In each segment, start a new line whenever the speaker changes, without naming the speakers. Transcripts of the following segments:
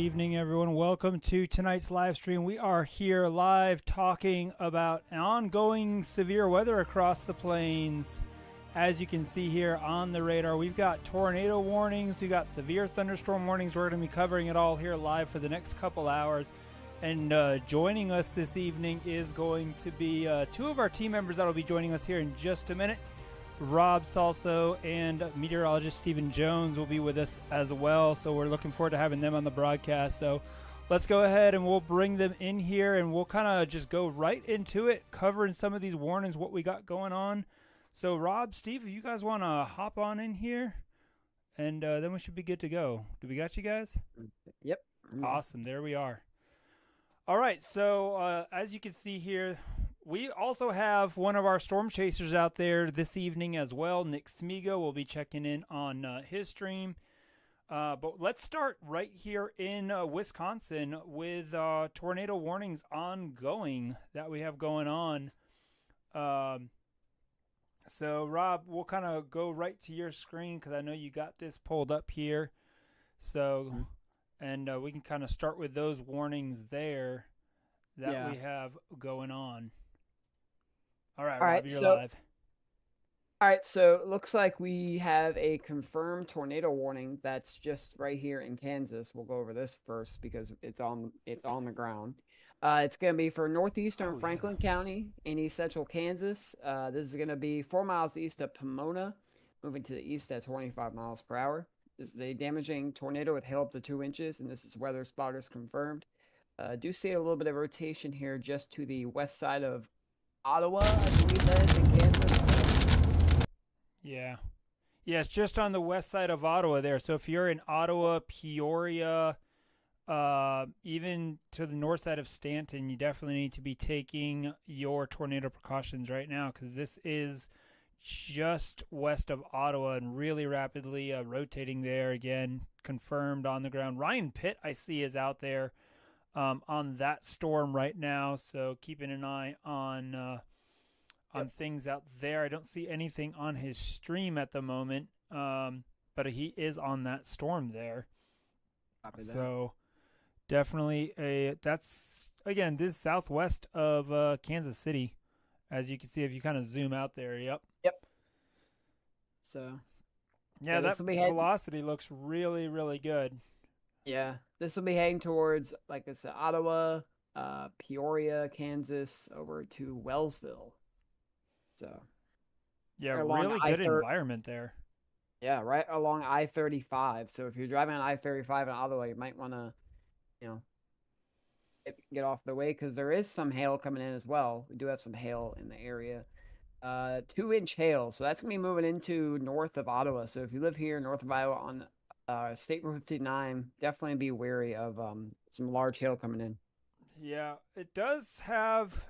evening, everyone. Welcome to tonight's live stream. We are here live talking about ongoing severe weather across the plains. As you can see here on the radar, we've got tornado warnings, we've got severe thunderstorm warnings. We're going to be covering it all here live for the next couple hours. And joining us this evening is going to be two of our team members that will be joining us here in just a minute. Rob Salso and meteorologist Stephen Jones will be with us as well, so we're looking forward to having them on the broadcast. So let's go ahead and we'll bring them in here, and we'll kind of just go right into it, covering some of these warnings, what we got going on. So Rob, Steve, if you guys want to hop on in here, and then we should be good to go. Do we got you guys?
Yep.
Awesome. There we are. All right, so as you can see here, we also have one of our storm chasers out there this evening as well. Nick Smigo will be checking in on his stream. But let's start right here in Wisconsin with tornado warnings ongoing that we have going on. So, Rob, we'll kind of go right to your screen because I know you got this pulled up here. So, and we can kind of start with those warnings there that we have going on. All right, Rob, you're live.
All right, so it looks like we have a confirmed tornado warning that's just right here in Kansas. We'll go over this first because it's on the ground. It's going to be for northeastern Franklin County in east central Kansas. This is going to be 4 miles east of Pomona, moving to the east at 25 miles per hour. This is a damaging tornado with hail up to 2 inches, and this is weather spotters confirmed. Do see a little bit of rotation here just to the west side of Ottowa, I believe that is in Kansas.
Yeah, it's just on the west side of Ottawa there. So if you're in Ottawa, Peoria, even to the north side of Stanton, you definitely need to be taking your tornado precautions right now because this is just west of Ottawa and really rapidly rotating there again, confirmed on the ground. Ryan Pitt, I see, is out there on that storm right now, so keeping an eye on things out there. I don't see anything on his stream at the moment, but he is on that storm there. So definitely that's again, this is southwest of Kansas City, as you can see if you kind of zoom out there. Yep.
So
yeah, that velocity looks really, really good.
Yeah, this will be heading towards, like I said, Ottawa, Peoria, Kansas, over to Wellsville. So,
yeah, really good environment there.
Yeah, right along I-35. So if you're driving on I-35 in Ottawa, you might want to, get off the way because there is some hail coming in as well. We do have some hail in the area. 2-inch hail. So that's going to be moving into north of Ottawa. So if you live here north of Iowa on State Route 59, definitely be wary of some large hail coming in.
Yeah, it does have.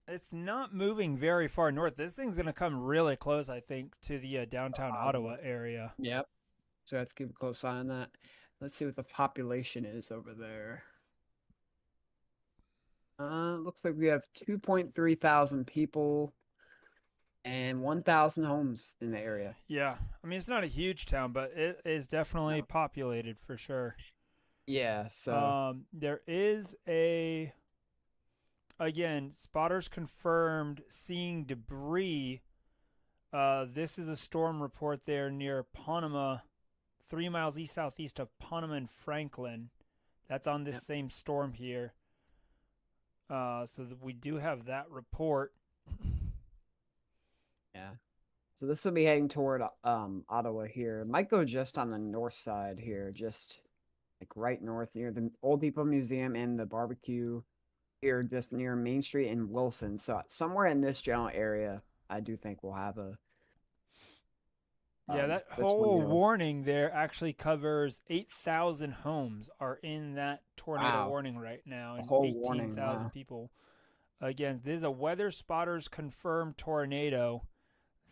It's not moving very far north. This thing's going to come really close, I think, to the downtown Ottawa area.
Yep. So let's keep a close eye on that. Let's see what the population is over there. Looks like we have 2.3 thousand people and 1,000 homes in the area.
Yeah. I mean, it's not a huge town, but it is definitely populated for sure.
Yeah, so
there is again, spotters confirmed seeing debris. This is a storm report there near Ponema, 3 miles east-southeast of Ponema and Franklin. That's on this same storm here. So that we do have that report.
Yeah. So this will be heading toward Ottawa here. It might go just on the north side here, just like right north near the Old Depot Museum and the barbecue here, just near Main Street and Wilson. So somewhere in this general area, I do think we'll have a.
Yeah, that whole warning there actually covers 8,000 homes are in that tornado warning right now. And 18,000 people. Again, this is a weather spotters confirmed tornado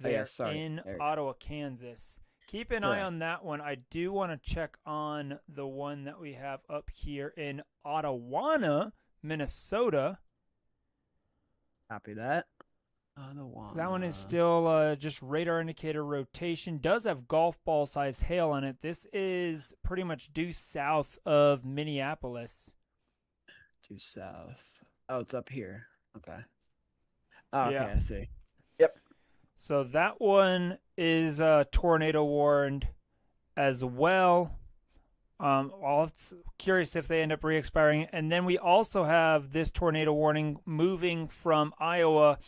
there in Ottawa, Kansas. Keep an eye on that one. I do want to check on the one that we have up here in Ottawa, Minnesota.
Copy that. Ottowa.
That one is still just radar indicator rotation. Does have golf ball size hail on it. This is pretty much due south of Minneapolis.
Due south. Oh, it's up here. Okay. Oh,
Yeah.
okay, I see. Yep.
So that one is tornado warned as well. Curious if they end up re-expiring. And then we also have this tornado warning moving from Iowa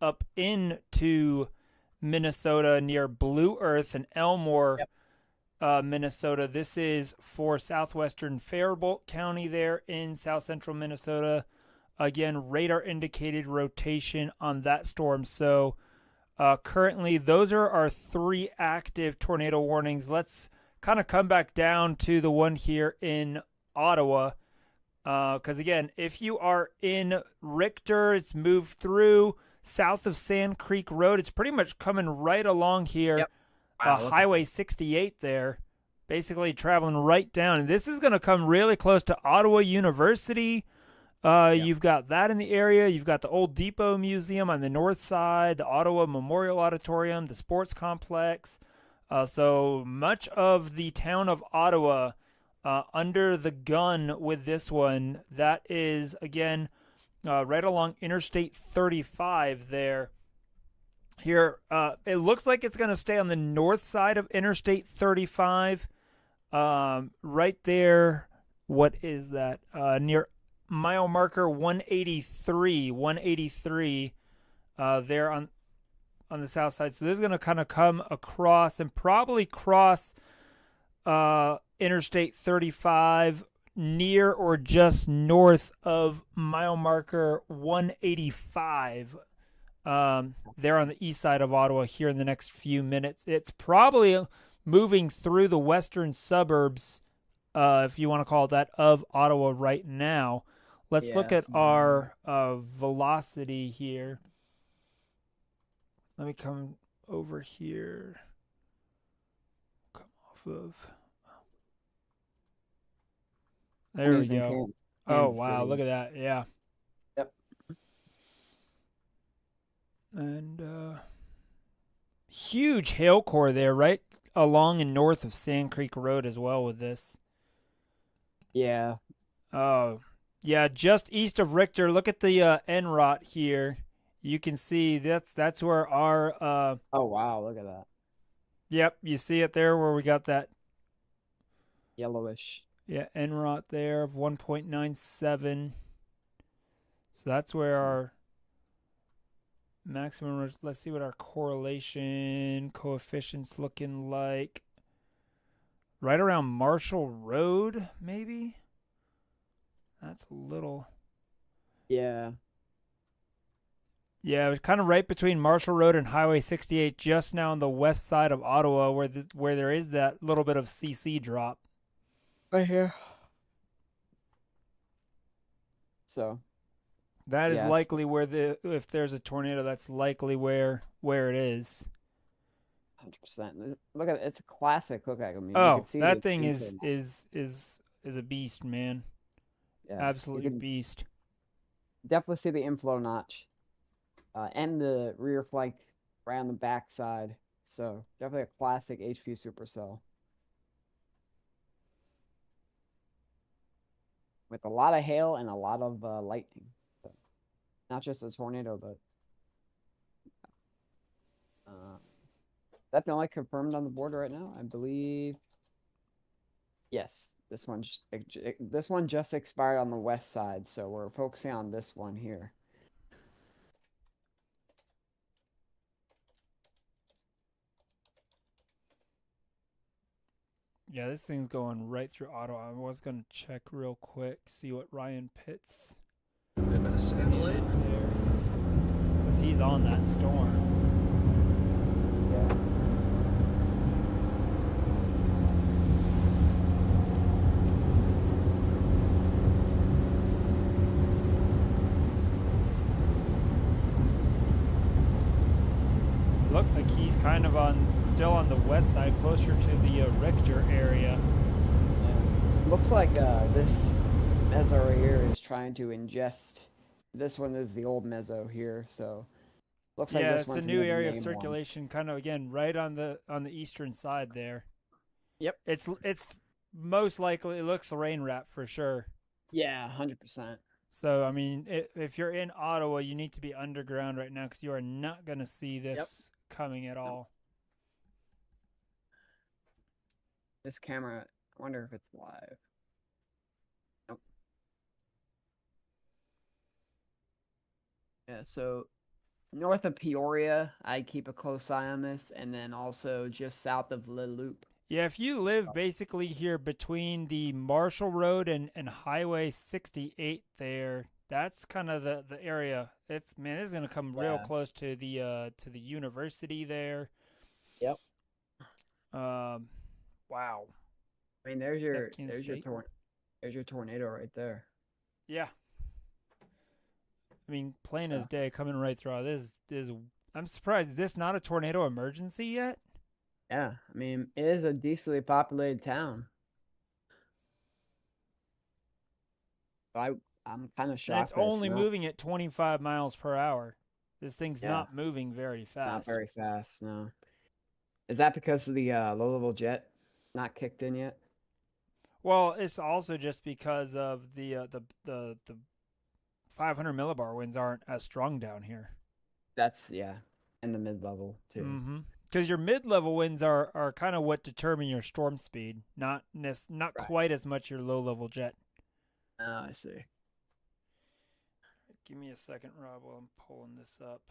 up into Minnesota near Blue Earth and Elmore, Minnesota. This is for southwestern Faribault County there in south central Minnesota. Again, radar indicated rotation on that storm. So currently, those are our 3 active tornado warnings. Let's kind of come back down to the one here in Ottowa. Because, again, if you are in Richter, it's moved through south of Sand Creek Road. It's pretty much coming right along here.
Yep. Wow,
Highway 68 there. Basically traveling right down. And this is going to come really close to Ottawa University. You've got that in the area. You've got the Old Depot Museum on the north side, the Ottawa Memorial Auditorium, the sports complex. So much of the town of Ottawa under the gun with this one. That is, again, right along Interstate 35 there. Here, it looks like it's going to stay on the north side of Interstate 35. Right there, what is that? Near mile marker 183 there on the south side. So this is going to kind of come across and probably cross Interstate 35 near or just north of mile marker 185 there on the east side of Ottawa here in the next few minutes. It's probably moving through the western suburbs, if you want to call it that, of Ottawa right now. Let's look at our velocity here. Let me come over here. Come off of. There we go. Oh, wow. Look at that. Yeah.
Yep.
And huge hail core there, right along and north of Sand Creek Road as well with this.
Yeah.
Oh, yeah, just east of Richter. Look at the NROT here. You can see that's where our
oh wow, look at that.
Yep, you see it there where we got that
yellowish.
Yeah, NROT there of 1.97. So that's where our maximum. Let's see what our correlation coefficient's looking like. Right around Marshall Road, maybe. That's a little.
Yeah.
Yeah, it was kind of right between Marshall Road and Highway 68, just now on the west side of Ottawa, where there is that little bit of CC drop.
Right here. So.
That is likely where if there's a tornado, that's likely where it is.
100%. Look at it. It's a classic. Look at it. I mean,
oh, that thing is a beast, man. Yeah, absolutely beast.
Definitely see the inflow notch, and the rear flank right on the back side. So definitely a classic HP supercell with a lot of hail and a lot of lightning. So, not just a tornado, but definitely confirmed on the board right now. I believe. Yes. This one just expired on the west side, so we're focusing on this one here.
Yeah, this thing's going right through Ottawa. I was going to check real quick, see what Ryan Pitts.
Goodness, satellite.
Because he's on that storm.
Yeah.
Looks like he's kind of still on the west side, closer to the Richter area.
Yeah. Looks like this meso right here is trying to ingest. This one is the old meso here, so Looks like
Yeah,
this
it's a
one's
new
gonna be
area of
name one.
circulation, kind of again right on the eastern side there.
Yep.
It's most likely it looks rain wrap for sure.
Yeah, 100%.
So I mean, if you're in Ottawa, you need to be underground right now because you are not going to see this coming at all.
This camera, I wonder if it's live. Nope. Yeah, so north of Peoria, I keep a close eye on this, and then also just south of Le Loop.
Yeah, if you live basically here between the Marshall Road and Highway 68 there, that's kind of the area. It's going to come real close to the university there.
Yep.
Wow.
I mean, there's your
State?
there's your tornado right there.
Yeah. I mean, plain as day coming right through. This is I'm surprised. Is this not a tornado emergency yet?
Yeah, I mean, it is a decently populated town. I'm kind of shocked.
And it's only moving at 25 miles per hour. This thing's not moving very fast.
Not very fast, no. Is that because of the low-level jet not kicked in yet?
Well, it's also just because of the 500 millibar winds aren't as strong down here.
That's and the mid-level too.
Mm-hmm. Because your mid-level winds are kind of what determine your storm speed, not quite as much your low-level jet.
Oh, I see.
Give me a second, Rob, while I'm pulling this up.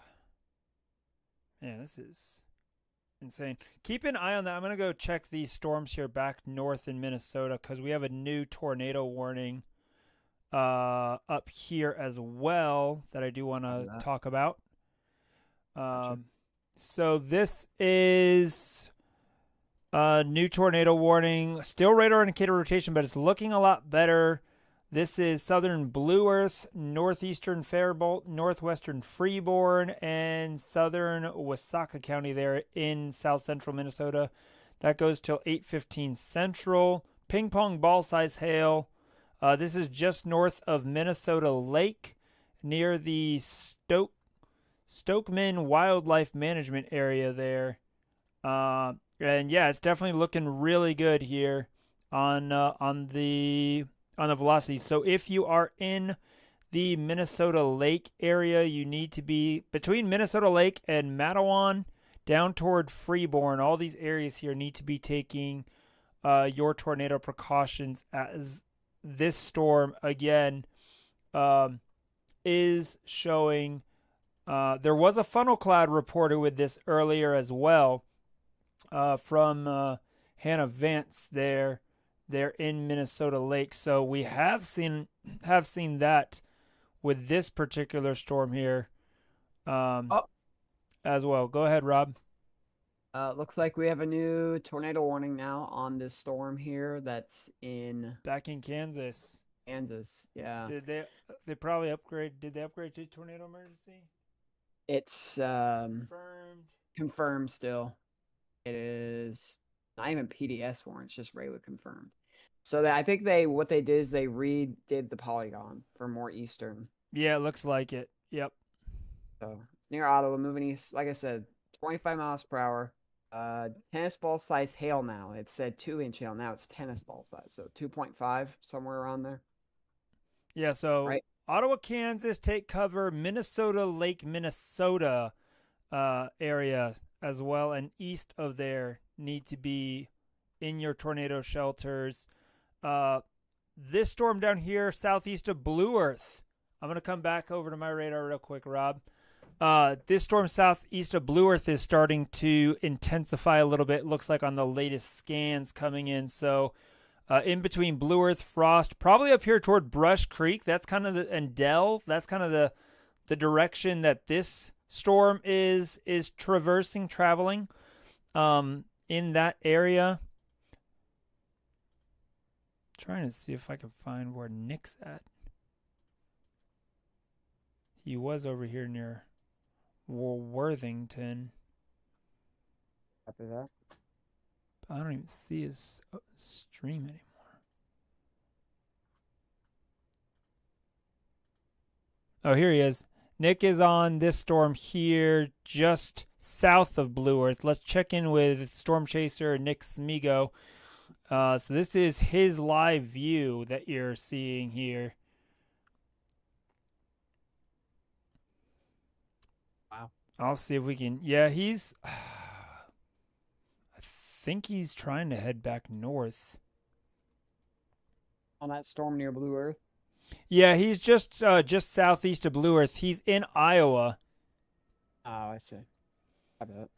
Man, this is insane. Keep an eye on that. I'm going to go check these storms here back north in Minnesota because we have a new tornado warning up here as well that I do want to talk about.
Gotcha.
So this is a new tornado warning. Still radar indicator rotation, but it's looking a lot better. This is southern Blue Earth, northeastern Faribault, northwestern Freeborn, and southern Wasaka County there in south central Minnesota. That goes till 8:15 Central. Ping pong ball size hail. This is just north of Minnesota Lake near the Stokeman Wildlife Management area there. And yeah, it's definitely looking really good here on the velocity. So if you are in the Minnesota Lake area, you need to be between Minnesota Lake and Matawan down toward Freeborn. All these areas here need to be taking your tornado precautions as this storm again is showing. There was a funnel cloud reported with this earlier as well from Hannah Vance there in Minnesota Lake. So we have seen that with this particular storm here as well. Go ahead, Rob.
Looks like we have a new tornado warning now on this storm here that's
back in Kansas.
Yeah.
Did they probably upgrade? Did they upgrade to tornado emergency?
It's confirmed still. It is not even PDS warrant, it's just regular confirmed. So I think what they did is they redid the polygon for more eastern.
Yeah, it looks like it. Yep.
So it's near Ottawa, moving east. Like I said, 25 miles per hour. Tennis ball size hail now. It said 2-inch hail. Now it's tennis ball size. So 2.5, somewhere around there.
Yeah, so Ottawa, Kansas, take cover. Minnesota Lake, Minnesota area as well. And east of there need to be in your tornado shelters. This storm down here, southeast of Blue Earth. I'm going to come back over to my radar real quick, Rob. This storm southeast of Blue Earth is starting to intensify a little bit. Looks like on the latest scans coming in. So in between Blue Earth, Frost, probably up here toward Brush Creek. That's kind of and Dell. That's kind of the direction that this storm is traveling in that area. Trying to see if I can find where Nick's at. He was over here near Worthington.
After that?
I don't even see his stream anymore. Oh, here he is. Nick is on this storm here just south of Blue Earth. Let's check in with Storm Chaser Nick Smigo. So this is his live view that you're seeing here.
Wow.
I'll see if we can. Yeah, he's. I think he's trying to head back north.
On that storm near Blue Earth?
Yeah, he's just southeast of Blue Earth. He's in Iowa.
Oh, I see. I bet.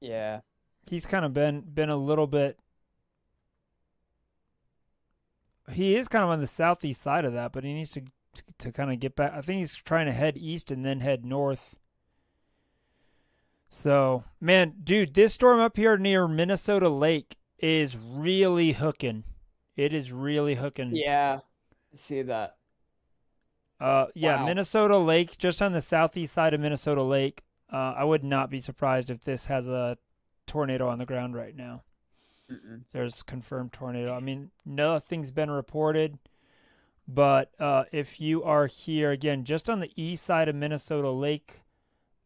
Yeah.
He's kind of been a little bit. He is kind of on the southeast side of that, but he needs to kind of get back. I think he's trying to head east and then head north. So, man, dude, this storm up here near Minnesota Lake is really hooking. It is really hooking.
Yeah. I see that.
Yeah,
Wow.
Minnesota Lake, just on the southeast side of Minnesota Lake. I would not be surprised if this has a tornado on the ground right now.
Mm-mm.
There's confirmed tornado. I mean, nothing's been reported, but if you are here, again, just on the east side of Minnesota Lake,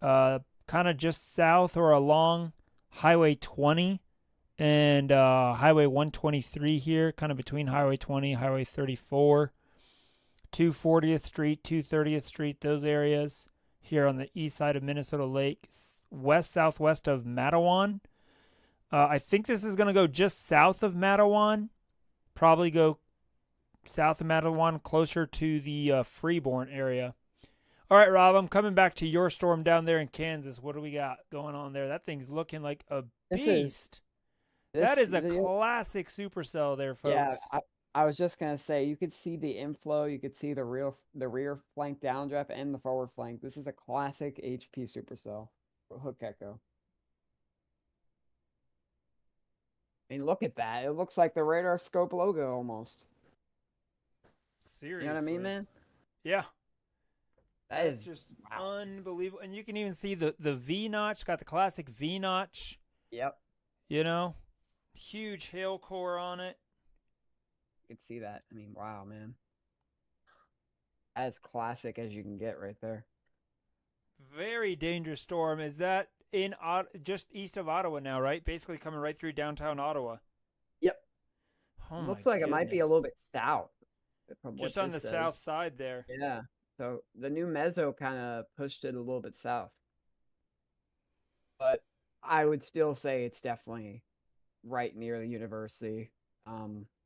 kind of just south or along Highway 20 and Highway 123 here, kind of between Highway 20, Highway 34, 240th Street, 230th Street, those areas here on the east side of Minnesota Lake, west-southwest of Matawan. I think this is going to go just south of Matawan, probably go south of Matawan, closer to the Freeborn area. All right, Rob, I'm coming back to your storm down there in Kansas. What do we got going on there? That thing's looking like a beast. That is a classic supercell there, folks.
Yeah, I was just gonna say you could see the inflow, you could see the rear flank downdraft and the forward flank. This is a classic HP supercell hook echo. I mean, look at that. It looks like the radar scope logo almost.
Seriously.
You know what I mean, man?
Yeah.
That
That's
is
just
wow.
unbelievable. And you can even see the V notch, got the classic V notch,
Yep.
you know? Huge hail core on it.
You could see that. I mean, wow, man. As classic as you can get right there.
Very dangerous storm. Is that in just east of Ottawa now, right? Basically coming right through downtown Ottawa.
Yep.
Oh,
It looks like it might be a little bit south. From
just
what
on the
this
south
says.
side there.
Yeah. So the new mezzo kind of pushed it a little bit south. But I would still say it's definitely right near the university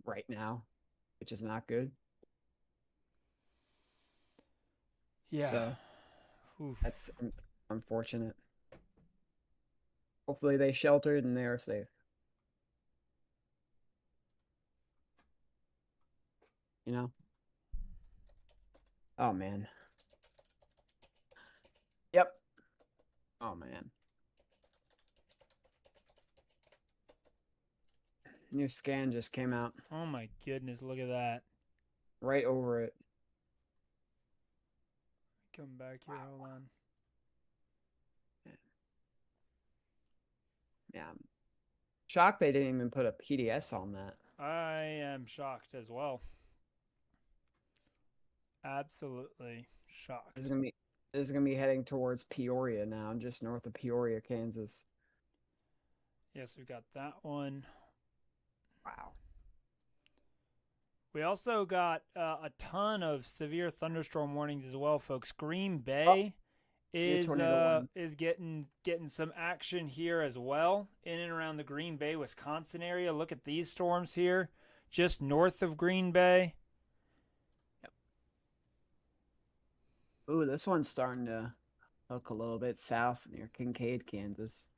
right now, which is not good.
Yeah.
So
Oof.
that's unfortunate. Hopefully they sheltered and they are safe. You know? Oh, man. Yep. Oh, man. New scan just came out.
Oh my goodness, look at that.
Right over it.
Come back here, hold on.
Yeah. I'm shocked they didn't even put a PDS on that.
I am shocked as well. Absolutely shocked.
This is gonna be heading towards Peoria now, just north of Peoria, Kansas.
Yes, we've got that one.
Wow.
We also got a ton of severe thunderstorm warnings as well, folks. Green Bay is getting some action here as well, in and around the Green Bay, Wisconsin area. Look at these storms here, just north of Green Bay.
Yep. Ooh, this one's starting to hook a little bit south near Kincaid, Kansas.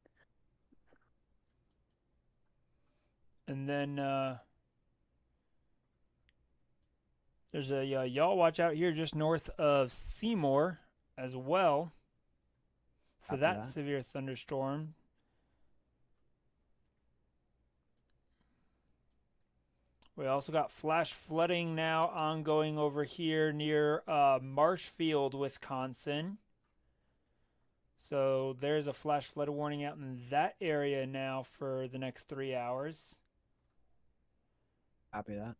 And then there's a y'all watch out here just north of Seymour as well for that severe thunderstorm. We also got flash flooding now ongoing over here near Marshfield, Wisconsin. So there's a flash flood warning out in that area now for the next 3 hours.
Copy that.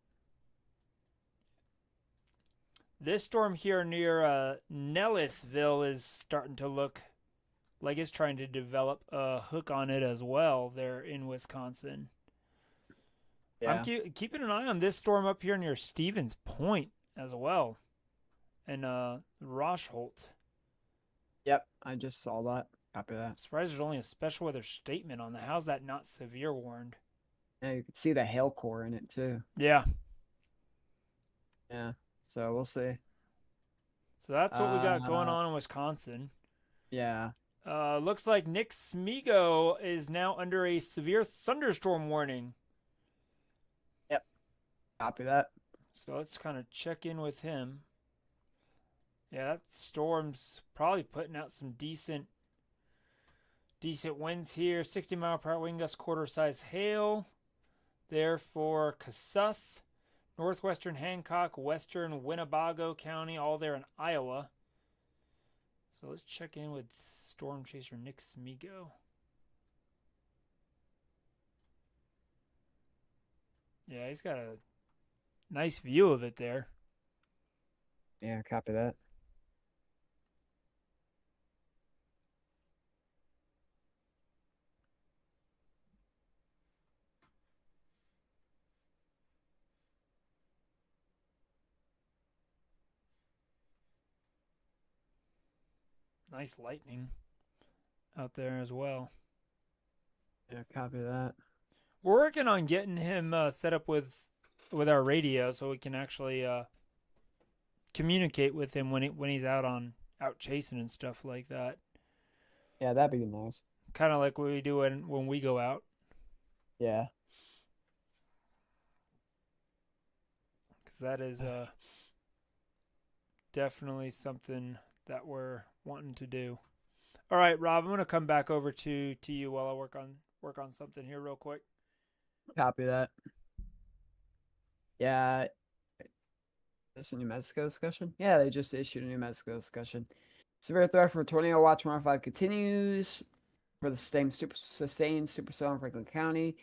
This storm here near Nellisville is starting to look like it's trying to develop a hook on it as well there in Wisconsin. I'm keeping an eye on this storm up here near Stevens Point as well, and Rosholt.
Yep, I just saw that. Copy that.
I'm surprised there's only a special weather statement on that. How's that not severe warned?
Yeah, you can see the hail core in it too.
Yeah.
Yeah. So we'll see.
So that's what we got going on in Wisconsin.
Yeah.
Looks like Nick Smigo is now under a severe thunderstorm warning.
Yep. Copy that.
So let's kind of check in with him. Yeah, that storm's probably putting out some decent winds here. 60-mile-per-hour wind gust, quarter-size hail. There for Kossuth, northwestern Hancock, western Winnebago County, all there in Iowa. So let's check in with Storm Chaser Nick Smigo. Yeah, he's got a nice view of it there.
Yeah, copy that.
Nice lightning out there as well.
Yeah, copy that.
We're working on getting him set up with our radio so we can actually communicate with him when he's out chasing and stuff like that.
Yeah, that'd be nice.
Kind of like what we do when we go out.
Yeah.
Because that is definitely something that we're wanting to do. All right, Rob, I'm going to come back over to you while I work on something here real quick.
Copy that. Yeah. This a New Mexico discussion? Yeah, they just issued a New Mexico discussion. Severe threat for tornado watch tomorrow 5 continues for the sustained supercell in Franklin County.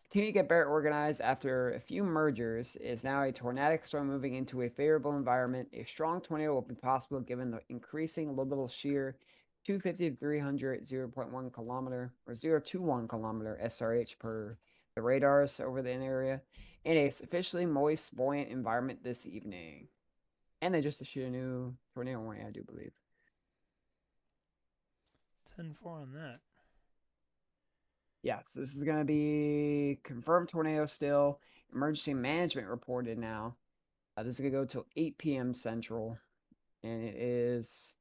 Continue to get better organized after a few mergers. It is now a tornadic storm moving into a favorable environment. A strong tornado will be possible given the increasing low level shear 250 to 300 0.1 kilometer or 0.21 kilometer SRH per the radars over the area in a sufficiently moist, buoyant environment this evening. And they just issued a new tornado warning, I do believe.
10-4 on that.
Yeah, so this is going to be confirmed tornado still. Emergency management reported now. This is going to go till 8 p.m. Central. And it is...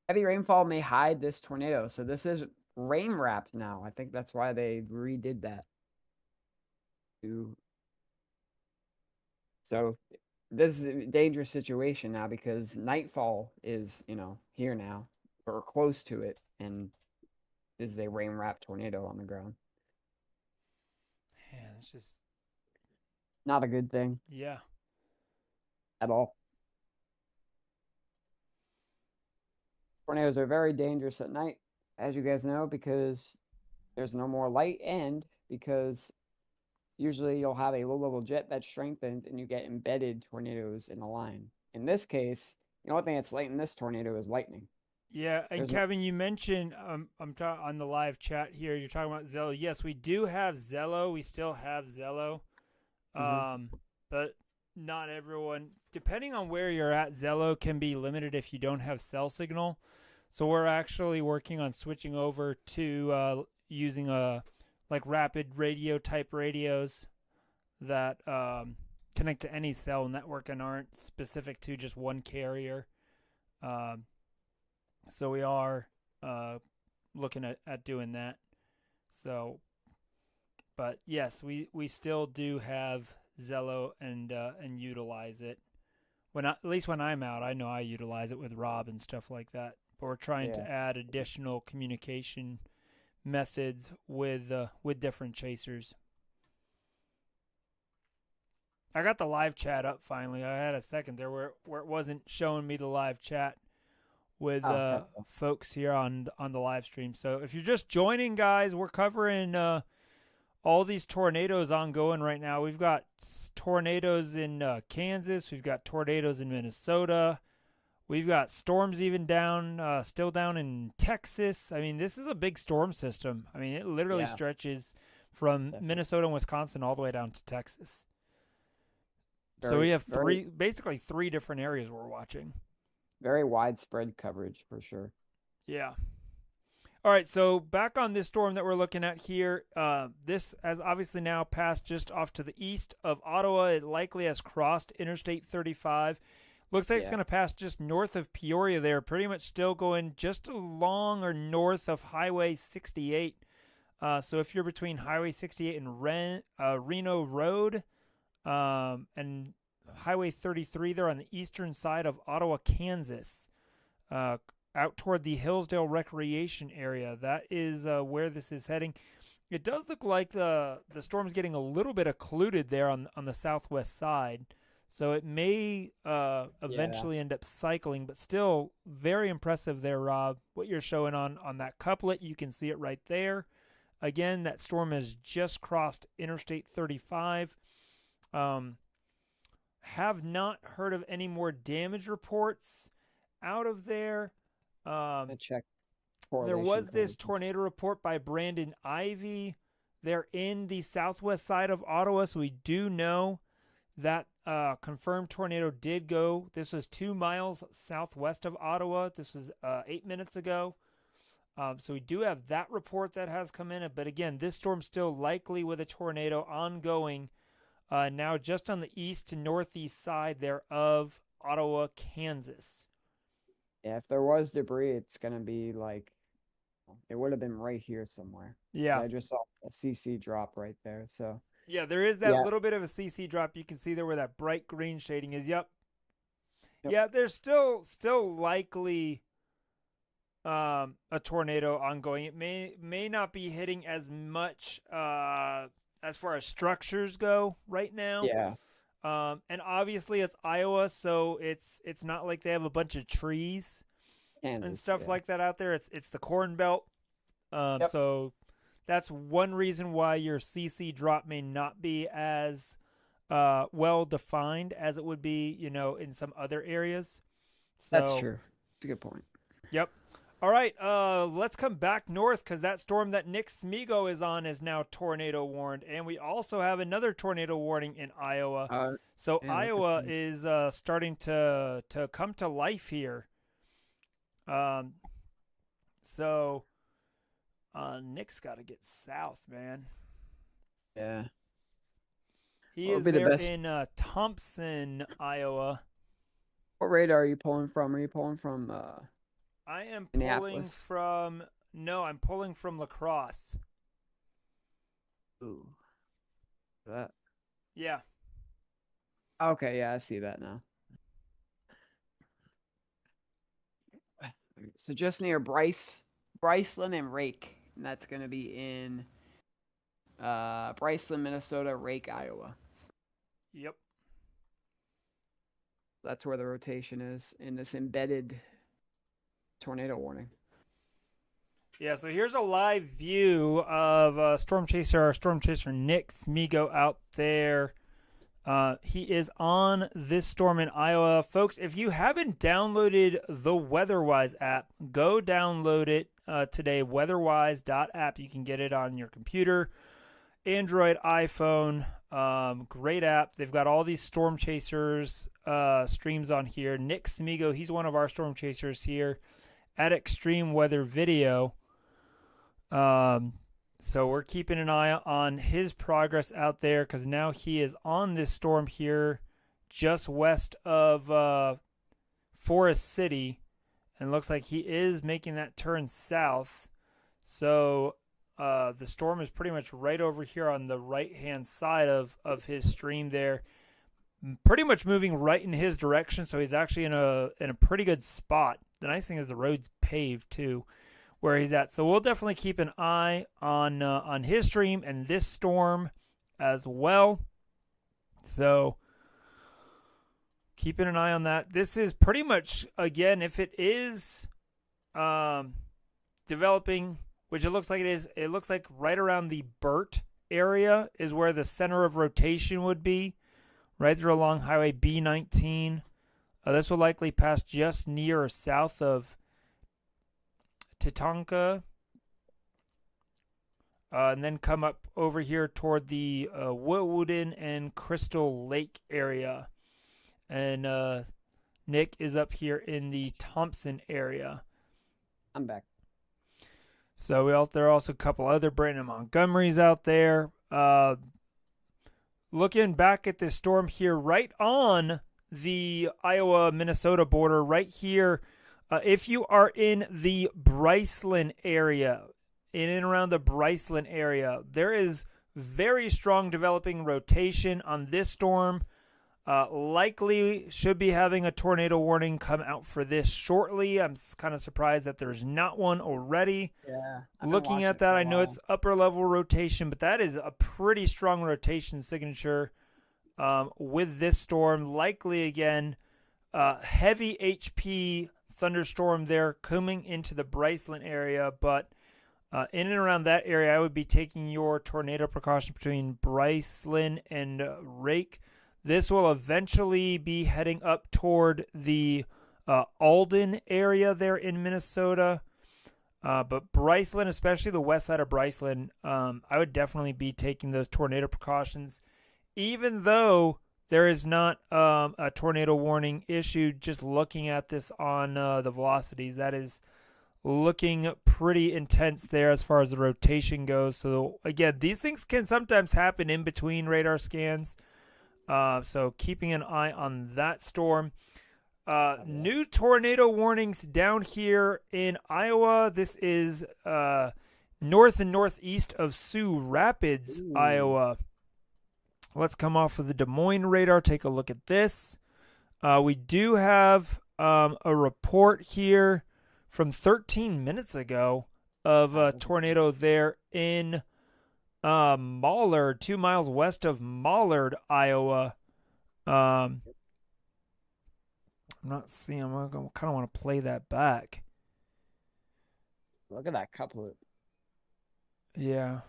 heavy rainfall may hide this tornado. So this is rain wrapped now. I think that's why they redid that. So this is a dangerous situation now because nightfall is, here now. Or close to it. And this is a rain-wrapped tornado on the ground.
Yeah, it's just...
not a good thing.
Yeah.
At all. Tornadoes are very dangerous at night, as you guys know, because there's no more light and because usually you'll have a low-level jet that's strengthened and you get embedded tornadoes in a line. In this case, the only thing that's light in this tornado is lightning.
Yeah, and Kevin, you mentioned I'm on the live chat here. You're talking about Zello. Yes, we do have Zello. We still have Zello, but not everyone. Depending on where you're at, Zello can be limited if you don't have cell signal. So we're actually working on switching over to using rapid radio type radios that connect to any cell network and aren't specific to just one carrier. So we are looking at doing that. So, but yes, we still do have Zello and utilize it. At least when I'm out, I know I utilize it with Rob and stuff like that. But we're trying to add additional communication methods with different chasers. I got the live chat up finally. I had a second there where it wasn't showing me the live chat with folks here on the live stream. So if you're just joining, guys, we're covering all these tornadoes ongoing right now. We've got tornadoes in Kansas. We've got tornadoes in Minnesota. We've got storms even still down in Texas. I mean, this is a big storm system. I mean, it literally stretches from Minnesota and Wisconsin all the way down to Texas. So we have basically three different areas we're watching.
Very widespread coverage for sure.
Yeah. All right, so back on this storm that we're looking at here, this has obviously now passed just off to the east of Ottawa. It likely has crossed Interstate 35. Looks like it's going to pass just north of Peoria there, pretty much still going just along or north of Highway 68. So if you're between Highway 68 and Reno Road and Highway 33 there on the eastern side of Ottawa, Kansas, out toward the Hillsdale Recreation Area. That is where this is heading. It does look like the storm's getting a little bit occluded there on the southwest side. So it may eventually end up cycling, but still very impressive there, Rob. What you're showing on that couplet, you can see it right there. Again, that storm has just crossed Interstate 35. Have not heard of any more damage reports out of there.
Check.
There was this tornado report by Brandon Ivy. They're in the southwest side of Ottawa, so we do know that confirmed tornado did go. This was 2 miles southwest of Ottawa. This was 8 minutes ago. So we do have that report that has come in. But again, this storm's still likely with a tornado ongoing now just on the east to northeast side there of Ottawa, Kansas.
Yeah, if there was debris, it's going to be like, it would have been right here somewhere.
Yeah.
So I just saw a CC drop right there. So
yeah, there is that little bit of a CC drop. You can see there where that bright green shading is. Yep. Yeah, there's still likely a tornado ongoing. It may not be hitting as much as far as structures go right now.
Yeah.
And obviously it's Iowa, so it's not like they have a bunch of trees and stuff like that out there. It's the Corn Belt. So that's one reason why your CC drop may not be as well defined as it would be, in some other areas. So,
that's true. It's a good point.
Yep. All right, let's come back north because that storm that Nick Smigo is on is now tornado warned, and we also have another tornado warning in Iowa. So Iowa is starting to come to life here. So Nick's got to get south, man.
Yeah.
He is there in Thompson, Iowa.
What radar are you pulling from? Are you pulling from
I am pulling from I'm pulling from La Crosse.
Ooh. That.
Yeah.
Okay, yeah, I see that now. So just near Bryceland and Rake. And that's going to be in Bryceland, Minnesota, Rake, Iowa.
Yep.
That's where the rotation is in this embedded tornado warning.
Yeah, so here's a live view of our Storm Chaser Nick Smigo out there. He is on this storm in Iowa. Folks, if you haven't downloaded the WeatherWise app, go download it today, weatherwise.app. You can get it on your computer, Android, iPhone. Great app. They've got all these Storm Chasers streams on here. Nick Smigo, he's one of our Storm Chasers here at Extreme Weather Video. So we're keeping an eye on his progress out there because now he is on this storm here just west of Forest City, and looks like he is making that turn south. So the storm is pretty much right over here on the right-hand side of his stream there, pretty much moving right in his direction, so he's actually in a pretty good spot. The nice thing is the road's paved too, where he's at. So we'll definitely keep an eye on his stream and this storm as well. So keeping an eye on that. This is pretty much, again, if it is developing, which it looks like it is, it looks like right around the Burt area is where the center of rotation would be, right there along Highway B19. This will likely pass just near or south of Tatanka, and then come up over here toward the Woodin and Crystal Lake area. And Nick is up here in the Thompson area.
I'm back.
So there are also a couple other Brandon Montgomerys out there. Looking back at this storm here, right on the Iowa-Minnesota border, right here, if you are in the Bryceland area, in and around the Bryceland area, there is very strong developing rotation on this storm. Likely should be having a tornado warning come out for this shortly. I'm kind of surprised that there's not one already.
Yeah.
Looking at that, I know it's upper level rotation, but that is a pretty strong rotation signature with this storm. Likely, again, heavy HP thunderstorm there coming into the Bryceland area, but in and around that area, I would be taking your tornado precaution between Bryceland and Rake. This will eventually be heading up toward the Alden area there in Minnesota. But Bryceland, especially the west side of Bryceland, I would definitely be taking those tornado precautions. Even though there is not a tornado warning issued, just looking at this on the velocities, that is looking pretty intense there as far as the rotation goes. So, again, these things can sometimes happen in between radar scans. So keeping an eye on that storm. New tornado warnings down here in Iowa. This is north and northeast of Sioux Rapids, Iowa. Let's come off of the Des Moines radar. Take a look at this. We do have a report here from 13 minutes ago of a tornado there in Mollard, 2 miles west of Mollard, Iowa. I'm not seeing. I kind of want to play that back.
Look at that couplet.
Yeah.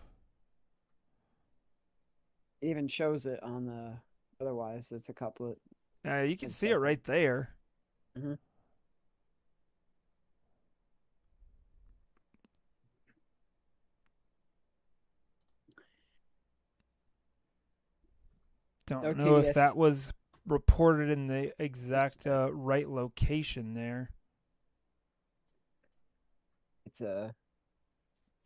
It even shows it on the. Otherwise, it's a couplet.
You can see it right there.
Mm-hmm.
Don't know if that was reported in the exact right location there.
It's a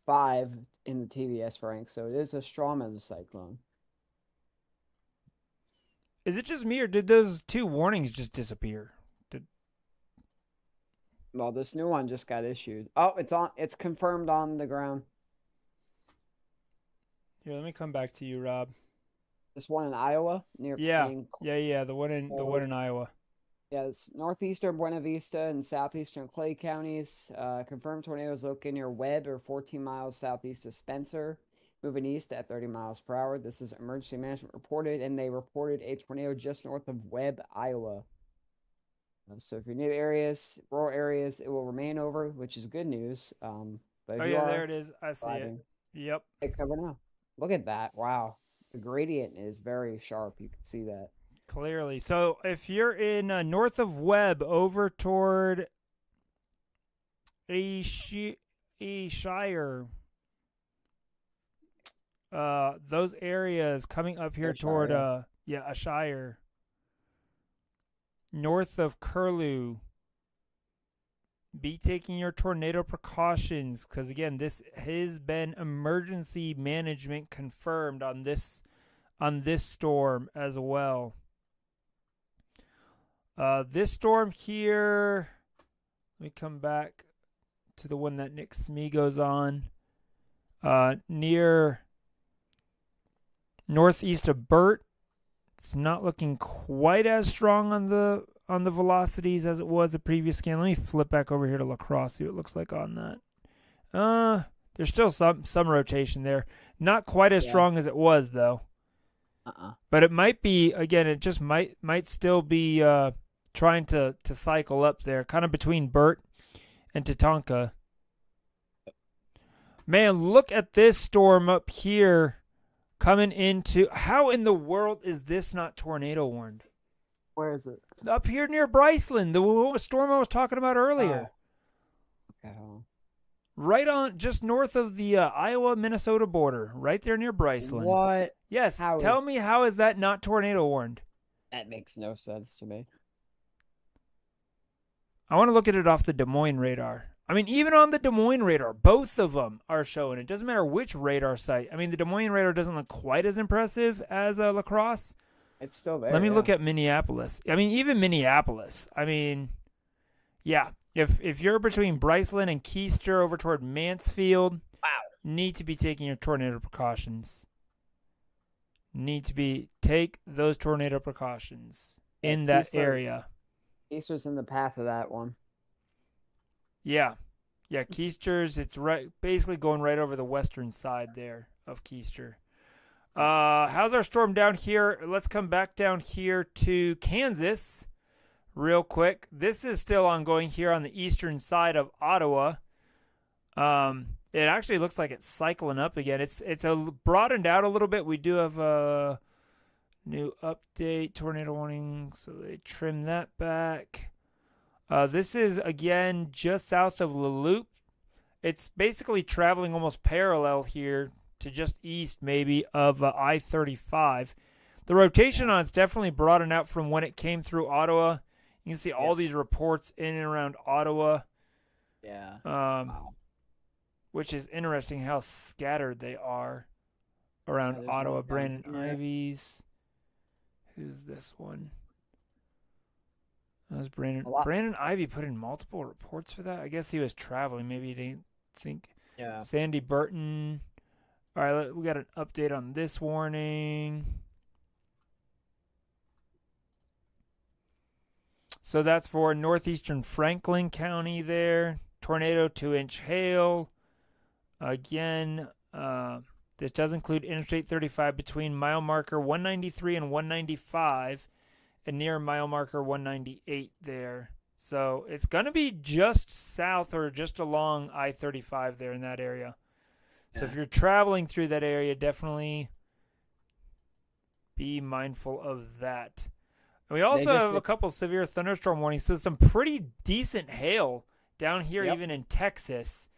5 in the TVS rank, so it is as strong as a cyclone.
Is it just me, or did those 2 warnings just disappear?
Well, this new one just got issued. Oh, it's confirmed on the ground.
Here, let me come back to you, Rob.
This one in Iowa near
Yeah, the one in Iowa.
Yeah, it's northeastern Buena Vista and southeastern Clay counties. Confirmed tornadoes located near Webb or 14 miles southeast of Spencer, moving east at 30 miles per hour. This is emergency management reported, and they reported a tornado just north of Webb, Iowa. So if you're near rural areas, it will remain over, which is good news. But
there it is. I see it. Yep.
Take cover now. Look at that. Wow. The gradient is very sharp. You can see that.
Clearly. So if you're in north of Webb over toward a Shire, those areas coming up here toward a Shire, north of Curlew, be taking your tornado precautions, because again, this has been emergency management confirmed on this storm as well. This storm here, let me come back to the one that Nick Smee goes on. Near northeast of Burt, it's not looking quite as strong on the velocities as it was the previous scan. Let me flip back over here to La Crosse, see what it looks like on that. There's still some rotation there. Not quite as strong as it was, though. But it might be, again, it just might still be trying to cycle up there, kind of between Burt and Tatanka. Man, look at this storm up here coming into. How in the world is this not tornado warned?
Where is it?
Up here near Bryceland, the storm I was talking about earlier.
Okay, hold on.
Right on, just north of the Iowa-Minnesota border, right there near Bryceland.
What?
Yes,
How
tell me how is that not tornado warned?
That makes no sense to me.
I want to look at it off the Des Moines radar. I mean, even on the Des Moines radar, both of them are showing. It doesn't matter which radar site. I mean, the Des Moines radar doesn't look quite as impressive as La Crosse.
It's still there.
Let me look at Minneapolis. I mean, even Minneapolis. I mean, yeah. If you're between Bryceland and Keister over toward Mansfield, need to be taking your tornado precautions. Take those tornado precautions in that area.
Keister's in the path of that one.
Yeah. Yeah, Keister's, it's right, basically going right over the western side there of Keister. How's our storm down here? Let's come back down here to Kansas real quick. This is still ongoing here on the eastern side of Ottawa. It actually looks like it's cycling up again. It's broadened out a little bit. We do have a new update, tornado warning, so they trim that back. This is, again, just south of La Loupe. It's basically traveling almost parallel here to just east, maybe, of I-35. The rotation on it's definitely broadened out from when it came through Ottawa. You can see all these reports in and around Ottawa.
Yeah.
Which is interesting how scattered they are around Ottawa. Brandon Ivies. Who's this one? That was Brandon. Brandon Ivy put in multiple reports for that. I guess he was traveling. Maybe he didn't think.
Yeah.
Sandy Burton. All right, we got an update on this warning. So that's for northeastern Franklin County there. Tornado 2-inch hail. Again, this does include Interstate 35 between mile marker 193 and 195 and near mile marker 198 there. So it's going to be just south or just along I-35 there in that area. So if you're traveling through that area, definitely be mindful of that. And we also have a couple severe thunderstorm warnings. So some pretty decent hail down here, even in Texas.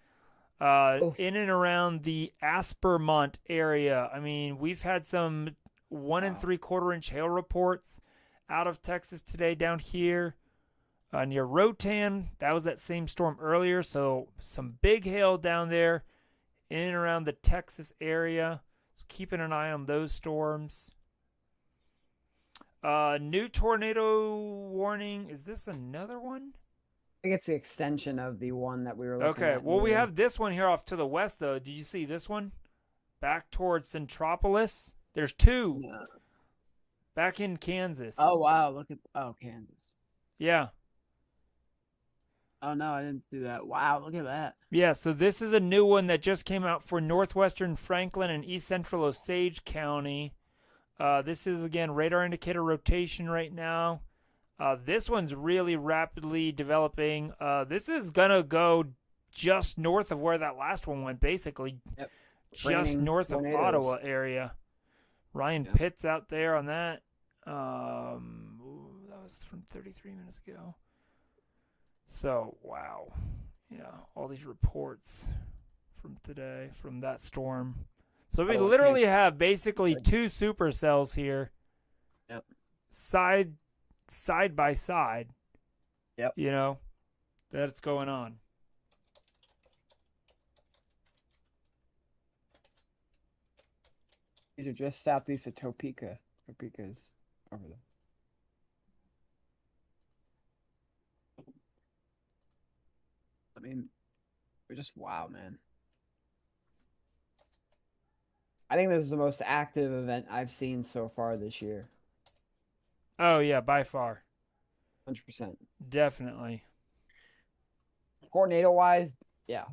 In and around the Aspermont area. I mean, we've had some 1 3/4 inch hail reports out of Texas today down here near Rotan. That was that same storm earlier. So some big hail down there in and around the Texas area. So keeping an eye on those storms. New tornado warning. Is this another one?
I think it's the extension of the one that we were looking at.
Okay, well, we have this one here off to the west, though. Do you see this one? Back towards Centropolis. There's two.
No.
Back in Kansas.
Oh, wow. Look at... Oh, Kansas.
Yeah.
Oh, no, I didn't do that. Wow, look at that.
Yeah, so this is a new one that just came out for northwestern Franklin and east central Osage County. This is, again, radar indicator rotation right now. This one's really rapidly developing. This is going to go just north of where that last one went, basically. Yep. Just north of Ottawa area. Ryan Pitt's out there on that. That was from 33 minutes ago. So, wow. Yeah, all these reports from today, from that storm. So we literally have basically two supercells here.
Yep.
Side by side.
Yep.
You know, that's going on.
These are just southeast of Topeka. Topeka's over there. I mean, we're just wow, man. I think this is the most active event I've seen so far this year.
Oh, yeah, by far.
100%.
Definitely.
Tornado-wise, yeah.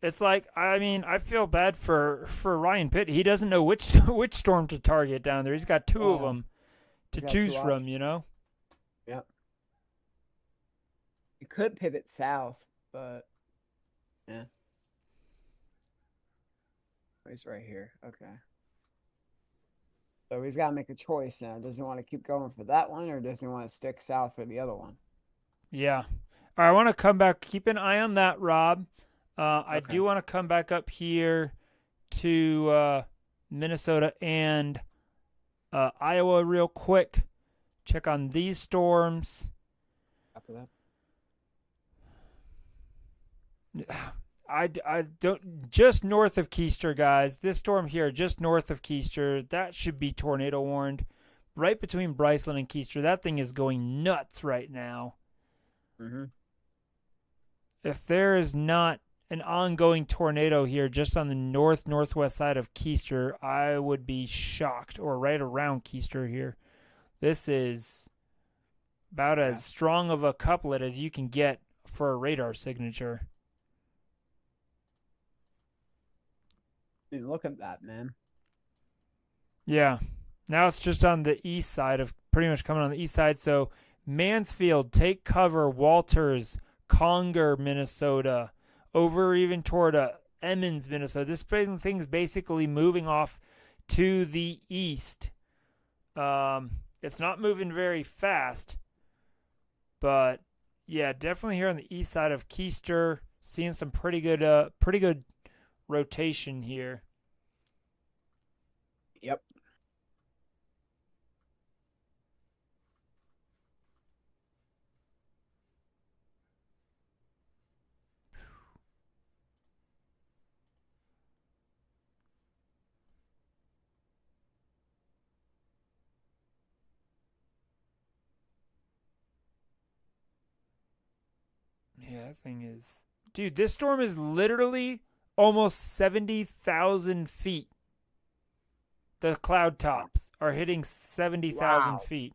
It's like, I mean, I feel bad for Ryan Pitt. He doesn't know which storm to target down there. He's got two of them to choose from, you know?
Yep. You could pivot south, but yeah. He's right here. Okay. So he's got to make a choice now. Does he want to keep going for that one, or does he want to stick south for the other one?
Yeah. All right, I want to come back. Keep an eye on that, Rob. I
Okay.
do want to come back up here to Minnesota and Iowa real quick. Check on these storms.
After that.
I don't, just north of Keister, guys. This storm here, just north of Keister, that should be tornado warned. Right between Bryceland and Keister, that thing is going nuts right now.
Mm-hmm.
If there is not an ongoing tornado here just on the northwest side of Keister, I would be shocked, or right around Keister here. This is about as strong of a couplet as you can get for a radar signature.
Dude, look at that, man.
Yeah. Now it's just on the east side of, pretty much coming on the east side. So Mansfield, take cover, Walters, Conger, Minnesota, over even toward Emmons, Minnesota. This thing's basically moving off to the east. It's not moving very fast, but yeah, definitely here on the east side of Keister, seeing some pretty good rotation here.
Yep.
Yeah, that thing is... Dude, this storm is literally almost 70,000 feet. The cloud tops are hitting 70,000 feet.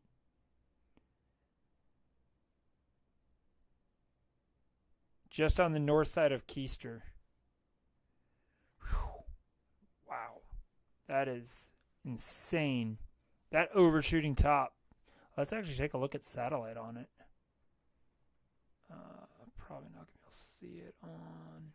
Just on the north side of Keister. Whew. Wow. That is insane. That overshooting top. Let's actually take a look at satellite on it. Probably not going to be able to see it on...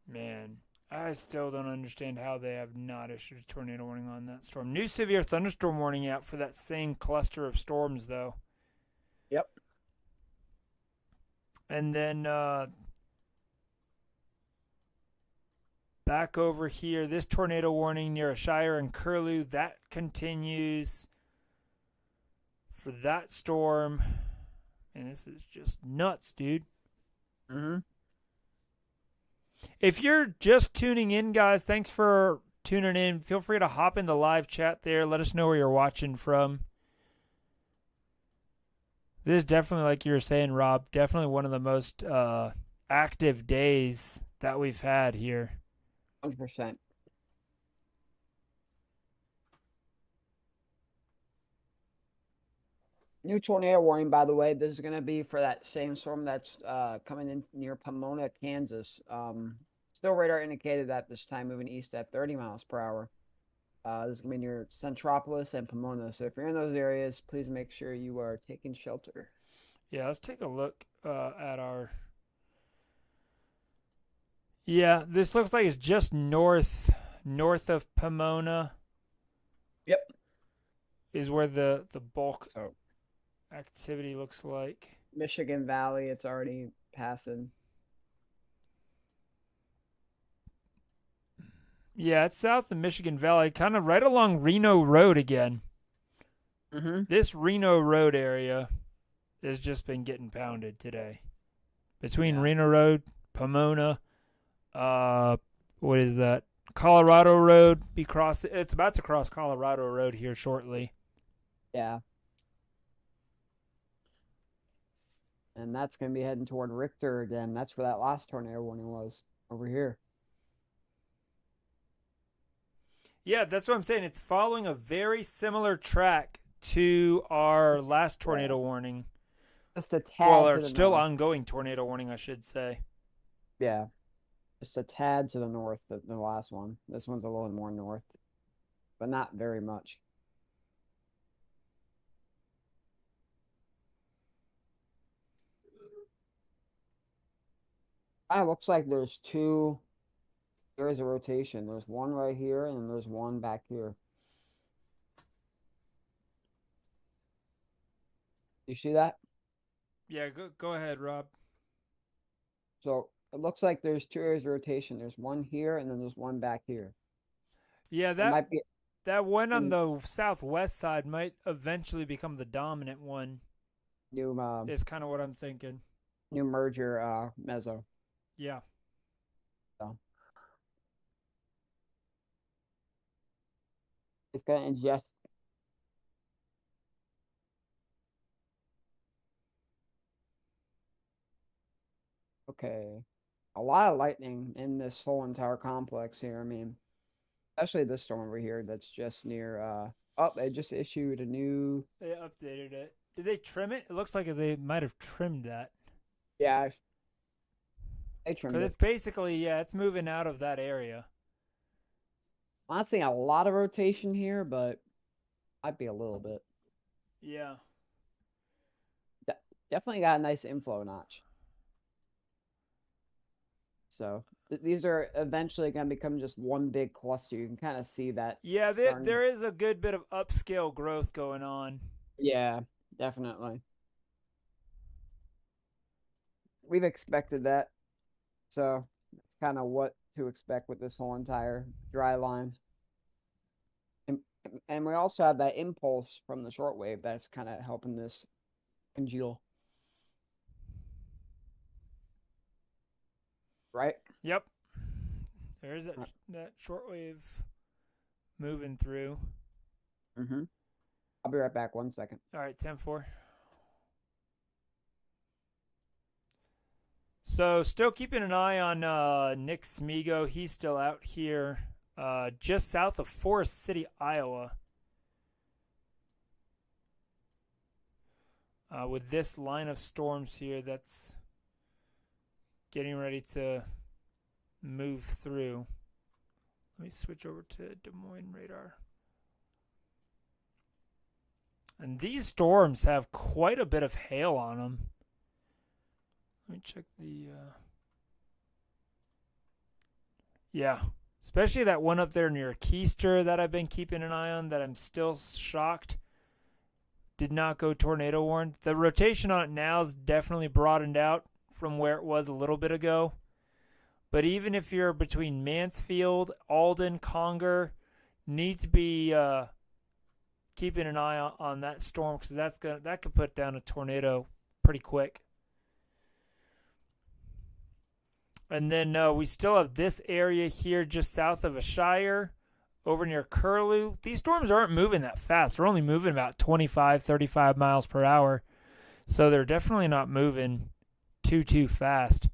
Man, I still don't understand how they have not issued a tornado warning on that storm. New severe thunderstorm warning out for that same cluster of storms, though.
Yep.
And then back over here, this tornado warning near Shire and Curlew, that continues for that storm. And this is just nuts, dude.
Mm-hmm.
If you're just tuning in, guys, thanks for tuning in. Feel free to hop in the live chat there. Let us know where you're watching from. This is definitely, like you were saying, Rob, definitely one of the most active days that we've had here.
100%. New tornado warning, by the way. This is going to be for that same storm that's coming in near Pomona, Kansas. Still radar indicated that this time moving east at 30 miles per hour. This is going to be near Centropolis and Pomona. So if you're in those areas, please make sure you are taking shelter.
Yeah, let's take a look at our... Yeah, this looks like it's just north of Pomona.
Yep.
Is where the bulk
So
activity looks like.
Michigan Valley, it's already passing.
Yeah, it's south of Michigan Valley, kind of right along Reno Road again.
Mm-hmm.
This Reno Road area has just been getting pounded today. Between Reno Road, Pomona, what is that? Colorado Road. It's about to cross Colorado Road here shortly.
Yeah. And that's going to be heading toward Richter again. That's where that last tornado warning was, over here.
Yeah, that's what I'm saying. It's following a very similar track to our last tornado warning.
Just a tad
Well,
to
or
the
still
north.
ongoing tornado warning, I should say.
Yeah. Just a tad to the north of the last one. This one's a little more north. but not very much. Looks like there's two. There is a rotation. There's one right here, and there's one back here. You see that?
Yeah, go ahead, Rob.
So it looks like there's two areas of rotation. There's one here, and then there's one back here.
Yeah,
It might be
that one on
in
the southwest side might eventually become the dominant one.
new
Is kind of what I'm thinking.
new merger meso.
Yeah.
So it's gonna ingest. Okay. A lot of lightning in this whole entire complex here. I mean, especially this storm over here that's just near oh, they just issued a new
They updated it. Did they trim it? It looks like they might have trimmed that.
yeah, they trimmed
Because
it.
it's basically, it's moving out of that area.
I'm not seeing a lot of rotation here, but might be a little bit.
Yeah.
Definitely got a nice inflow notch. So these are eventually going to become just one big cluster. You can kind of see that.
Yeah, there is a good bit of upscale growth going on.
Yeah, definitely. We've expected that. So that's kind of what to expect with this whole entire dry line. And we also have that impulse from the shortwave that's kind of helping this congeal. Right?
Yep. There's that shortwave moving through.
Mm-hmm. I'll be right back. 1 second.
All right, 10-4. So still keeping an eye on Nick Smigo. He's still out here just south of Forest City, Iowa. With this line of storms here that's getting ready to move through. Let me switch over to Des Moines radar. And these storms have quite a bit of hail on them. Let me check the... Yeah, especially that one up there near Keister that I've been keeping an eye on that I'm still shocked did not go tornado warned. The rotation on it now is definitely broadened out from where it was a little bit ago. But even if you're between Mansfield, Alden, Conger, need to be keeping an eye on that storm because that could put down a tornado pretty quick. And then we still have this area here just south of Ashire, over near Curlew. These storms aren't moving that fast. They're only moving about 25, 35 miles per hour. So they're definitely not moving too fast.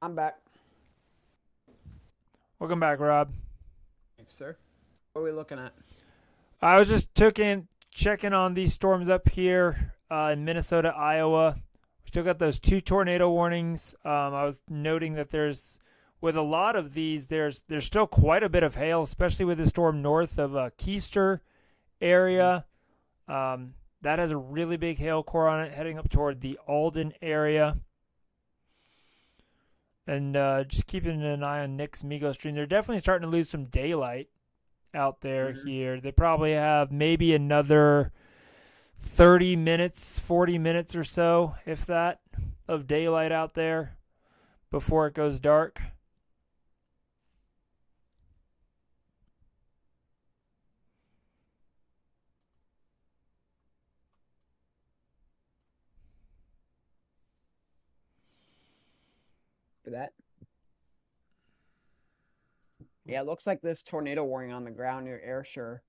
I'm back.
Welcome back, Rob.
Thanks, sir. What are we looking at?
I was just checking on these storms up here in Minnesota, Iowa. We still got those 2 tornado warnings. I was noting that with a lot of these, there's still quite a bit of hail, especially with the storm north of Keister area. That has a really big hail core on it, heading up toward the Alden area. And just keeping an eye on Nick Smigo stream. They're definitely starting to lose some daylight out there here. They probably have maybe another 30 minutes, 40 minutes or so, if that, of daylight out there before it goes dark.
For that. Yeah, it looks like this tornado warning on the ground near Ayrshire.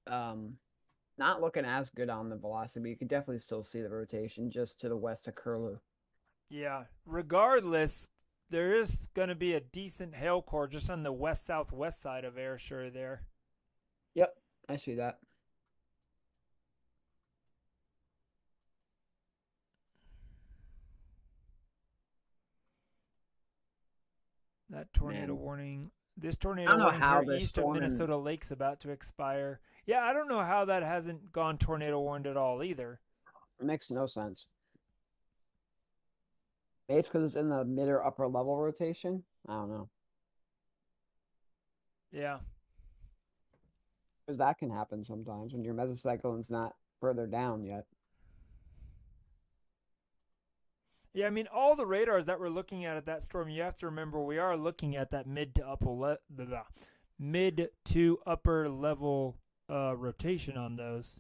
Not looking as good on the velocity, but you can definitely still see the rotation just to the west of Curlew.
Yeah. Regardless, there is going to be a decent hail core just on the west-southwest side of Ayrshire there.
Yep, I see that.
That tornado
Man.
warning. This
I
tornado
don't know
warning
how
here
this
east of
storm and
Minnesota Lake's about to expire. Yeah, I don't know how that hasn't gone tornado warned at all either.
it makes no sense. Maybe it's because it's in the mid or upper level rotation. I don't know.
Yeah.
Because that can happen sometimes when your mesocyclone's not further down yet.
Yeah, I mean, all the radars that we're looking at that storm, you have to remember we are looking at that mid to upper level rotation on those.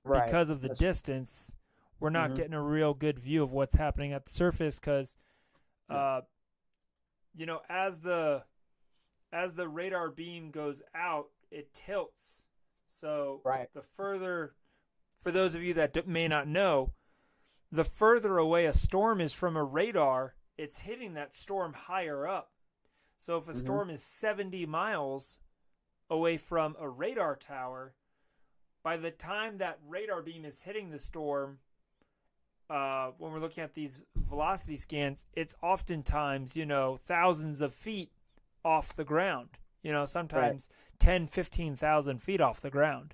Right.
Because of the distance, we're not getting a real good view of what's happening at the surface because, as the radar beam goes out, it tilts. So the further, for those of you that may not know, the further away a storm is from a radar, it's hitting that storm higher up. So if a storm is 70 miles away from a radar tower, by the time that radar beam is hitting the storm, when we're looking at these velocity scans, it's oftentimes, thousands of feet off the ground. Sometimes 10, 15,000 feet off the ground.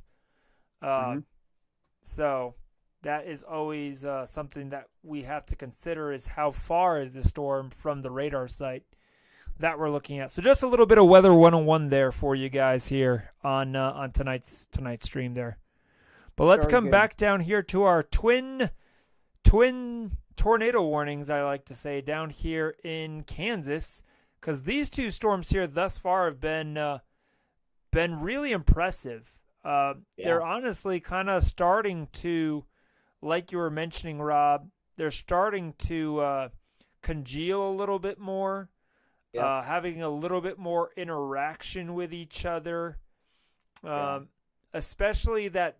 So that is always something that we have to consider is how far is the storm from the radar site that we're looking at. So just a little bit of weather 101 there for you guys here on tonight's stream there. But let's come back down here to our twin tornado warnings, I like to say, down here in Kansas, because these two storms here thus far have been really impressive. They're honestly kind of starting to, like you were mentioning, Rob, they're starting to congeal a little bit more, having a little bit more interaction with each other. Especially that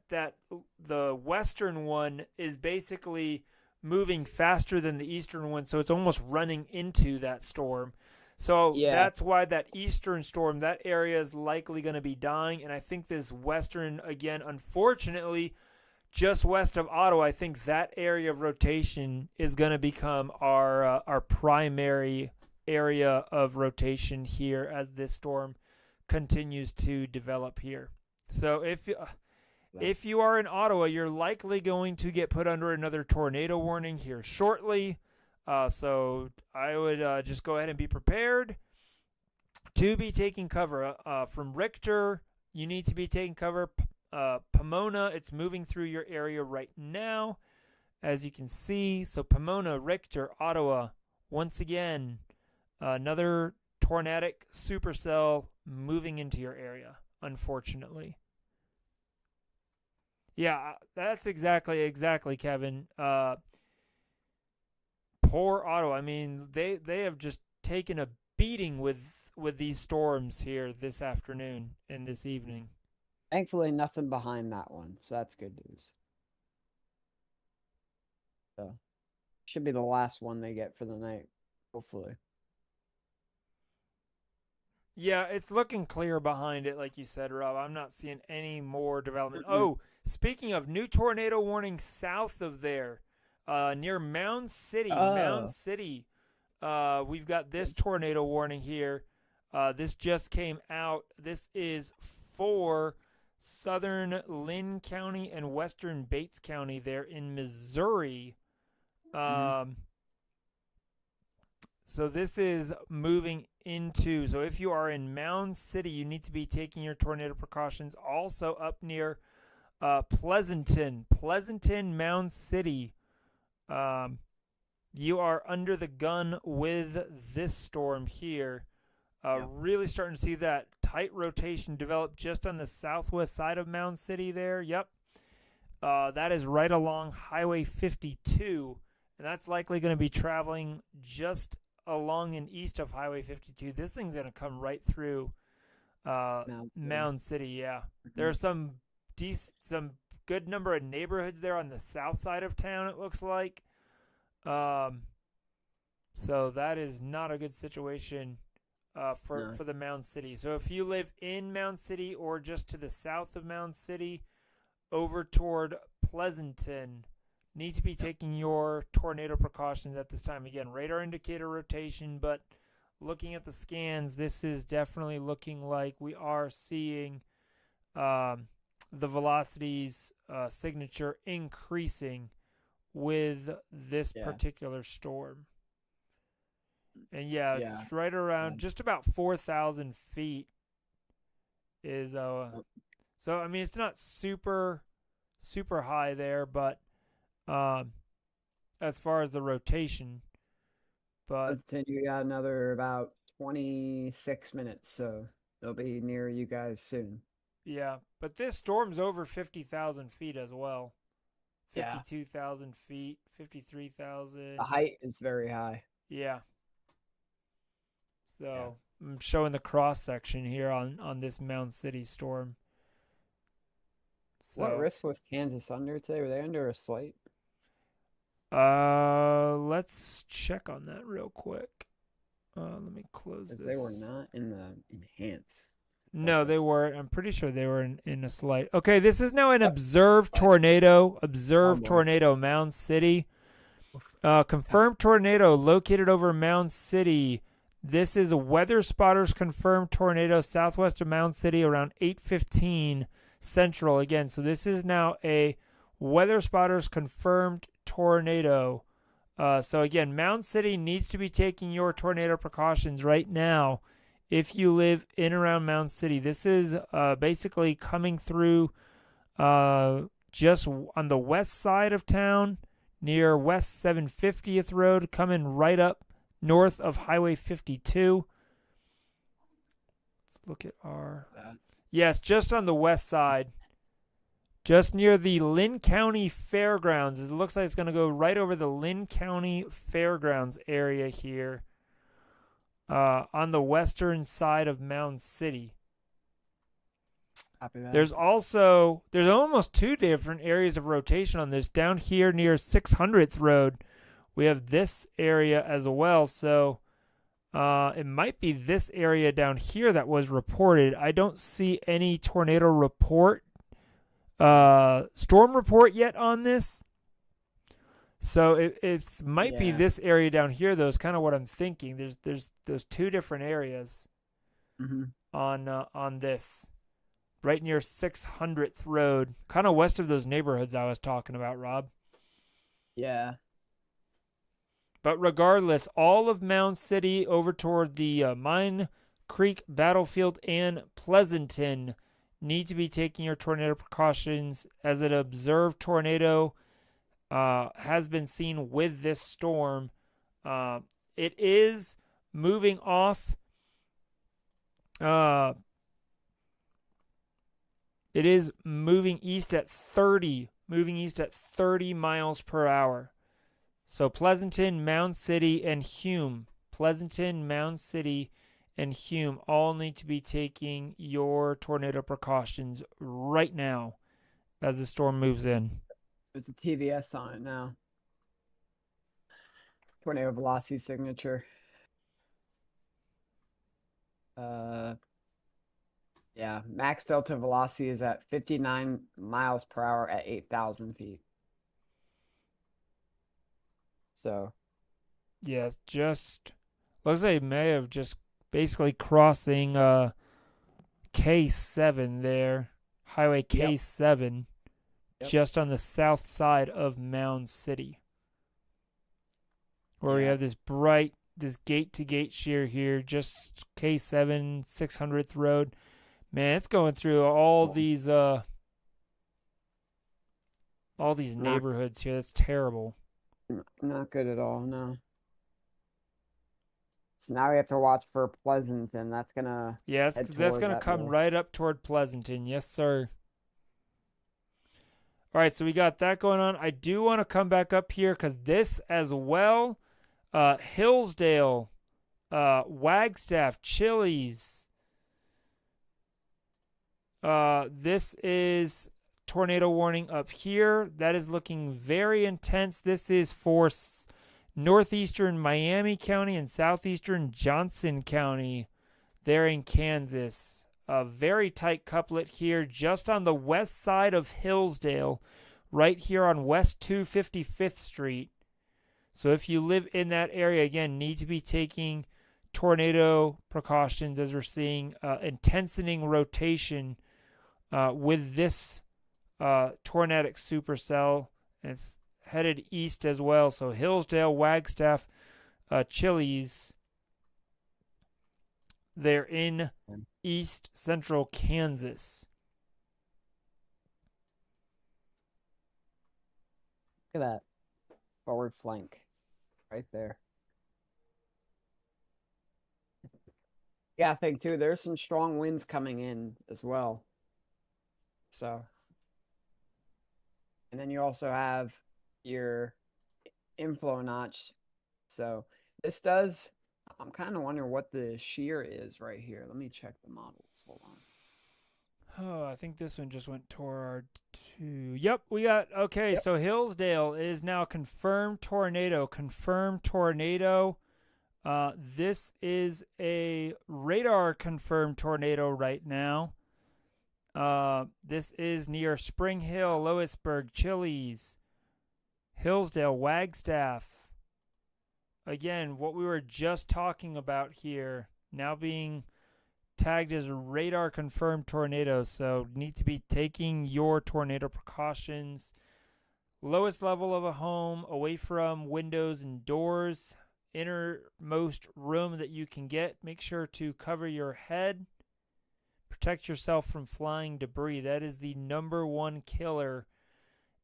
the western one is basically moving faster than the eastern one, so it's almost running into that storm. So that's why that eastern storm, that area is likely going to be dying. And I think this western, again, unfortunately, just west of Ottawa, I think that area of rotation is going to become our primary area of rotation here as this storm continues to develop here. So if you are in Ottawa, you're likely going to get put under another tornado warning here shortly. So I would just go ahead and be prepared to be taking cover. From Richter, you need to be taking cover. Pomona, it's moving through your area right now, as you can see. So Pomona, Richter, Ottawa, once again, another tornadic supercell moving into your area, unfortunately. Yeah, that's exactly, Kevin. Poor Ottowa. I mean, they have just taken a beating with these storms here this afternoon and this evening.
Thankfully, nothing behind that one, so that's good news. So, should be the last one they get for the night, hopefully.
Yeah, it's looking clear behind it, like you said, Rob. I'm not seeing any more development. Oh, speaking of, new tornado warning south of there, near Mound City. Mound City. We've got this tornado warning here. This just came out. This is for southern Lynn County and western Bates County there in Missouri. So this is moving into, so if you are in Mound City, you need to be taking your tornado precautions. Also up near Pleasanton, Mound City. You are under the gun with this storm here. Really starting to see that tight rotation develop just on the southwest side of Mound City there. Yep. That is right along Highway 52, and that's likely going to be traveling just along and east of Highway 52. This thing's going to come right through Mound City. Yeah. There's some good number of neighborhoods there on the south side of town, it looks like. So that is not a good situation for the Mound City. So if you live in Mound City or just to the south of Mound City over toward Pleasanton, need to be taking your tornado precautions at this time. Again, radar indicator rotation, but looking at the scans, this is definitely looking like we are seeing the velocities signature increasing with this particular storm. And it's right around just about 4,000 feet is so I mean it's not super high there, but as far as the rotation, but
you got another about 26 minutes, so they'll be near you guys soon.
Yeah, but this storm's over 50,000 feet as well. 52,000 feet, 53,000.
The height is very high.
Yeah. So I'm showing the cross section here on this Mound City storm. So,
what risk was Kansas under today? Were they under a slight?
Let's check on that real quick. Let me close this.
They were not in the enhance.
No, they weren't. I'm pretty sure they were in a slight. Okay, this is now an observed tornado. Observed tornado, Mound City. Confirmed tornado located over Mound City. This is a weather spotters confirmed tornado southwest of Mound City around 8:15 Central. Again, so this is now a weather spotters confirmed tornado. So again, Mound City needs to be taking your tornado precautions right now if you live in around Mound City. This is basically coming through just on the west side of town near West 750th Road, coming right up north of Highway 52. Let's look at our... Yes, just on the west side. Just near the Lynn County Fairgrounds. It looks like it's going to go right over the Lynn County Fairgrounds area here. On the western side of Mound City. There's almost two different areas of rotation on this. Down here near 600th Road, we have this area as well. So it might be this area down here that was reported. I don't see any tornado report, storm report yet on this. So it might be this area down here, though, is kind of what I'm thinking. There's those two different areas on this, right near 600th Road, kind of west of those neighborhoods I was talking about, Rob.
Yeah.
But regardless, all of Mound City over toward the Mine Creek Battlefield and Pleasanton need to be taking your tornado precautions, as an observed tornado has been seen with this storm. It is moving off. It is moving east at 30 miles per hour. So Pleasanton, Mound City, and Hume. Pleasanton, Mound City, and Hume all need to be taking your tornado precautions right now as the storm moves in.
There's a TVS on it now. Tornado velocity signature. Max delta velocity is at 59 miles per hour at 8,000 feet. So,
yeah, just looks like it may have just basically crossing K7 there, Highway K7, just on the south side of Mound City, where we have this gate-to-gate shear here, just K7, 600th Road. Man, it's going through all these neighborhoods here. That's terrible.
Not good at all, no. So now we have to watch for Pleasanton. That's gonna
that's gonna come right up toward Pleasanton. Yes, sir. All right, so we got that going on. I do want to come back up here because this as well, Hillsdale, Wagstaff, Chili's. This is tornado warning up here. That is looking very intense. This is for northeastern Miami County and southeastern Johnson County there in Kansas. A very tight couplet here just on the west side of Hillsdale, right here on West 255th Street. So if you live in that area, again, need to be taking tornado precautions as we're seeing intensifying rotation with this tornadic supercell. And it's headed east as well. So Hillsdale, Wagstaff, Chili's, they're in east central Kansas.
Look at that forward flank right there. Yeah, I think too, there's some strong winds coming in as well. So, and then you also have your inflow notch. So this does, I'm kind of wondering what the shear is right here. Let me check the models. Hold on.
Oh, I think this one just went toward 2. Yep, we got, okay, so Hillsdale is now confirmed tornado. This is a radar confirmed tornado right now. This is near Spring Hill, Lewisburg, Chili's, Hillsdale, Wagstaff. Again, what we were just talking about here, now being tagged as a radar confirmed tornado. So need to be taking your tornado precautions. Lowest level of a home, away from windows and doors, innermost room that you can get. Make sure to cover your head. Protect yourself from flying debris. That is the number one killer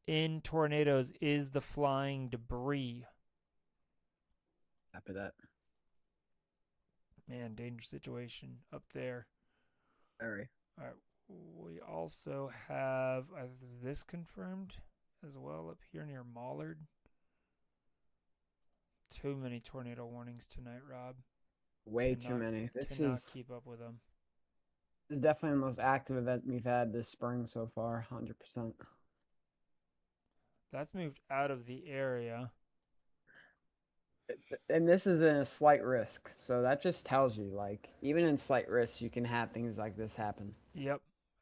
in tornadoes, is the flying debris.
After that.
Man, dangerous situation up there.
Very.
All right. We also have, is this confirmed as well up here near Mollard? Too many tornado warnings tonight, Rob.
Way too many. This
cannot
is
keep up with them.
This is definitely the most active event we've had this spring so far, 100%.
That's moved out of the area.
And this is in a slight risk, so that just tells you, like, even in slight risk, you can have things like this happen.
Yep.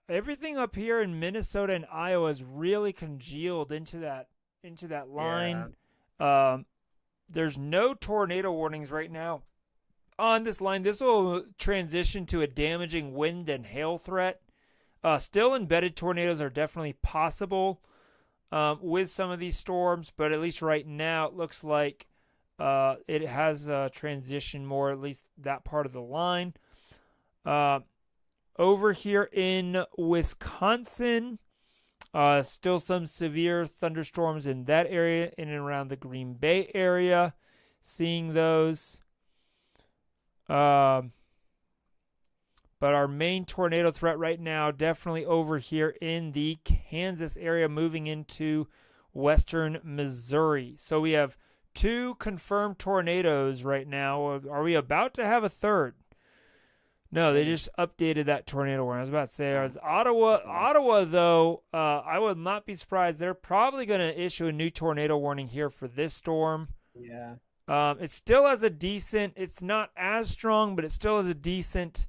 Everything up here in Minnesota and Iowa is really congealed into that line.
Yeah.
There's no tornado warnings right now on this line. This will transition to a damaging wind and hail threat. Still embedded tornadoes are definitely possible with some of these storms, but at least right now it looks like it has transitioned more, at least that part of the line. Over here in Wisconsin, still some severe thunderstorms in that area, in and around the Green Bay area. Seeing those. But our main tornado threat right now, definitely over here in the Kansas area, moving into western Missouri. So we have 2 confirmed tornadoes right now. Are we about to have a third? No, they just updated that tornado warning. I was about to say, it's Ottawa. Ottawa, though, I would not be surprised. They're probably going to issue a new tornado warning here for this storm.
Yeah.
It still has a decent, it's not as strong, but it still has a decent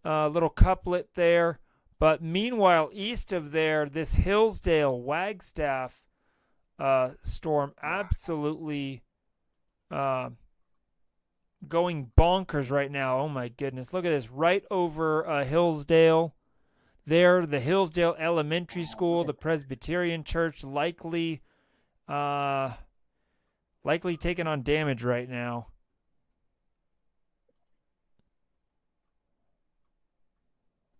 little couplet there. But meanwhile, east of there, this Hillsdale Wagstaff storm absolutely going bonkers right now. Oh my goodness. Look at this. Right over Hillsdale. There, the Hillsdale Elementary School, the Presbyterian Church, likely taking on damage right now.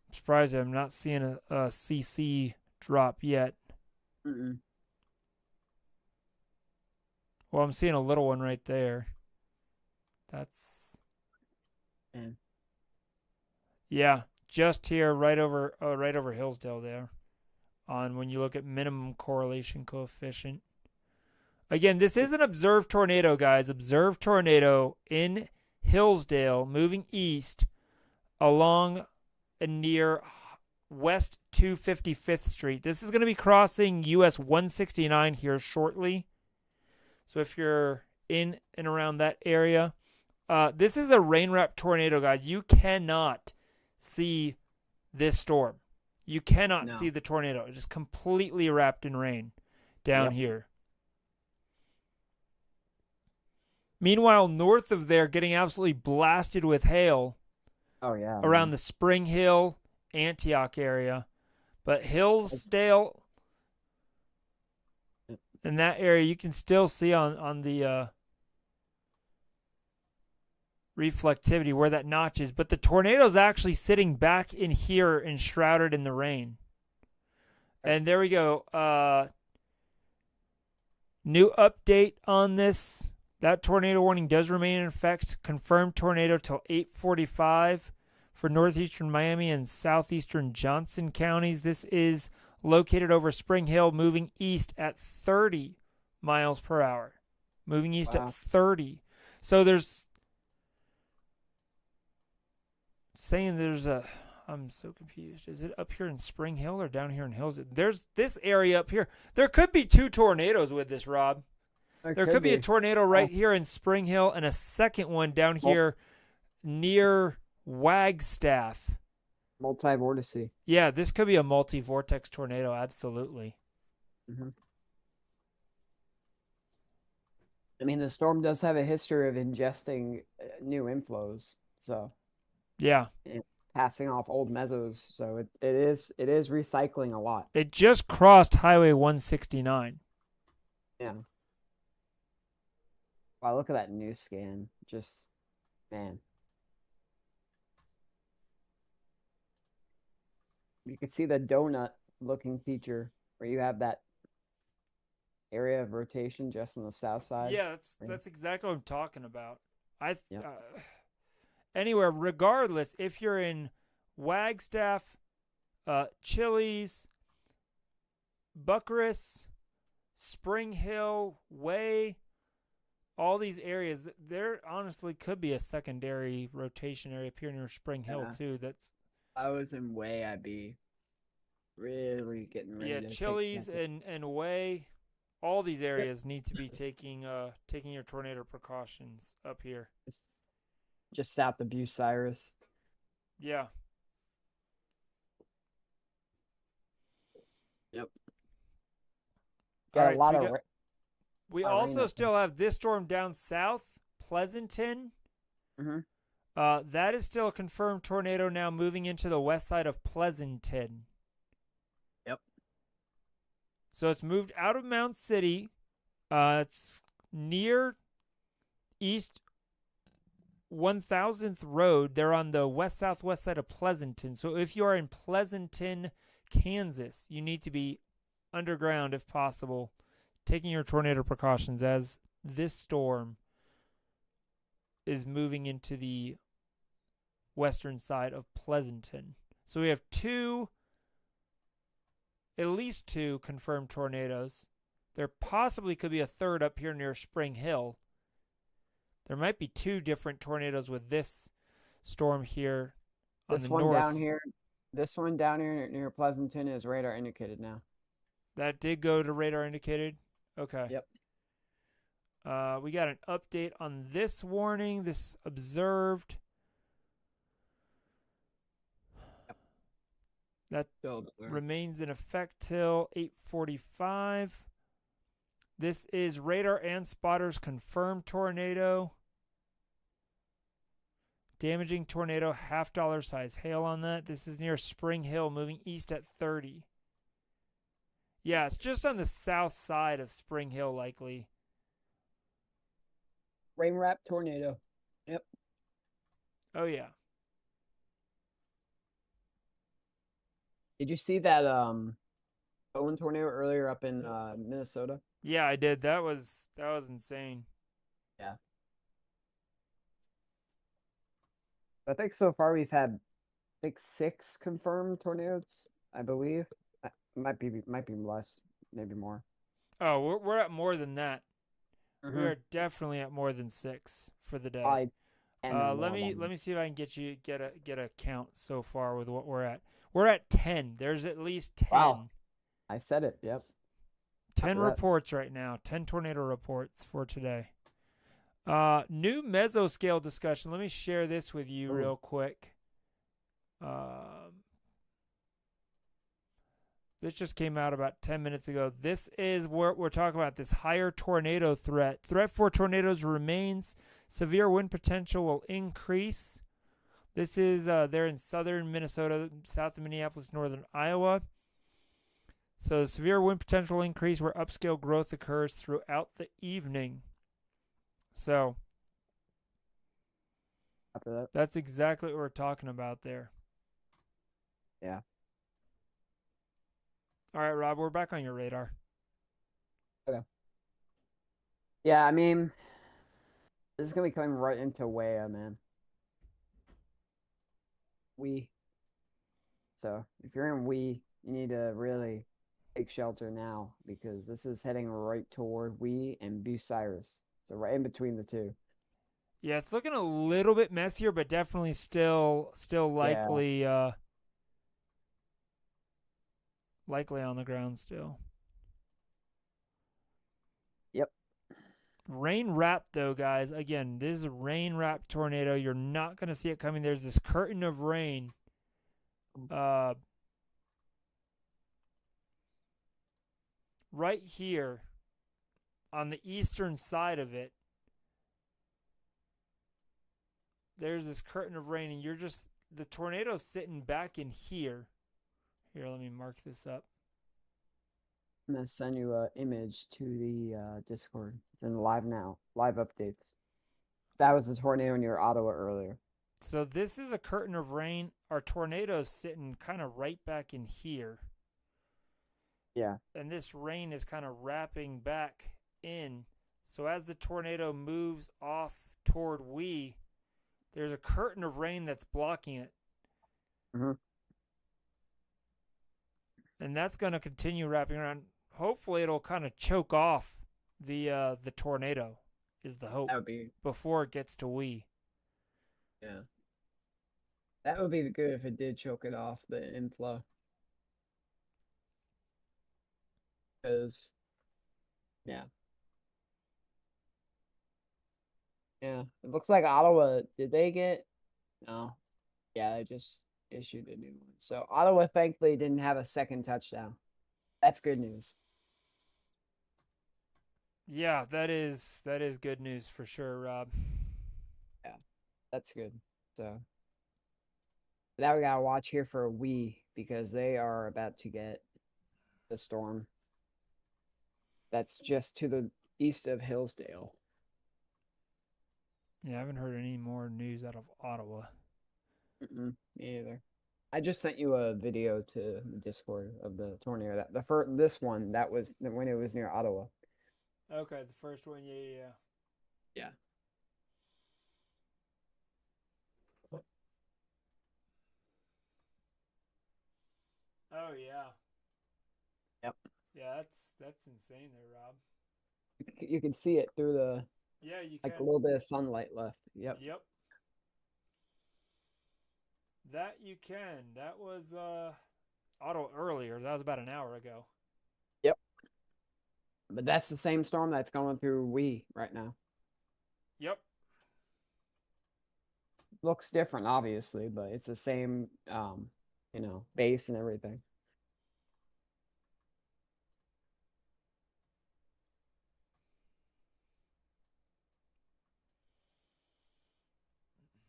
I'm surprised I'm not seeing a CC drop yet.
Mm-mm.
Well, I'm seeing a little one right there. That's... Yeah, just here, right over Hillsdale there. On when you look at minimum correlation coefficient. Again, this is an observed tornado, guys. Observed tornado in Hillsdale, moving east along and near West 255th Street. This is going to be crossing US 169 here shortly. So if you're in and around that area, this is a rain-wrapped tornado, guys. You cannot see this storm. You cannot see the tornado. It is completely wrapped in rain down here. Meanwhile, north of there, getting absolutely blasted with hail
Oh yeah.
around the Spring Hill, Antioch area. But Hillsdale in that area, you can still see on the reflectivity where that notch is. But the tornado's actually sitting back in here and shrouded in the rain. And there we go. New update on this. That tornado warning does remain in effect. Confirmed tornado till 8:45 for northeastern Miami and southeastern Johnson counties. This is located over Spring Hill, moving east at 30 miles per hour. Moving east at 30. So there's saying there's a... I'm so confused. Is it up here in Spring Hill or down here in Hills? There's this area up here. There could be 2 tornadoes with this, Rob. There could be a tornado right here in Spring Hill and a second one down here near Wagstaff.
Multi-vortice.
Yeah, this could be a multi-vortex tornado, absolutely.
Mm-hmm. I mean, the storm does have a history of ingesting new inflows, so
yeah,
passing off old mesos. So it is recycling a lot.
It just crossed Highway 169.
Yeah. Wow, look at that new scan. Just, man. You can see the donut-looking feature where you have that area of rotation just on the south side.
Yeah, that's exactly what I'm talking about. Anywhere, regardless, if you're in Wagstaff, Chili's, Bucyrus, Spring Hill, Way, all these areas, there honestly could be a secondary rotation area up here near Spring Hill too. That's.
I was in Way, I'd be really getting ready.
Yeah, Chili's and Way, all these areas need to be taking your tornado precautions up here.
Just south of Bucyrus.
Yeah.
Yep. Got a lot of.
We also still have this storm down south, Pleasanton.
Mm-hmm.
That is still a confirmed tornado now moving into the west side of Pleasanton.
Yep.
So it's moved out of Mount City. It's near East 1000th Road. They're on the west-southwest side of Pleasanton. So if you are in Pleasanton, Kansas, you need to be underground if possible, taking your tornado precautions as this storm is moving into the western side of Pleasanton. So we have at least two confirmed tornadoes. There possibly could be a third up here near Spring Hill. There might be 2 different tornadoes with this storm here on the north.
This one down here near Pleasanton is radar indicated now.
That did go to radar indicated? Okay.
Yep.
We got an update on this warning, this observed. That remains in effect till 8:45. This is radar and spotters confirmed tornado. Damaging tornado, $half size hail on that. This is near Spring Hill, moving east at 30. Yeah, it's just on the south side of Spring Hill, likely.
Rain wrap tornado. Yep.
Oh, yeah.
Did you see that Owen tornado earlier up in Minnesota?
Yeah, I did. That was insane.
Yeah. I think so far we've had 6 confirmed tornadoes, I believe. Might be less, maybe more.
Oh, we're at more than that. Mm-hmm. We are definitely at more than 6 for the day. Let me see if I can get a count so far with what we're at. We're at 10. There's at least 10.
Wow. I said it. Yep.
10 reports right now. 10 tornado reports for today. New mesoscale discussion. Let me share this with you real quick. This just came out about 10 minutes ago. This is what we're talking about, this higher tornado threat. Threat for tornadoes remains. Severe wind potential will increase. This is they're in southern Minnesota, south of Minneapolis, northern Iowa. So severe wind potential will increase where upscale growth occurs throughout the evening. So
After that.
that's exactly what we're talking about there.
Yeah.
All right, Rob, we're back on your radar.
Yeah, I mean, this is gonna be coming right into Wea, man. So if you're in you need to really take shelter now because this is heading right toward and Bucyrus. So right in between the two.
Yeah, it's looking a little bit messier, but definitely still likely likely on the ground still.
Yep.
Rain wrapped though, guys. Again, this is a rain wrapped tornado. You're not gonna see it coming. There's this curtain of rain. Right here on the eastern side of it. There's this curtain of rain, and the tornado's sitting back in here. Here, let me mark this up.
I'm gonna send you an image to the Discord. It's in live now. Live updates. That was a tornado near Ottawa earlier.
So this is a curtain of rain. Our tornado's sitting kind of right back in here.
Yeah.
And this rain is kind of wrapping back in. So as the tornado moves off toward there's a curtain of rain that's blocking it.
Mm-hmm.
And that's going to continue wrapping around. Hopefully it'll kind of choke off the tornado is the hope.
That would be
before it gets to
Yeah. That would be good if it did choke it off, the inflow. Because yeah. Yeah. It looks like Ottawa, did they get no. Yeah, they just issued a new one. So Ottawa thankfully didn't have a second touchdown. That's good news.
Yeah, that is good news for sure, Rob.
Yeah, that's good. So now we gotta watch here for because they are about to get the storm. That's just to the east of Hillsdale.
Yeah, I haven't heard any more news out of Ottawa.
Me either. I just sent you a video to the Discord of the tornado. This one that was when it was near Ottawa.
Okay, the first one, yeah. Oh yeah.
Yep.
Yeah, that's insane there, Rob.
You can see it through the
you
like
can.
a little bit of sunlight left. Yep.
That you can. That was Ottawa earlier. That was about an hour ago.
Yep. But that's the same storm that's going through right now.
Yep.
Looks different, obviously, but it's the same, base and everything.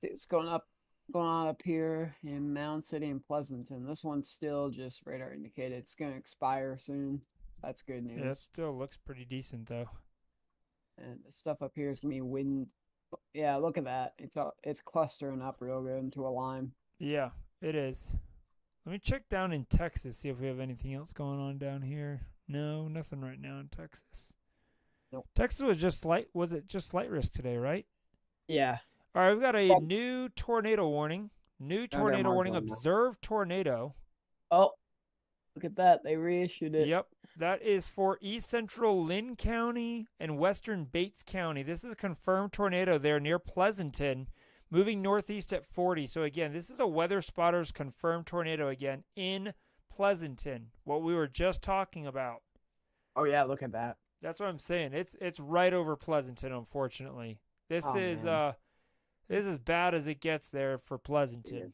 It's going on up here in Mound City and Pleasanton. This one's still just radar indicated. It's going to expire soon. So that's good news.
Yeah, it still looks pretty decent though.
And the stuff up here is going to be wind. Yeah, look at that. It's clustering up real good into a line.
Yeah, it is. Let me check down in Texas, see if we have anything else going on down here. No, nothing right now in Texas.
Nope.
Texas was just slight risk today, right?
Yeah.
All right, we've got a new tornado warning. New tornado warning. Observed tornado.
Oh, look at that. They reissued it.
Yep. That is for east central Lynn County and western Bates County. This is a confirmed tornado there near Pleasanton, moving northeast at 40. So, again, this is a Weather Spotters confirmed tornado again in Pleasanton, what we were just talking about.
Oh, yeah, look at that.
That's what I'm saying. It's right over Pleasanton, unfortunately. This is as bad as it gets there for Pleasanton.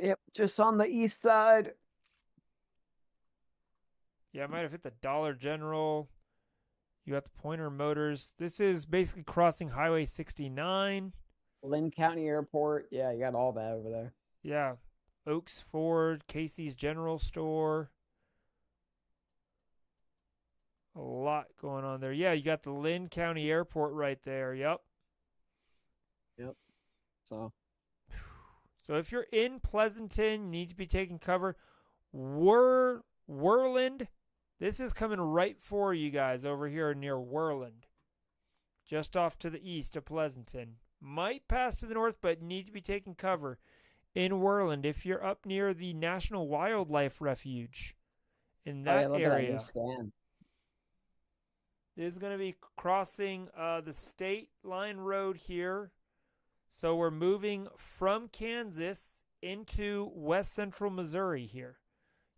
Yep, just on the east side.
Yeah, I might have hit the Dollar General. You got the Pointer Motors. This is basically crossing Highway 69.
Lynn County Airport. Yeah, you got all that over there.
Yeah. Oaks Ford, Casey's General Store. A lot going on there. Yeah, you got the Lynn County Airport right there. Yep.
So
So if you're in Pleasanton, you need to be taking cover. Worland, this is coming right for you guys over here near Worland. Just off to the east of Pleasanton. Might pass to the north, but need to be taking cover in Worland if you're up near the National Wildlife Refuge in that
look
area.
At that scan.
This is going to be crossing the state line road here. So we're moving from Kansas into west central Missouri here.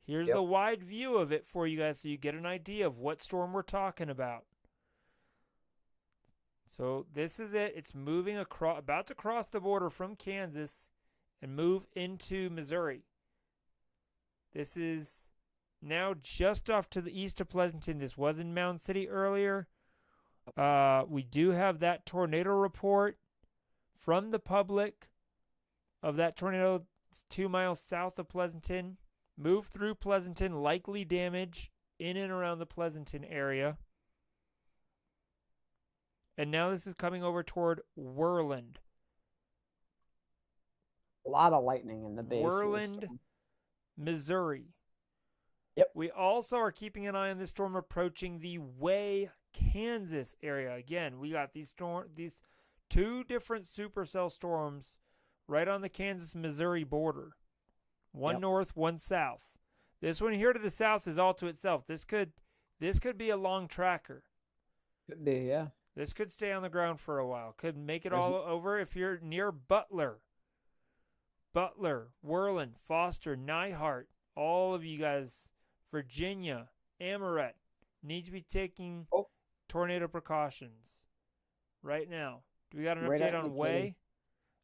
Here's the wide view of it for you guys so you get an idea of what storm we're talking about. So this is it. It's moving across, about to cross the border from Kansas and move into Missouri. This is now just off to the east of Pleasanton. This was in Mound City earlier. We do have that tornado report from the public of that tornado 2 miles south of Pleasanton. Moved through Pleasanton, likely damage in and around the Pleasanton area. And now this is coming over toward Worland.
A lot of lightning in the base.
Worland, Missouri.
Yep.
We also are keeping an eye on this storm approaching the Way, Kansas area. Again, we got these two different supercell storms right on the Kansas-Missouri border. One north, one south. This one here to the south is all to itself. This could be a long tracker.
Could be, yeah.
This could stay on the ground for a while. Could make it all over if you're near Butler. Butler, Worland, Foster, Nyhart, all of you guys, Virginia, Amoret, need to be taking tornado precautions right now. Do we got an update on Way?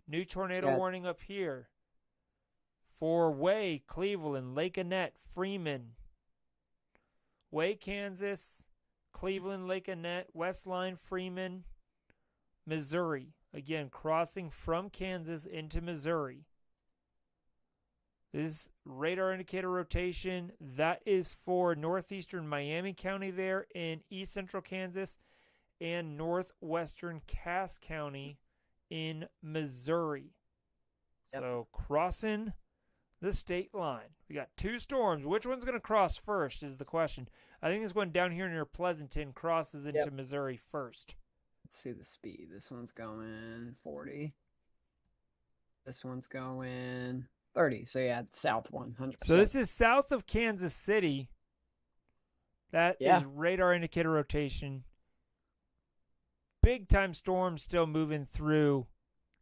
New tornado warning up here. For Way, Cleveland, Lake Annette, Freeman. Way, Kansas, Cleveland, Lake Annette, Westline, Freeman, Missouri. Again, crossing from Kansas into Missouri. This is radar indicator rotation. That is for northeastern Miami County there in east central Kansas and northwestern Cass County in Missouri. So crossing the state line. We got two storms. Which one's going to cross first is the question. I think this one down here near Pleasanton crosses into Missouri first.
Let's see the speed. This one's going 40. This one's going 30. So yeah, south one, 100%.
So this is south of Kansas City. That is radar indicator rotation. Big time storm still moving through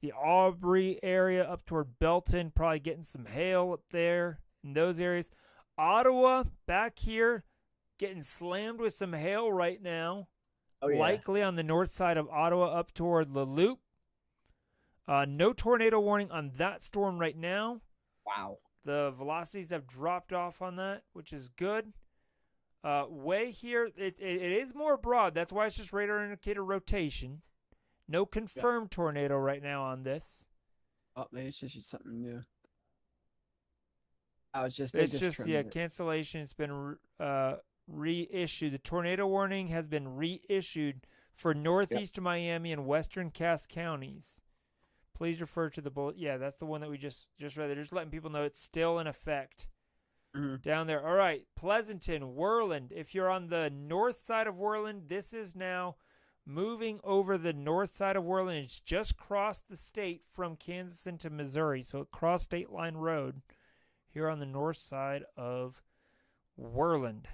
the Aubrey area up toward Belton. Probably getting some hail up there in those areas. Ottawa back here getting slammed with some hail right now. Likely on the north side of Ottawa up toward La Loupe. No tornado warning on that storm right now.
Wow.
The velocities have dropped off on that, which is good. Way here, it is more broad. That's why it's just radar indicator rotation. No confirmed tornado right now on this.
Oh, they just issued something new.
Cancellation. It's been reissued. The tornado warning has been reissued for northeast Miami and western Cass counties. Please refer to the bullet. Yeah, that's the one that we just read. They're just letting people know it's still in effect down there. All right, Pleasanton, Worland. If you're on the north side of Worland, this is now moving over the north side of Worland. It's just crossed the state from Kansas into Missouri. So it crossed State Line Road here on the north side of Worland.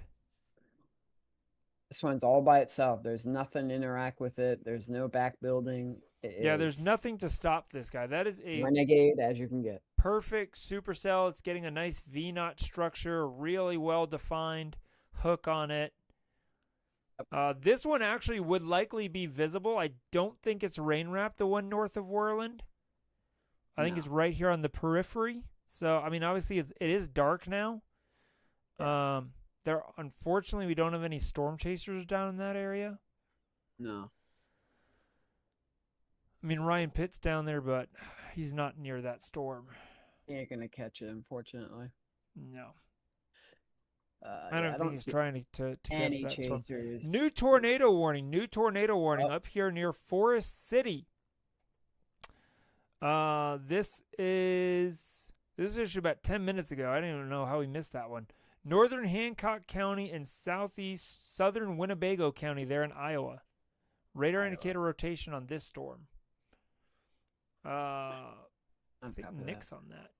This one's all by itself. There's nothing to interact with it. There's no back building.
There's nothing to stop this guy. That is a
renegade as you can get.
Perfect supercell. It's getting a nice V-knot structure, really well-defined hook on it. This one actually would likely be visible. I don't think it's rain wrap, the one north of Worland. I think it's right here on the periphery. So I mean, obviously it is dark now. There unfortunately we don't have any storm chasers down in that area.
No.
I mean, Ryan Pitt's down there, but he's not near that storm.
He ain't gonna catch it, unfortunately.
No.
I
don't think he's
see
trying to catch
any
that storm.
chasers.
New tornado warning. New tornado warning up here near Forest City. This is just about 10 minutes ago. I didn't even know how we missed that one. Northern Hancock County and southern Winnebago County there in Iowa. Radar indicator rotation on this storm. I think Nick's on that.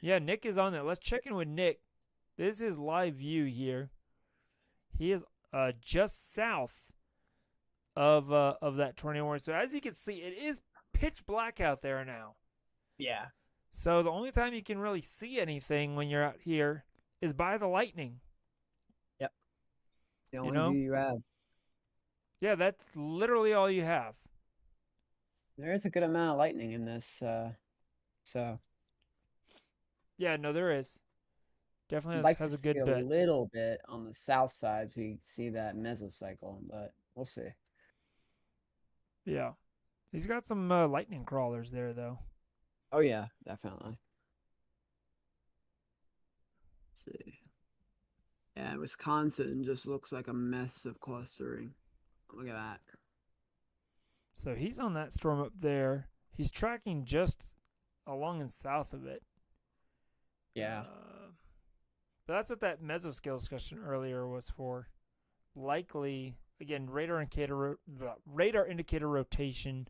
Yeah, Nick is on that. Let's check in with Nick. This is live view here. He is just south of that tornado warning. So as you can see, it is pitch black out there now.
Yeah.
So the only time you can really see anything when you're out here is by the lightning.
Yep. The only view you have.
Yeah, that's literally all you have.
There is a good amount of lightning in this, so.
Yeah, no, there is. Definitely
I'd like
has
to
a good
see
bit.
a little bit on the south side so you can see that mesocycle, but we'll see.
Yeah. He's got some lightning crawlers there, though.
Oh, yeah, definitely. Let's see. Yeah, Wisconsin just looks like a mess of clustering. Look at that.
So he's on that storm up there. He's tracking just along and south of it.
Yeah.
But that's what that mesoscale discussion earlier was for. Likely, again, radar indicator rotation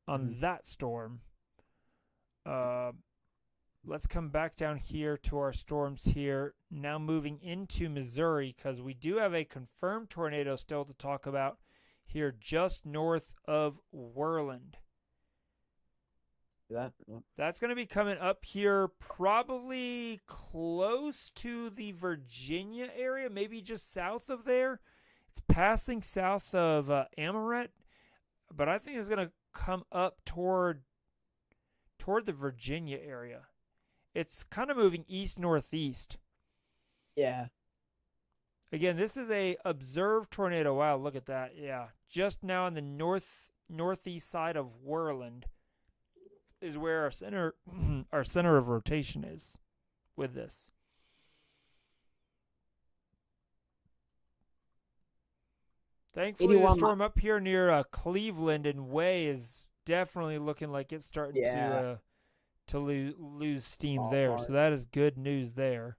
on that storm. Let's come back down here to our storms here. Now moving into Missouri, because we do have a confirmed tornado still to talk about here just north of Worland. That's going to be coming up here probably close to the Virginia area, maybe just south of there. It's passing south of Amaret, but I think it's going to come up toward the Virginia area. It's kind of moving east-northeast.
Yeah.
Again, this is a observed tornado. Wow, look at that. Yeah, just now on the northeast side of Worland is where our center of rotation is with this. Thankfully, the storm up here near Cleveland and Way is definitely looking like it's starting to lose steam there. So that is good news there.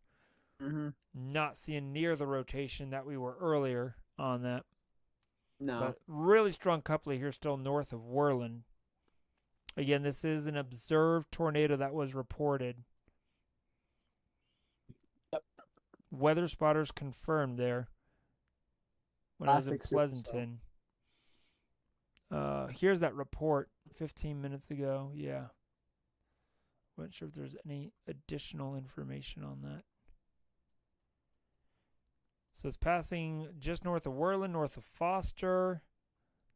Mm-hmm.
Not seeing near the rotation that we were earlier on that.
No.
But really strong coupling here still north of Worland. Again, this is an observed tornado that was reported.
Yep.
Weather spotters confirmed there when I was in Pleasanton. Here's that report 15 minutes ago. Yeah. Wasn't sure if there's any additional information on that. So it's passing just north of Worland, north of Foster.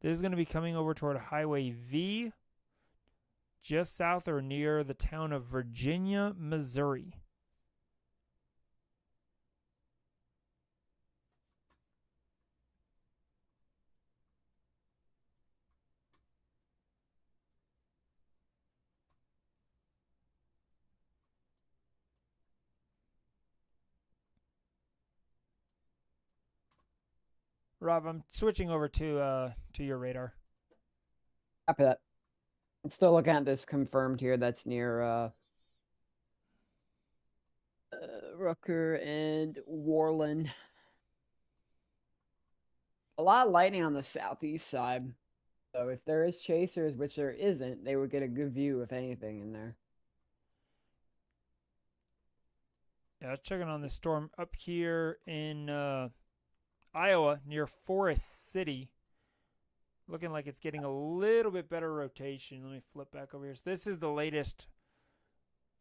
This is going to be coming over toward Highway V, just south or near the town of Virginia, Missouri. Rob, I'm switching over to your radar.
Copy that. I'm still looking at this confirmed here. That's near Rucker and Worland. A lot of lightning on the southeast side. So if there is chasers, which there isn't, they would get a good view, if anything, in there.
Yeah, I was checking on this storm up here in Iowa near Forest City. Looking like it's getting a little bit better rotation. Let me flip back over here. So this is the latest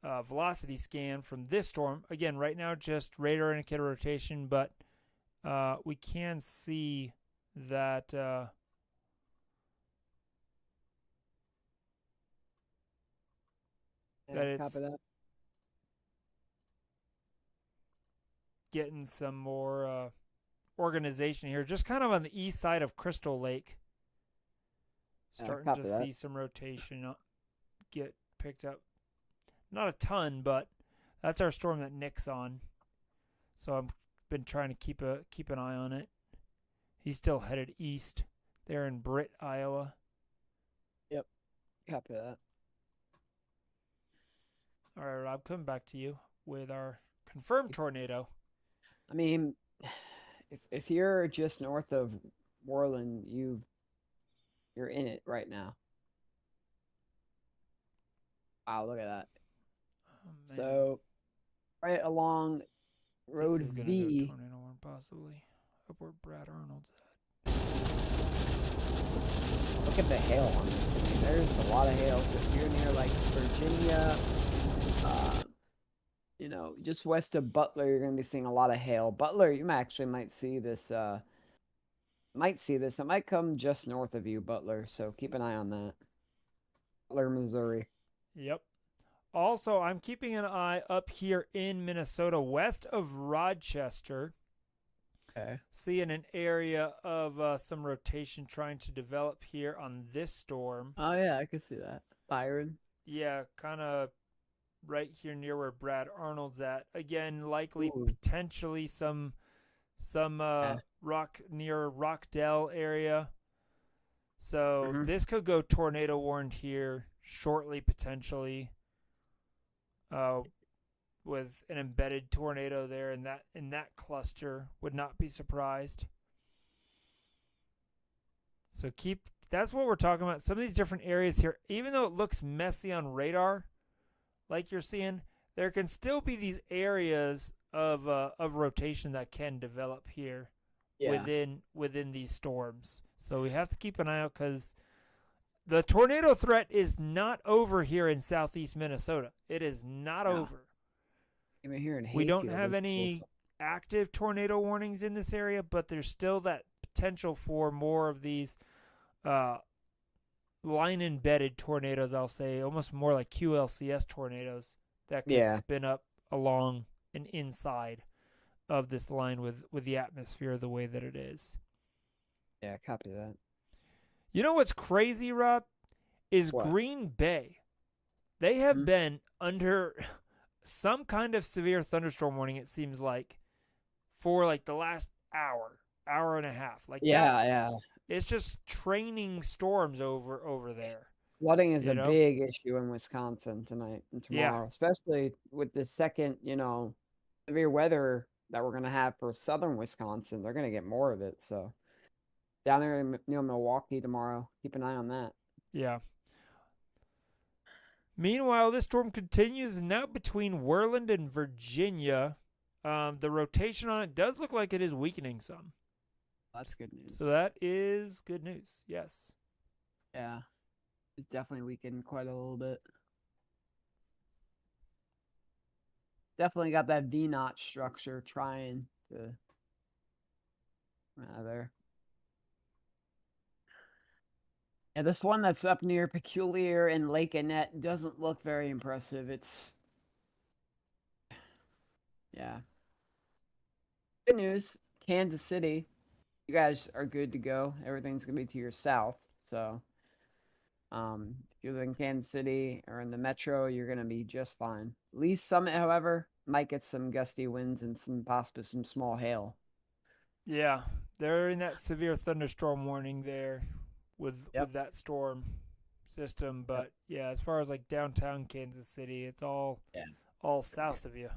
velocity scan from this storm. Again, right now just radar indicator rotation, but we can see that that it's getting some more organization here. Just kind of on the east side of Crystal Lake. Starting to see some rotation get picked up. Not a ton, but that's our storm that Nick's on. So I've been trying to keep an eye on it. He's still headed east there in Britt, Iowa.
Yep. Copy that.
All right, Rob, coming back to you with our confirmed tornado.
I mean, if you're just north of Worland, you're in it right now. Wow, look at that.
Oh,
so, right along Road
this is
V.
Go tornado warning possibly. Up where Brad Arnold's at.
Look at the hail on this. I mean, there's a lot of hail. So if you're near like Virginia, just west of Butler, you're going to be seeing a lot of hail. Butler, you might see this. It might come just north of you, Butler. So keep an eye on that. Butler, Missouri.
Yep. Also, I'm keeping an eye up here in Minnesota, west of Rochester.
Okay.
Seeing an area of some rotation trying to develop here on this storm.
Oh, yeah, I can see that. Byron.
Yeah, kind of right here near where Brad Arnold's at. Again, likely potentially some rock near Rockdale area. So this could go tornado warned here shortly, potentially. With an embedded tornado there in that cluster, would not be surprised. So that's what we're talking about. Some of these different areas here, even though it looks messy on radar, like you're seeing, there can still be these areas of rotation that can develop here within these storms. So we have to keep an eye out because the tornado threat is not over here in southeast Minnesota. It is not over.
Even here in Hayfield,
we don't have any active tornado warnings in this area, but there's still that potential for more of these line-embedded tornadoes, I'll say, almost more like QLCS tornadoes that can spin up along and inside of this line with the atmosphere the way that it is.
Yeah, copy that.
You know what's crazy, Rob? Is
what?
Green Bay. They have been under some kind of severe thunderstorm warning, it seems like, for like the last hour and a half. Like
yeah.
It's just training storms over there.
Flooding is a big issue in Wisconsin tonight and tomorrow, especially with the second, severe weather that we're going to have for southern Wisconsin. They're going to get more of it. So down there near Milwaukee tomorrow, keep an eye on that.
Yeah. Meanwhile, this storm continues now between Worland and Virginia. The rotation on it does look like it is weakening some.
That's good news.
So that is good news, yes.
Yeah. It's definitely weakened quite a little bit. Definitely got that V-notch structure trying to come out of there. Yeah, this one that's up near Peculiar and Lake Annette doesn't look very impressive. Yeah. Good news, Kansas City. You guys are good to go. Everything's going to be to your south. So, if you live in Kansas City or in the metro, you're going to be just fine. Lee Summit, however, might get some gusty winds and possibly some small hail.
Yeah, they're in that severe thunderstorm warning there with that storm system. But yeah, as far as like downtown Kansas City, it's all south of you.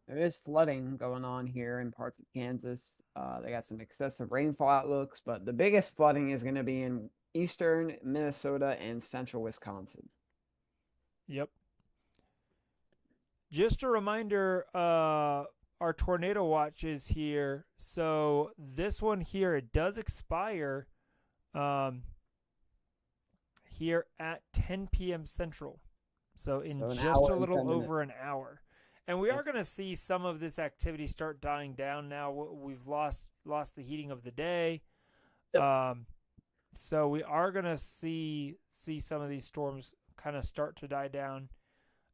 There is flooding going on here in parts of Kansas. They got some excessive rainfall outlooks, but the biggest flooding is going to be in eastern Minnesota and central Wisconsin.
Yep. Just a reminder, our tornado watch is here. So this one here, it does expire here at 10 p.m. Central. So in just a little over an hour. And we are going to see some of this activity start dying down now. We've lost the heating of the day. Yep. So we are going to see some of these storms kind of start to die down.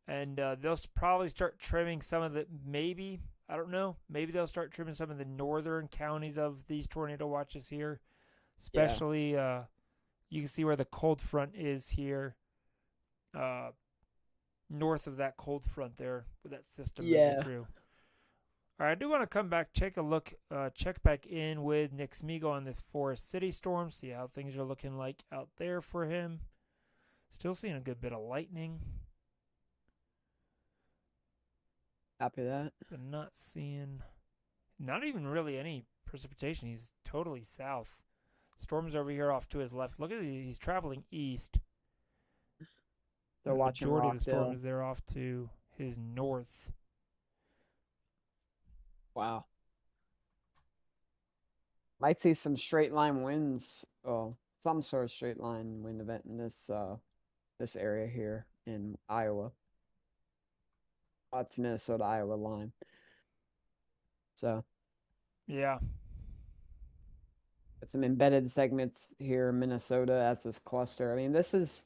And they'll probably start trimming some of the, maybe I don't know. Maybe they'll start trimming some of the northern counties of these tornado watches here. Especially, you can see where the cold front is here. North of that cold front there with that system moving through. All right, I do want to come back, take a look, check back in with Nick Smigo on this Forest City storm, see how things are looking like out there for him. Still seeing a good bit of lightning.
Copy that.
But not seeing, not even really any precipitation. He's totally south. Storm's over here off to his left. Look at he's traveling east.
They're watching
majority of the
Rockdale.
storm is there off to his north.
Wow. Might see some straight line winds. Oh, some sort of straight line wind event in this area here in Iowa. That's Minnesota Iowa line. So
Yeah.
got some embedded segments here in Minnesota as this cluster. I mean, this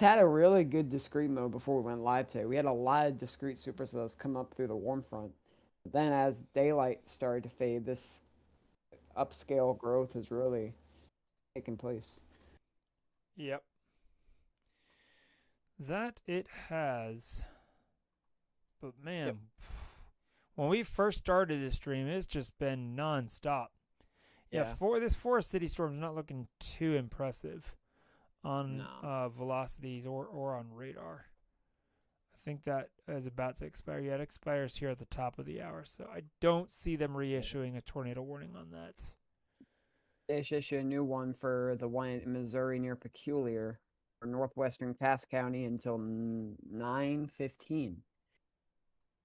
had a really good discrete mode before we went live today. We had a lot of discrete supercells come up through the warm front. But then as daylight started to fade, this upscale growth has really taken place.
Yep. That it has. But man, when we first started this stream, it's just been nonstop. Yeah, for this Forest City storm's not looking too impressive on velocities or on radar. I think that is about to expire. Yeah, it expires here at the top of the hour, so I don't see them reissuing a tornado warning on that.
They should issue a new one for the one in Missouri near Peculiar for northwestern Cass County until 9:15.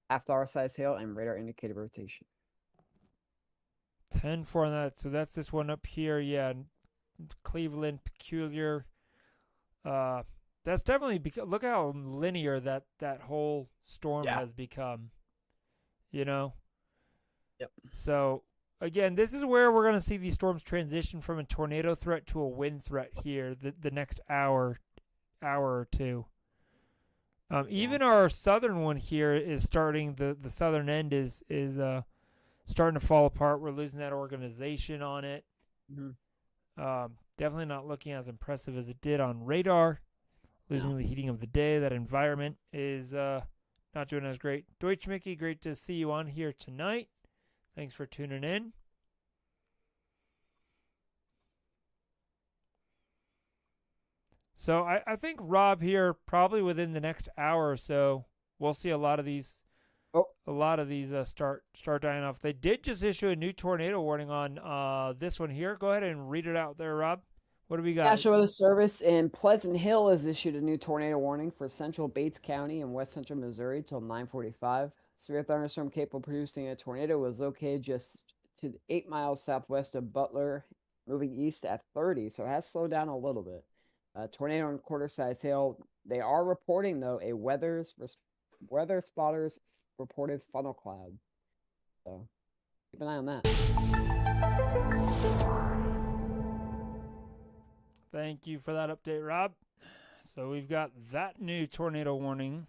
After our size hail and radar indicated rotation.
10-4 on that. So that's this one up here. Yeah, Cleveland Peculiar. That's definitely look how linear that whole storm has become. You know.
Yep.
So again, this is where we're going to see these storms transition from a tornado threat to a wind threat here. The next hour or two. Even our southern one here is starting. The southern end is starting to fall apart. We're losing that organization on it.
Mm-hmm.
Definitely not looking as impressive as it did on radar. Losing the heating of the day. That environment is not doing as great. Deutsch Mickey, great to see you on here tonight. Thanks for tuning in. So I think Rob here, probably within the next hour or so, we'll see a lot of these. Start dying off. They did just issue a new tornado warning on this one here. Go ahead and read it out there, Rob. What do we got?
National Weather Service in Pleasant Hill has issued a new tornado warning for central Bates County and west central Missouri till 9:45. Severe thunderstorm capable of producing a tornado was located just to 8 miles southwest of Butler, moving east at 30. So it has slowed down a little bit. Tornado and quarter-size hail. They are reporting though a weather spotters reported funnel cloud. So keep an eye on that.
Thank you for that update, Rob. So we've got that new tornado warning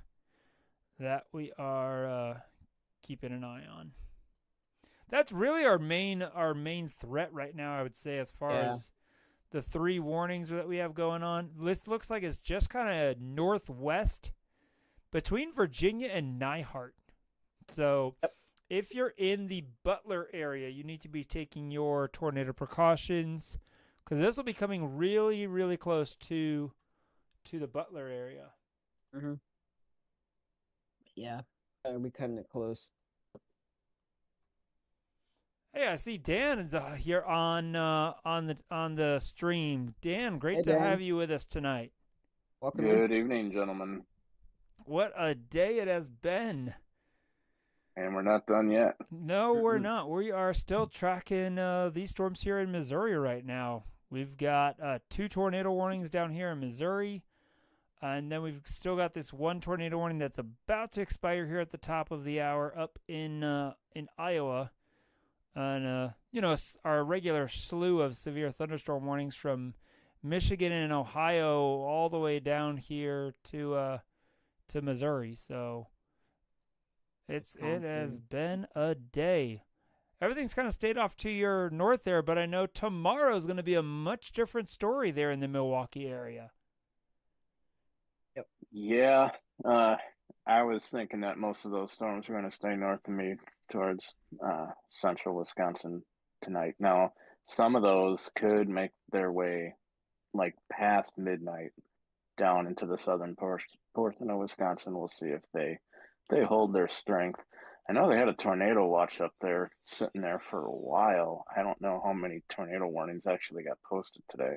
that we are keeping an eye on. That's really our main threat right now, I would say, as far as the 3 warnings that we have going on. This looks like it's just kind of northwest between Virginia and Nyhart. So if you're in the Butler area, you need to be taking your tornado precautions because this will be coming really, really close to the Butler area.
Mm-hmm. Yeah, we cutting it close.
Hey, I see Dan is here on the stream. Dan, great to have you with us tonight.
Welcome.
Good evening, gentlemen.
What a day it has been.
And we're not done yet.
No, we're not. We are still tracking these storms here in Missouri right now. We've got 2 tornado warnings down here in Missouri. And then we've still got this 1 tornado warning that's about to expire here at the top of the hour up in Iowa. And, our regular slew of severe thunderstorm warnings from Michigan and Ohio all the way down here to Missouri. So It has
Wisconsin.
been a day. Everything's kind of stayed off to your north there, but I know tomorrow's going to be a much different story there in the Milwaukee area.
Yeah, I was thinking that most of those storms were going to stay north of me towards central Wisconsin tonight. Now, some of those could make their way like past midnight down into the southern portion of Wisconsin. We'll see if they hold their strength. I know they had a tornado watch up there sitting there for a while. I don't know how many tornado warnings actually got posted today.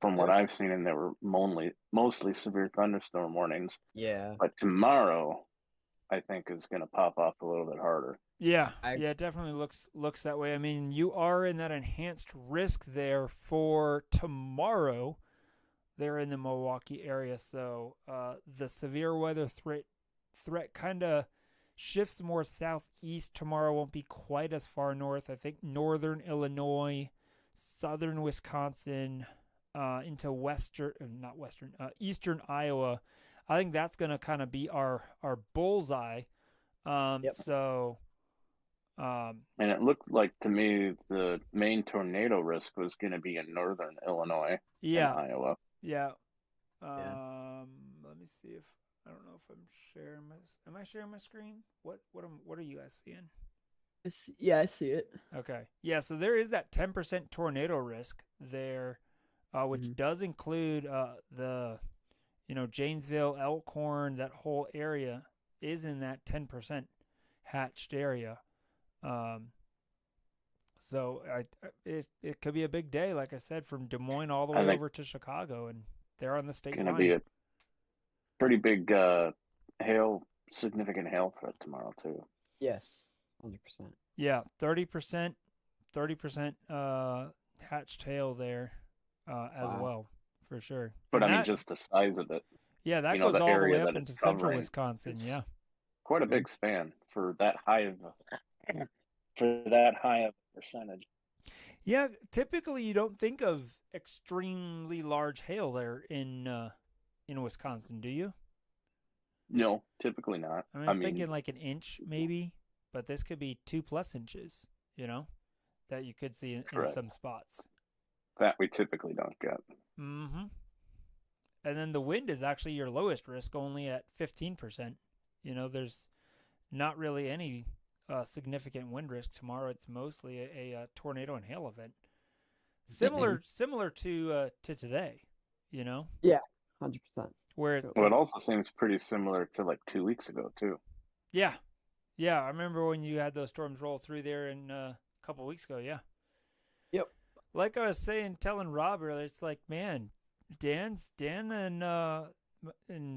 From what
There's-
I've seen, and they were mostly severe thunderstorm warnings.
Yeah.
But tomorrow, I think is going to pop off a little bit harder.
Yeah,
I-
yeah, it definitely looks that way. I mean, you are in that enhanced risk there for tomorrow. They're in the Milwaukee area, so the severe weather threat kind of shifts more southeast tomorrow. Won't be quite as far north. I think northern Illinois, southern Wisconsin, into eastern Iowa. I think that's going to kind of be our bullseye.
Yep.
So,
And it looked like to me the main tornado risk was going to be in northern Illinois
yeah,
and Iowa.
yeah.
Yeah.
Let me see if I don't know if I'm sharing my. Am I sharing my screen? What are you guys seeing?
Yeah, I see it.
Okay, yeah. So there is that 10% tornado risk there, which
Mhm.
does include the, Janesville, Elkhorn, that whole area is in that 10% hatched area. So it could be a big day, like I said, from Des Moines all the
I
way
think
over to Chicago, and they're on the state
Going to
line.
be a pretty big significant hail threat tomorrow too.
Yes. 100%.
Yeah, 30%, 30% hatched hail there as
Wow.
well, for sure.
But
And
I mean,
that,
just the size of it,
yeah, that
you know,
goes
the
all the
area
way up
that
into
it's
central
covering.
Wisconsin.
It's
Yeah.
quite a big span for that high of a percentage.
Yeah, typically you don't think of extremely large hail there in Wisconsin, do you?
No, typically not.
I was thinking like an inch maybe, but this could be 2+ inches, that you could see in
Correct.
some spots.
That we typically don't get.
Mm-hmm. And then the wind is actually your lowest risk, only at 15%. There's not really any significant wind risk tomorrow. It's mostly a tornado and hail event, similar to today.
Yeah, 100%.
Where
Well, it also seems pretty similar to like 2 weeks ago too.
yeah. I remember when you had those storms roll through there in a couple weeks ago. Yeah.
Yep.
Like I was telling Rob earlier, it's like, man, Dan and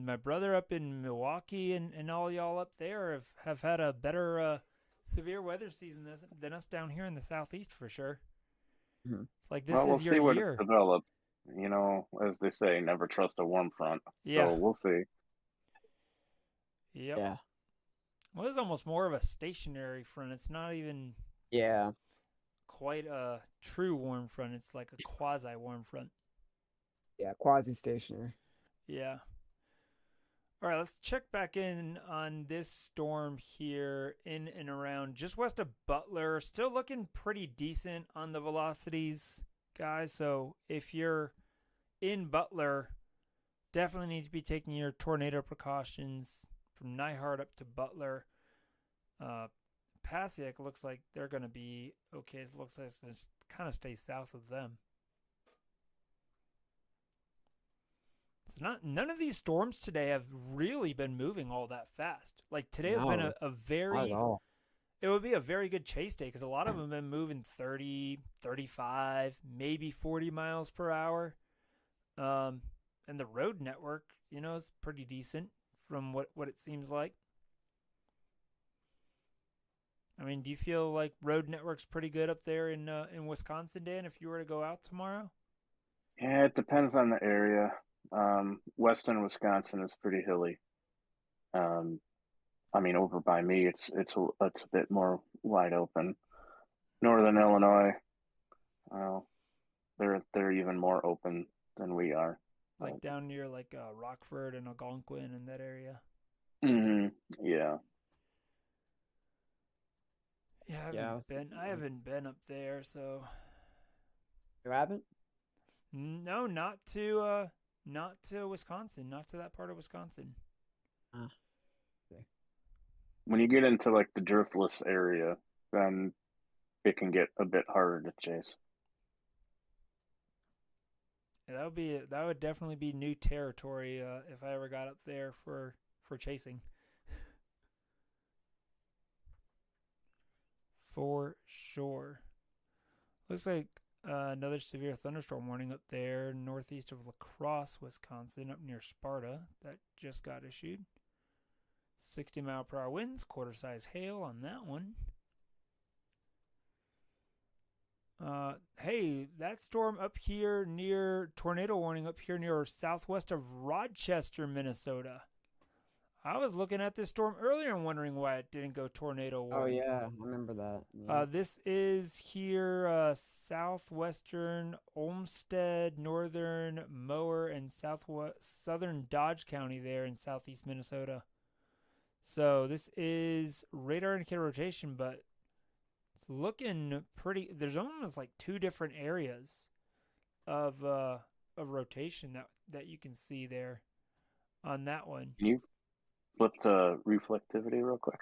my brother up in Milwaukee and all y'all up there have had a better severe weather season than us down here in the southeast for sure.
Mhm.
It's like this
Well, we'll
is your
see what
year.
develops. You know, as they say, never trust a warm front.
Yeah.
So we'll see.
Yep.
Yeah.
Well, it's almost more of a stationary front. It's not even
Yeah.
quite a true warm front. It's like a quasi warm front.
Yeah. Quasi stationary.
Yeah. All right, let's check back in on this storm here in and around just west of Butler. Still looking pretty decent on the velocities, guys. So if you're in Butler, definitely need to be taking your tornado precautions from Nyhart up to Butler. Passaic looks like they're going to be okay. It looks like it's going to kind of stay south of them. None of these storms today have really been moving all that fast. Like today has been
No,
a
Not
very
at all.
it would be a very good chase day because a lot of them have been moving 30, 35, maybe 40 miles per hour. And the road network, is pretty decent from what it seems like. I mean, do you feel like road network's pretty good up there in Wisconsin, Dan, if you were to go out tomorrow?
Yeah, it depends on the area. Western Wisconsin is pretty hilly. I mean, over by me, it's a bit more wide open. Northern Illinois, they're even more open than we are.
Like down near like Rockford and Algonquin and that area?
Hmm. Yeah.
Yeah,
Yeah, I was
I haven't been up there, so
You haven't?
no, not to Wisconsin, not to that part of Wisconsin.
Ah.
When you get into like the driftless area, then it can get a bit harder to chase.
Yeah, that would definitely be new territory if I ever got up there for chasing. For sure. Looks like another severe thunderstorm warning up there northeast of La Crosse, Wisconsin, up near Sparta. That just got issued. 60-mile-per-hour winds, quarter-size hail on that one. Hey, that storm up here near tornado warning up here near southwest of Rochester, Minnesota. I was looking at this storm earlier and wondering why it didn't go tornado
Oh
warning.
yeah, I remember that. Yeah.
This is here southwestern Olmsted, northern Mower, and southern Dodge County there in southeast Minnesota. So this is radar indicator rotation, but it's looking pretty. There's almost like two different areas of rotation that you can see there on that one.
Can you flip to reflectivity real quick?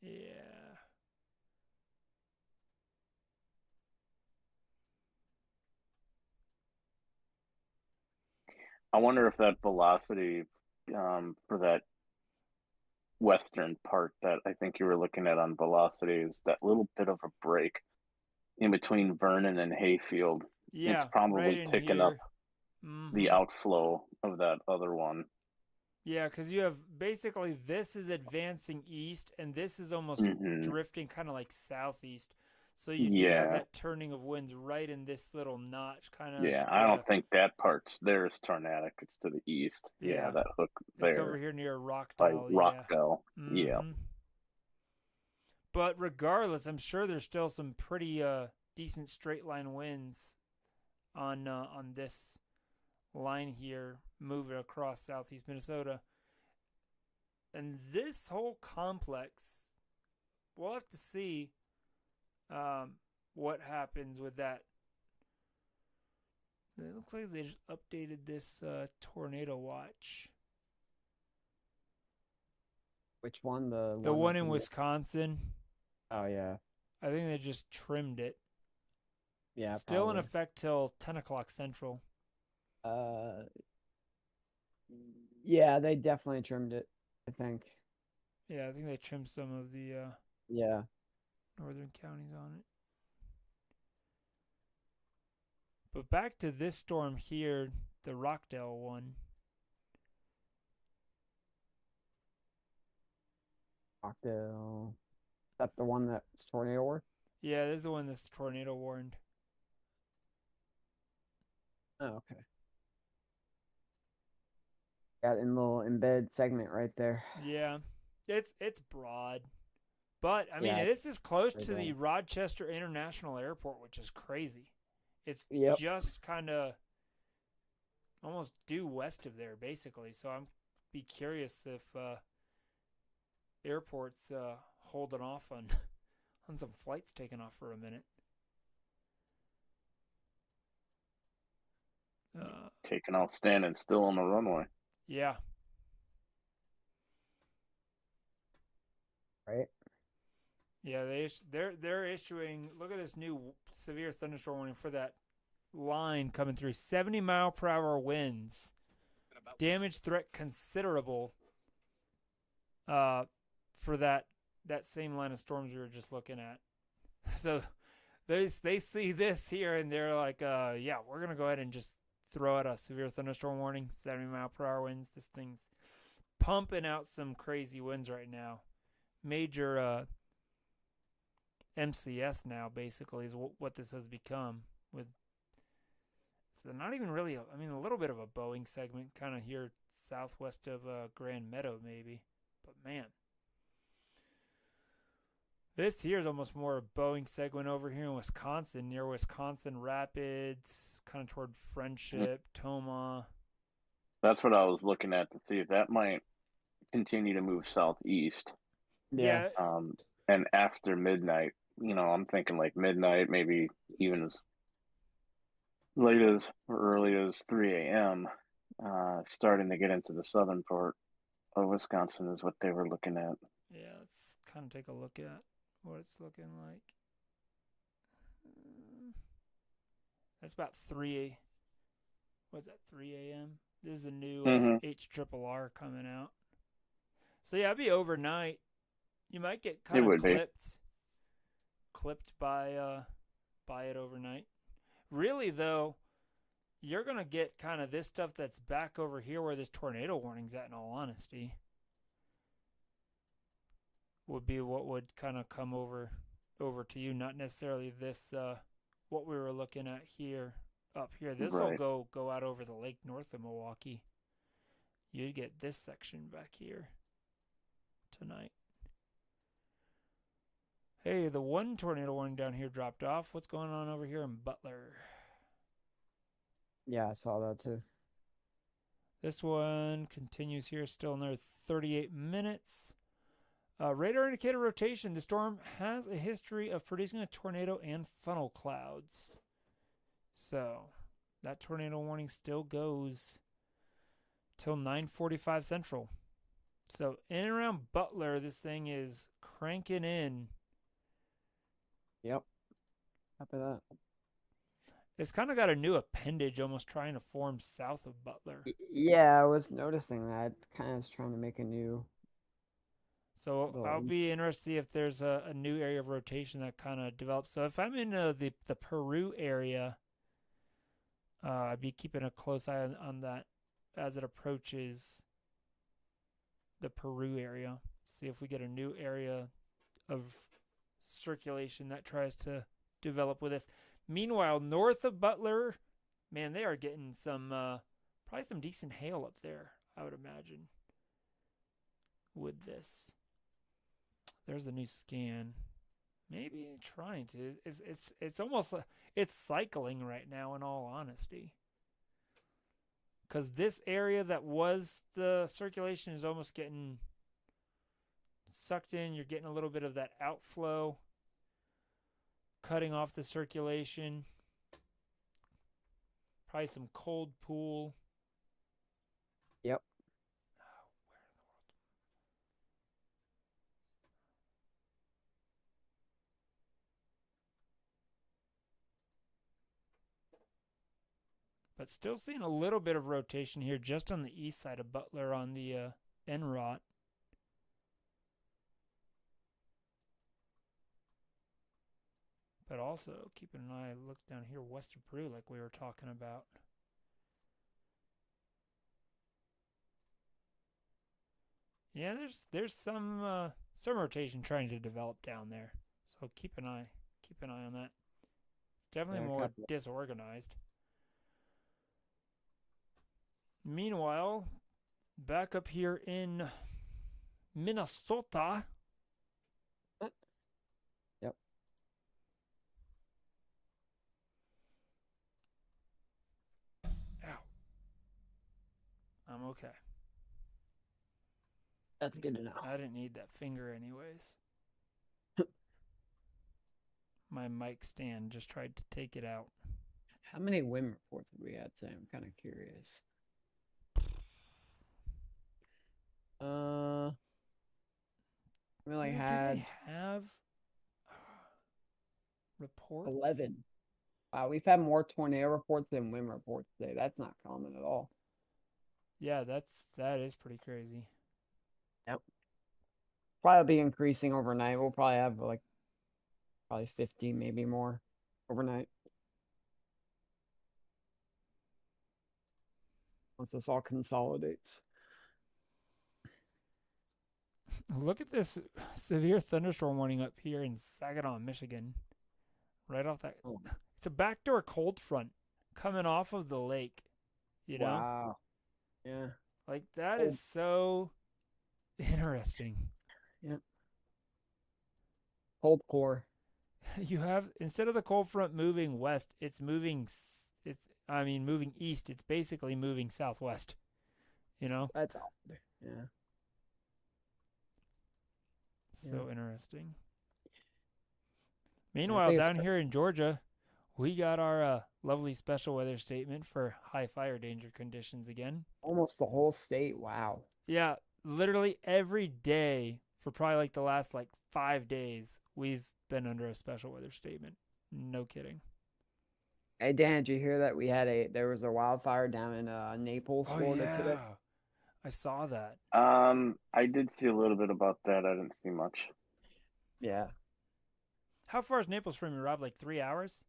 Yeah.
I wonder if that velocity for that western part that I think you were looking at on velocity is that little bit of a break in between Vernon and Hayfield.
Yeah.
It's probably
right in
picking
here.
up the outflow of that other one.
Yeah, because you have basically this is advancing east, and this is almost drifting kind of like southeast. So you do have that turning of winds right in this little notch, kind of.
Yeah, I don't think that part's there is tornadic. It's to the east. Yeah, that hook there.
It's over here near Rockdale.
By Rockdale. Yeah.
But regardless, I'm sure there's still some pretty decent straight line winds on this line here moving across southeast Minnesota. And this whole complex, we'll have to see what happens with that. It looks like they just updated this tornado watch.
Which one?
The one in Wisconsin.
Oh yeah.
I think they just trimmed it.
Yeah.
Still in effect till 10 o'clock Central.
Yeah, they definitely trimmed it, I think.
Yeah, I think they trimmed some of the northern counties on it. But back to this storm here, the Rockdale one.
Rockdale. That's the one that's tornado warned?
Yeah, this is the one that's tornado warned.
Oh, okay. Got in little embed segment right there.
Yeah, it's broad, but I mean this is close to the Rochester International Airport, which is crazy. It's just kind of almost due west of there, basically. So I'm be curious if airport's holding off on some flights taking off for a minute.
Taking off, standing still on the runway.
Yeah.
Right.
Yeah, they're issuing. Look at this new severe thunderstorm warning for that line coming through. 70-mile-per-hour winds. Damage threat considerable. For that same line of storms we were just looking at. So they see this here and they're like, yeah, we're gonna go ahead and just throw out a severe thunderstorm warning. 70-mile-per-hour winds. This thing's pumping out some crazy winds right now. Major MCS now basically is what this has become with. So not even really. I mean, a little bit of a Boeing segment, kind of here southwest of Grand Meadow, maybe. But man, this here is almost more a Boeing segment over here in Wisconsin, near Wisconsin Rapids, kind of toward Friendship, Toma.
That's what I was looking at to see if that might continue to move southeast.
Yeah.
And after midnight, I'm thinking like midnight, maybe even as late as or early as 3 a.m. Starting to get into the southern part of Wisconsin is what they were looking at.
Yeah, let's kind of take a look at what it's looking like. That's about 3. What's that? 3 a.m. This is the new HRRR coming out. So yeah, it'd be overnight. You might get kind of clipped by it overnight. Really though, you're gonna get kind of this stuff that's back over here where this tornado warning's at. In all honesty, would be what would kind of come over to you, not necessarily this what we were looking at here up here. This will go out over the lake north of Milwaukee. You'd get this section back here tonight. Hey, the one tornado warning down here dropped off. What's going on over here in Butler?
Yeah, I saw that too.
This one continues here, still another 38 minutes. Radar indicator rotation. The storm has a history of producing a tornado and funnel clouds. So that tornado warning still goes till 9:45 Central. So in and around Butler, this thing is cranking in.
Yep. Happy that.
It's kind of got a new appendage almost trying to form south of Butler.
Yeah, I was noticing that. Kind of is trying to make a new...
So I'll be interested to see if there's a new area of rotation that kind of develops. So if I'm in the Peru area, I'd be keeping a close eye on that as it approaches the Peru area. See if we get a new area of circulation that tries to develop with us. Meanwhile, north of Butler, man, they are getting some probably some decent hail up there, I would imagine, with this. There's a new scan. Maybe trying to. It's almost like it's cycling right now, in all honesty. Because this area that was the circulation is almost getting sucked in. You're getting a little bit of that outflow, cutting off the circulation. Probably some cold pool.
Yep.
But still seeing a little bit of rotation here just on the east side of Butler on the NROT. But also keeping an eye, look down here west of Peru like we were talking about. Yeah, there's some rotation trying to develop down there. So keep an eye on that. It's definitely more disorganized. Meanwhile, back up here in Minnesota.
Yep.
Ow. I'm okay.
That's good to know.
I didn't need that finger anyways. My mic stand just tried to take it out.
How many wind reports have we had today? I'm kind of curious. We only had...
Do they have reports?
11. Wow, we've had more tornado reports than wind reports today. That's not common at all.
Yeah, that is pretty crazy.
Yep. Probably be increasing overnight. We'll probably have probably 50, maybe more overnight. Once this all consolidates.
Look at this severe thunderstorm warning up here in Saginaw, Michigan. Right off that. Oh. It's a backdoor cold front coming off of the lake. You know?
Wow. Yeah.
Like, that is so interesting.
Yep. Cold core.
You have, instead of the cold front moving west, it's moving east. It's basically moving southwest. You know?
That's odd. Yeah.
So interesting. Meanwhile,
think it's-
down here in Georgia, we got our lovely special weather statement for high fire danger conditions again.
Almost the whole state. Wow.
Yeah, literally every day for probably like the last 5 days, we've been under a special weather statement. No kidding.
Hey Dan, did you hear that there was a wildfire down in Naples, Florida today?
I saw that.
I did see a little bit about that. I didn't see much.
Yeah.
How far is Naples from you, Rob? 3 hours?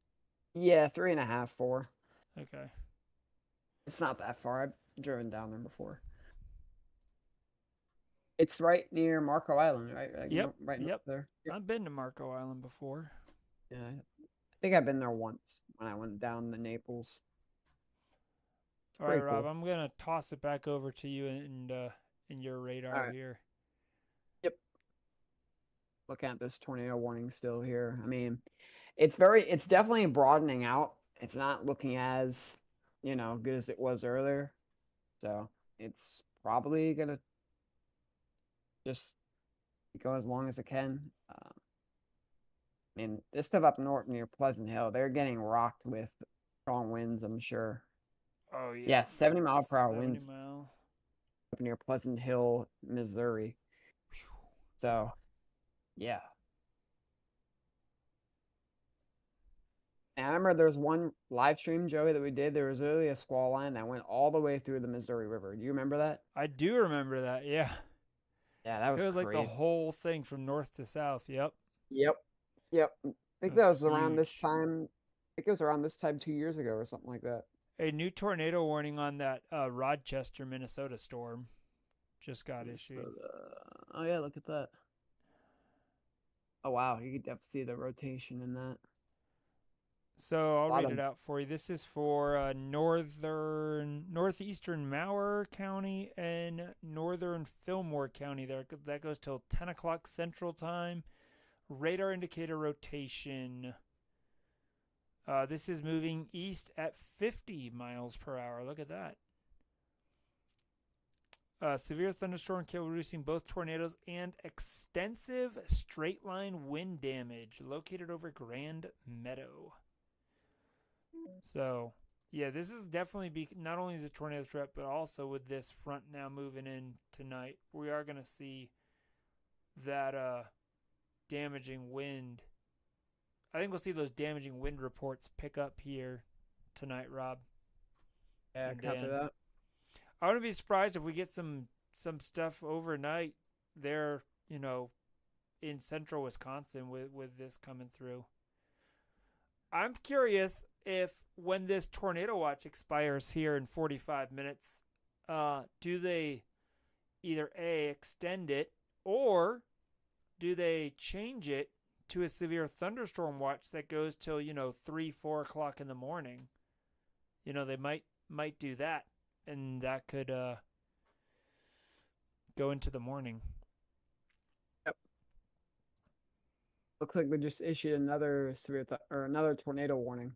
Yeah, 3.5, 4.
Okay.
It's not that far. I've driven down there before. It's right near Marco Island, right?
Yep,
Right
yep.
there. Yep.
I've been to Marco Island before.
Yeah, I think I've been there once when I went down to Naples.
All right,
pretty
Rob,
cool.
I'm going to toss it back over to you and in your radar
All right.
here.
Looking at this tornado warning still here. I mean, it's definitely broadening out. It's not looking as, good as it was earlier. So it's probably gonna just go as long as it can. I mean, this stuff up north near Pleasant Hill, they're getting rocked with strong winds, I'm sure.
Oh, yeah.
Yeah, 70-mile-per-hour
70
winds
mile.
up near Pleasant Hill, Missouri. So, yeah. And I remember there was one live stream, Joey, that we did. There was literally a squall line that went all the way through the Missouri River. Do you remember that?
I do remember that, yeah.
Yeah, that was
It was like the
crazy.
whole thing from north to south. Yep.
Yep. I think that
That's
was around this
huge.
time. I think it was around this time 2 years ago or something like that.
A new tornado warning on that Rochester, Minnesota storm just got issued.
Oh yeah, look at that. Oh wow, you could definitely see the rotation in that.
So I'll read
Bottom.
it out for you. This is for northeastern Mower County and northern Fillmore County. That goes till 10 o'clock Central Time. Radar indicator rotation. This is moving east at 50 miles per hour. Look at that. Severe thunderstorm capable of producing both tornadoes and extensive straight line wind damage located over Grand Meadow. So, yeah, this is definitely not only is a tornado threat, but also with this front now moving in tonight, we are going to see that damaging wind. I think we'll see those damaging wind reports pick up here tonight, Rob.
Yeah,
and
copy
Dan.
that.
I wouldn't be surprised if we get some stuff overnight there, in central Wisconsin with this coming through. I'm curious if when this tornado watch expires here in 45 minutes, do they either A, extend it, or do they change it to a severe thunderstorm watch that goes till 3-4 o'clock in the morning? They might do that, and that could go into the morning.
Looks like we just issued another another tornado warning.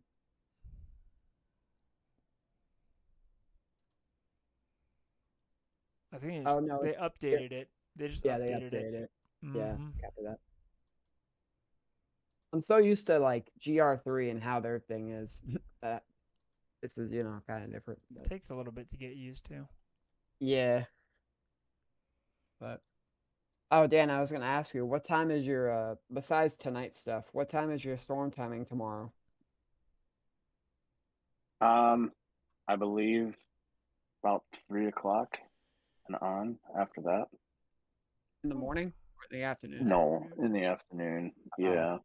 I think
Oh no,
they updated it. They just
they
updated
updated it. Yeah,
Mhm.
copy that. I'm so used to GR3 and how their thing is that this is kind of different.
It
But
takes a little bit to get used to.
yeah, but oh Dan, I was gonna ask you, what time is your besides tonight's stuff? What time is your storm timing tomorrow?
I believe about 3 o'clock and on after that.
In the morning or in the afternoon?
No, in the afternoon. Yeah.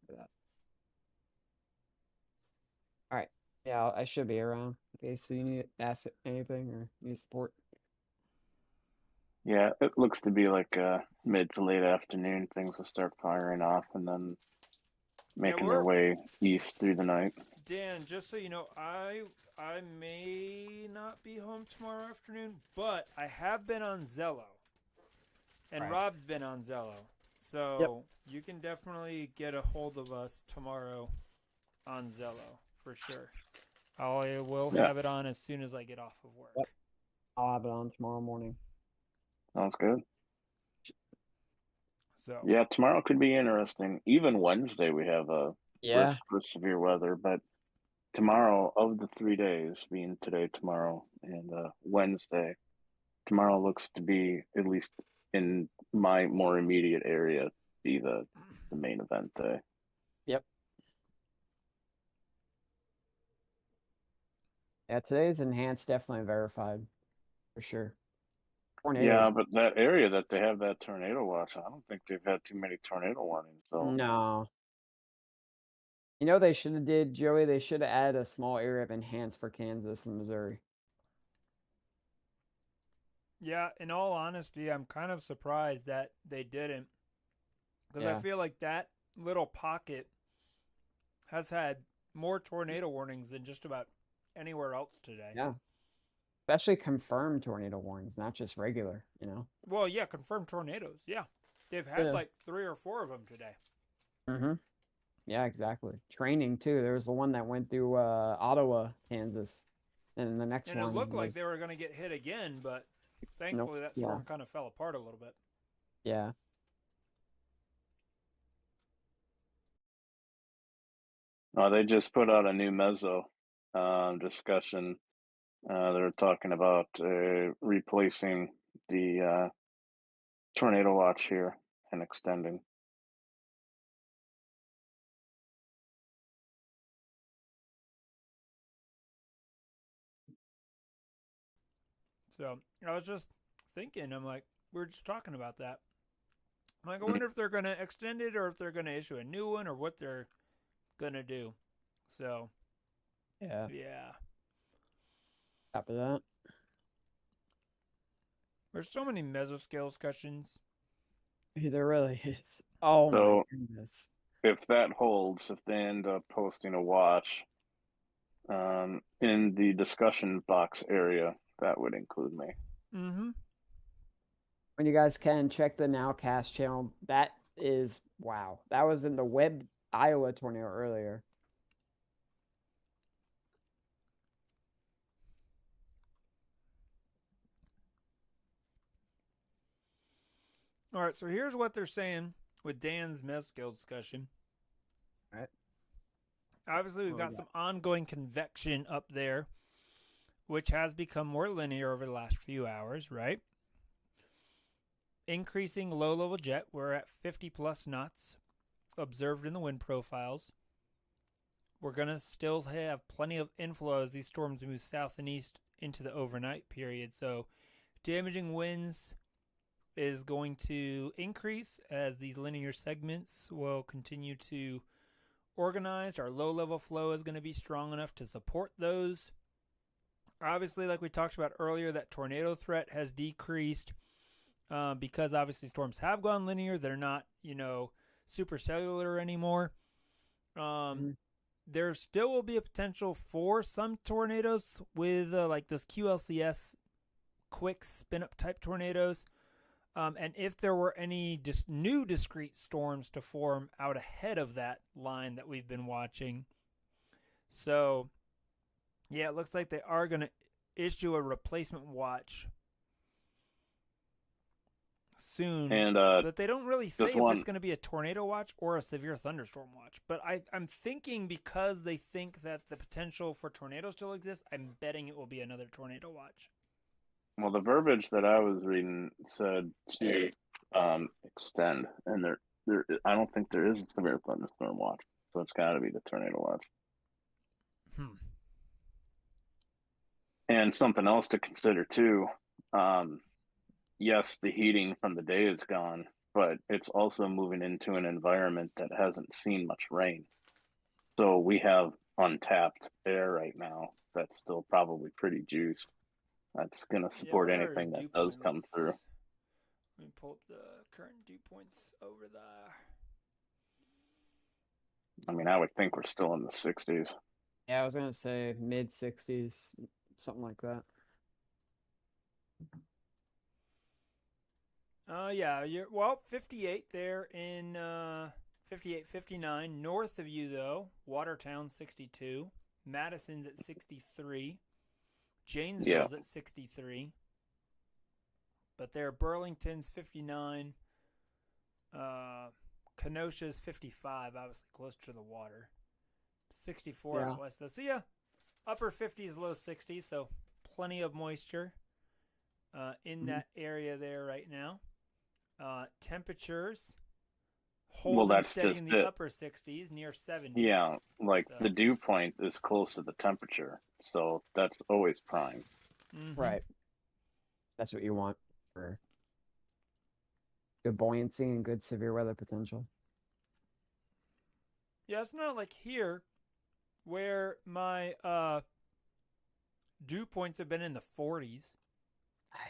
For that. All right. Yeah, I should be around. Okay, so you need to ask anything or need support?
Yeah, it looks to be like mid to late afternoon. Things will start firing off and then making their way east through the night.
Dan, just so you know, I may not be home tomorrow afternoon, but I have been on Zello. And
Right.
Rob's been on Zello. So you can definitely get a hold of us tomorrow on Zello, for sure. I will have it on as soon as I get off of work.
Yep. I'll have it on tomorrow morning.
Sounds good.
So
Yeah, tomorrow could be interesting. Even Wednesday, we have a
Yeah.
risk for severe weather, but tomorrow, of the 3 days, being today, tomorrow, and Wednesday, tomorrow looks to be, at least in my more immediate area, be the main event day.
Yep. Yeah, today's enhanced, definitely verified for sure. Tornadoes.
Yeah, but that area that they have that tornado watch, I don't think they've had too many tornado warnings. So
No. You know they should have did, Joey? They should have added a small area of enhanced for Kansas and Missouri.
yeah, in all honesty, I'm kind of surprised that they didn't, because I
Yeah.
feel like that little pocket has had more tornado warnings than just about anywhere else today.
Yeah. Especially confirmed tornado warnings, not just regular, you know?
Well, yeah, confirmed tornadoes. Yeah, they've had
Yeah.
like 3 or 4 of them today.
Mm-hmm. Yeah, exactly. Training too. There was the one that went through Ottawa, Kansas. And the next
And
one
it looked like
was
they were going to get hit again, but
nope.
thankfully that
Yeah.
storm kind of fell apart a little bit.
Yeah.
they just put out a new mezzo discussion. They're talking about replacing the tornado watch here and extending.
So I was just thinking, I'm like, we were just talking about that. I'm like, I wonder if they're going to extend it or if they're going to issue a new one or what they're going to do. So,
Yeah.
yeah.
Top of that.
There's so many mesoscale discussions.
There really is. Oh
So-
my goodness.
If that holds, if they end up posting a watch in the discussion box area, that would include me.
Mm-hmm.
When you guys can check the Nowcast channel, that is wow. That was in the Webb, Iowa tornado earlier.
All right, so here's what they're saying with Dan's mesoscale discussion.
All right.
Obviously, we've got some ongoing convection up there, which has become more linear over the last few hours, right? Increasing low-level jet, we're at 50-plus knots observed in the wind profiles. We're going to still have plenty of inflow as these storms move south and east into the overnight period. So damaging winds is going to increase as these linear segments will continue to organize. Our low-level flow is going to be strong enough to support those. Obviously, like we talked about earlier, that tornado threat has decreased because obviously storms have gone linear. They're not, supercellular anymore. There still will be a potential for some tornadoes with like those QLCS quick spin-up type tornadoes. And if there were any new discrete storms to form out ahead of that line that we've been watching. So, yeah, it looks like they are going to issue a replacement watch soon.
And
but they don't really say if
one-
it's going to be a tornado watch or a severe thunderstorm watch. But I'm thinking because they think that the potential for tornadoes still exists, I'm betting it will be another tornado watch.
well, the verbiage that I was reading said to extend, and there I don't think there is a severe thunderstorm watch, so it's got to be the tornado watch. And something else to consider too. Yes, the heating from the day is gone, but it's also moving into an environment that hasn't seen much rain. So we have untapped air right now that's still probably pretty juiced. That's going to support
where are
anything
dew
that does
points?
come through.
Let me pull up the current dew points over there.
I mean, I would think we're still in the 60s.
Yeah, I was gonna say mid 60s, something like that.
Yeah, 58 there in 58, 59. North of you, though, Watertown 62. Madison's at 63. Janesville's at 63. But there, Burlington's 59. Kenosha's 55, obviously close to the water. 64
Yeah.
out west, though. So, yeah, upper 50s, low 60s, so plenty of moisture in that area there right now. Temperatures holding
that's
steady
just
in the
it.
upper 60s, near 70.
Yeah, like
So-
the dew point is close to the temperature, so that's always prime.
Mhm.
Right. That's what you want for good buoyancy and good severe weather potential.
Yeah, it's not like here where my dew points have been in the 40s.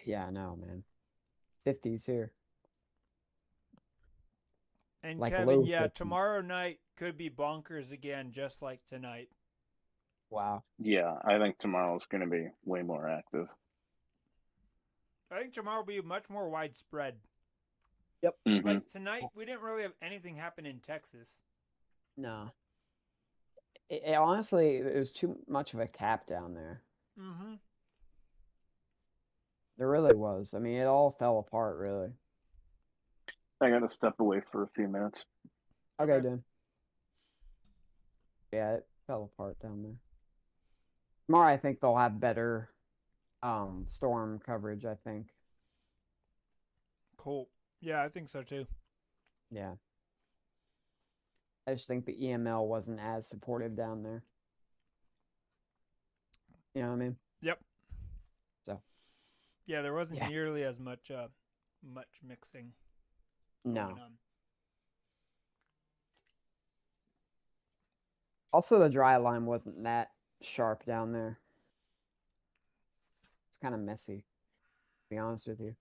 Yeah, I know, man. 50s here.
And
Like
Kevin,
low
yeah,
50s.
tomorrow night could be bonkers again, just like tonight.
Wow.
Yeah, I think tomorrow's going to be way more active.
I think tomorrow will be much more widespread.
Mhm.
Like tonight, we didn't really have anything happen in Texas.
No. It honestly, it was too much of a cap down there.
Mm-hmm.
There really was. I mean, it all fell apart, really.
I got to step away for a few minutes.
Okay,
Okay.
Dan. Yeah, it fell apart down there. Tomorrow, I think they'll have better storm coverage, I think.
Cool. Yeah, I think so too.
Yeah. I just think the EML wasn't as supportive down there. You know what I mean?
Yep.
So.
Yeah, there wasn't
Yeah.
nearly as much mixing
No.
going on.
Also, the dry line wasn't that sharp down there. It's kind of messy, to be honest with you.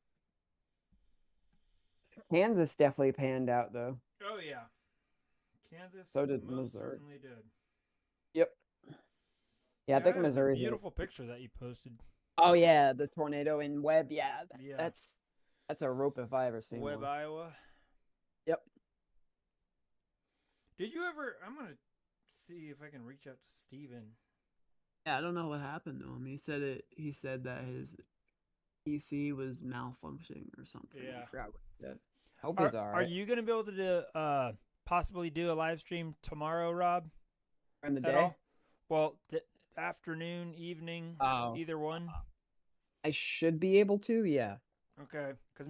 Kansas definitely panned out, though.
Oh yeah, Kansas.
So did
most
Missouri.
certainly did.
Yep. Yeah, I think
that is a
Missouri's in-
beautiful picture that you posted.
Oh yeah, the tornado in Webb. Yeah,
Yeah.
that's a rope if I ever seen
Webb,
one.
Iowa.
Yep.
Did you ever? I'm gonna see if I can reach out to Steven.
Yeah, I don't know what happened to him. He said that his PC was malfunctioning or something.
Yeah.
I forgot what he said.
Hope
Are,
he's all
are
right.
you gonna be able to do, possibly do a live stream tomorrow, Rob?
In the
At
day?
all? Well, afternoon, evening,
Oh.
either one.
I should be able to. Yeah.
Okay, because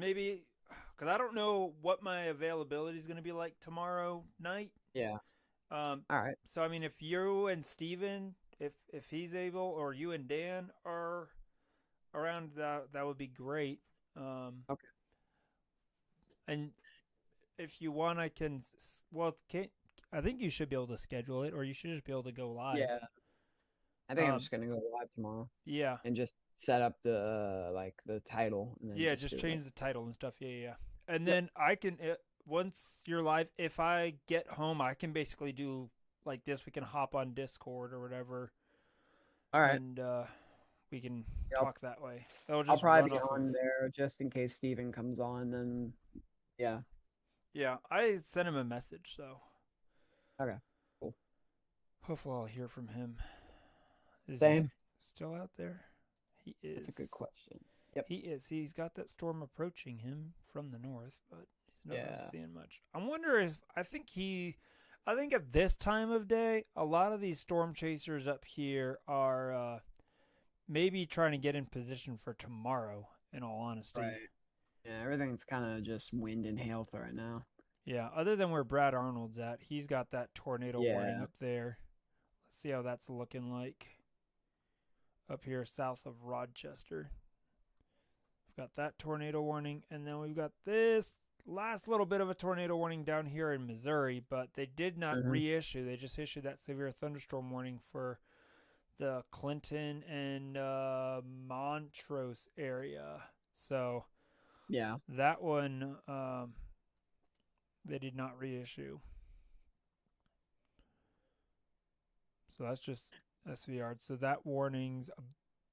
I don't know what my availability is going to be like tomorrow night.
Yeah.
All
right.
So I mean, if you and Steven, if he's able, or you and Dan are around, that would be great.
Okay.
And if you want, I can. I think you should be able to schedule it, or you should just be able to go live.
Yeah. I think I'm
Um,
just gonna go live tomorrow
Yeah.
and just set up the the title. And then
Yeah, just
do it.
change the title and stuff. Yeah. And
Yep.
then I can, once you're live, if I get home, I can basically do like this. We can hop on Discord or whatever.
All right.
And we can
Yep.
talk that way. It'll just
I'll probably
run
be
off of-
on there just in case Steven comes on. Then, yeah.
Yeah, I sent him a message, so.
Okay, cool.
Hopefully I'll hear from him. Is
Same.
he still out there? He is.
That's a good question. Yep.
He is. He's got that storm approaching him from the north, but he's not really
Yeah.
seeing much. I wonder if I think at this time of day, a lot of these storm chasers up here are maybe trying to get in position for tomorrow. In all honesty,
Yeah, everything's kind of just wind and hail right now.
yeah. Other than where Brad Arnold's at, he's got that tornado warning
Yeah.
up there. Let's see how that's looking like up here south of Rochester. We've got that tornado warning, and then we've got this last little bit of a tornado warning down here in Missouri, but they did not
Mhm.
reissue. They just issued that severe thunderstorm warning for the Clinton and Montrose area. So
Yeah.
that one they did not reissue. So that's just SVR. So that warning's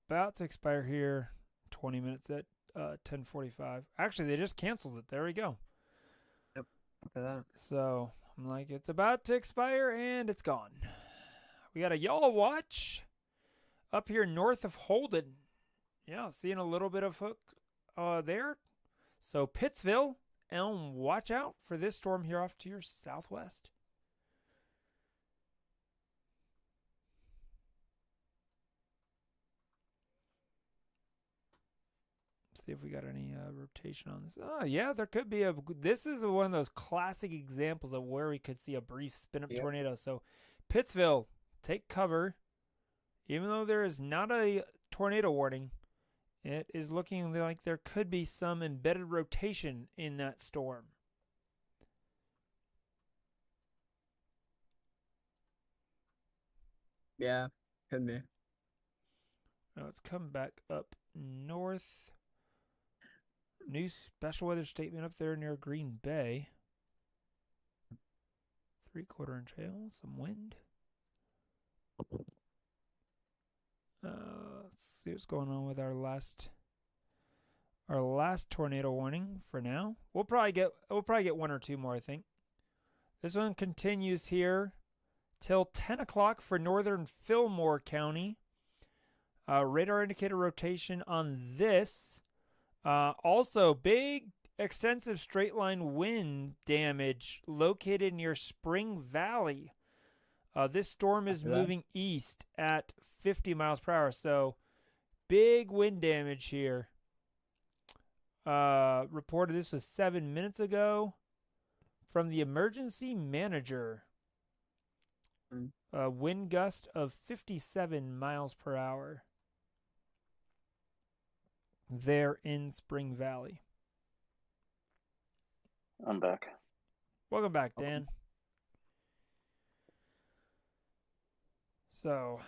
about to expire here 20 minutes at 10:45. Actually, they just canceled it. There we go.
Look at that.
So I'm like, it's about to expire and it's gone. We got a y'all watch up here north of Holden. Yeah, seeing a little bit of hook there. So Pittsville Elm, watch out for this storm here off to your southwest. See if we got any rotation on this. Oh, yeah, there could be this is one of those classic examples of where we could see a brief spin-up tornado. So, Pittsville, take cover. Even though there is not a tornado warning, it is looking like there could be some embedded rotation in that storm.
Yeah, could be.
Now let's come back up north. New special weather statement up there near Green Bay. 3/4 inch hail, some wind. Let's see what's going on with our last tornado warning for now. We'll probably get one or two more, I think. This one continues here till 10 o'clock for northern Fillmore County. Radar indicator rotation on this. Also, big, extensive straight line wind damage located near Spring Valley. This storm is moving east at 50 miles per hour, so big wind damage here. Reported this was 7 minutes ago from the emergency manager. Wind gust of 57 miles per hour there in Spring Valley.
I'm back.
Welcome back, Dan. So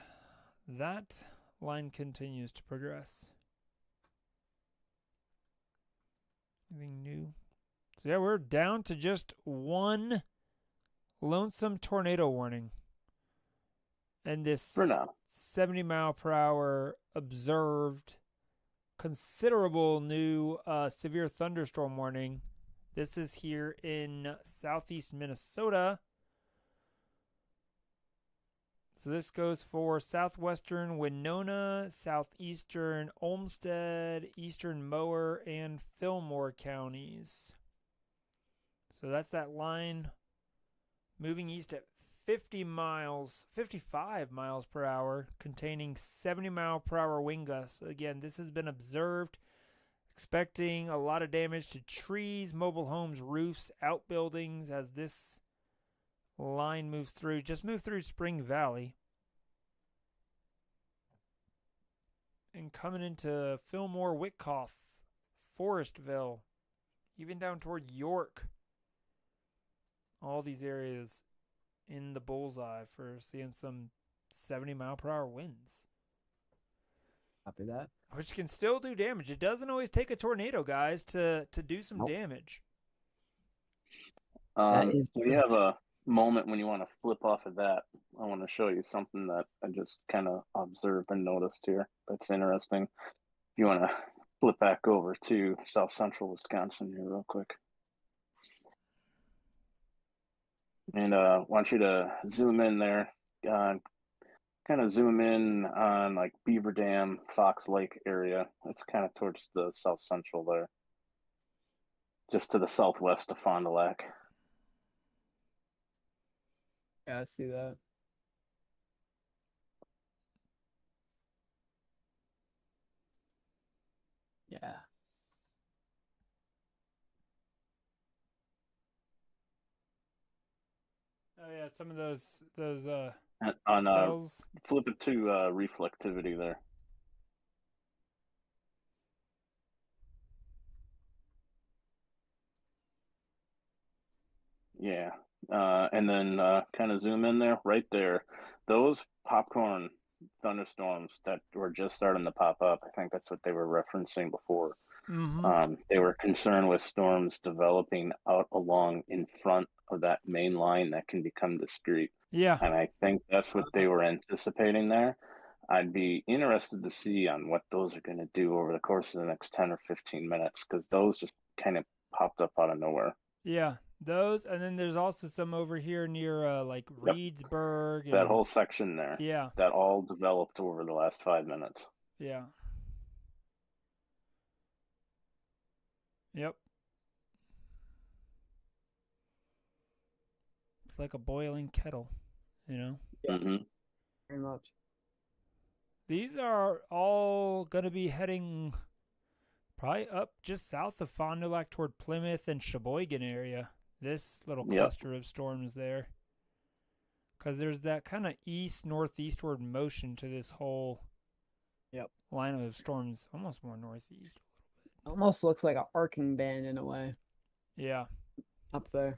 that line continues to progress. Anything new? So yeah, we're down to just one lonesome tornado warning. And this
For now.
70 mile per hour observed considerable new severe thunderstorm warning. This is here in southeast Minnesota. So this goes for southwestern Winona, southeastern Olmsted, eastern Mower, and Fillmore counties. So that's that line moving east at 55 miles per hour, containing 70 mile per hour wind gusts. Again, this has been observed. Expecting a lot of damage to trees, mobile homes, roofs, outbuildings as this line moves through. Just moved through Spring Valley. And coming into Fillmore, Wickoff, Forestville, even down toward York. All these areas in the bullseye for seeing some 70 mile per hour winds.
Copy that.
Which can still do damage. It doesn't always take a tornado, guys, to do some damage.
If you have a moment when you want to flip off of that, I want to show you something that I just kind of observed and noticed here that's interesting. If you want to flip back over to south central Wisconsin here real quick. And I want you to zoom in there, kind of zoom in on like Beaver Dam, Fox Lake area. It's kind of towards the south central there, just to the southwest of Fond du Lac.
Yeah, I see that. Yeah.
Oh yeah, some of those
On
cells.
flip it to reflectivity there. Yeah, and then kind of zoom in there, right there. Those popcorn thunderstorms that were just starting to pop up, I think that's what they were referencing before.
Mm-hmm.
They were concerned with storms developing out along in front of that main line that can become the street.
Yeah.
And I think that's what they were anticipating there. I'd be interested to see on what those are going to do over the course of the next 10 or 15 minutes, because those just kind of popped up out of nowhere.
Yeah, those, and then there's also some over here near like Reedsburg. And,
that whole section there.
Yeah.
That all developed over the last 5 minutes.
Yeah. Yep. like a boiling kettle, you know?
Hmm.
Very much.
These are all going to be heading probably up just south of Fond du Lac toward Plymouth and Sheboygan area. This little
Yep.
cluster of storms there. Because there's that kind of east-northeastward motion to this whole line of storms, almost more northeast.
Almost looks like an arcing band in a way
Yeah.
up there.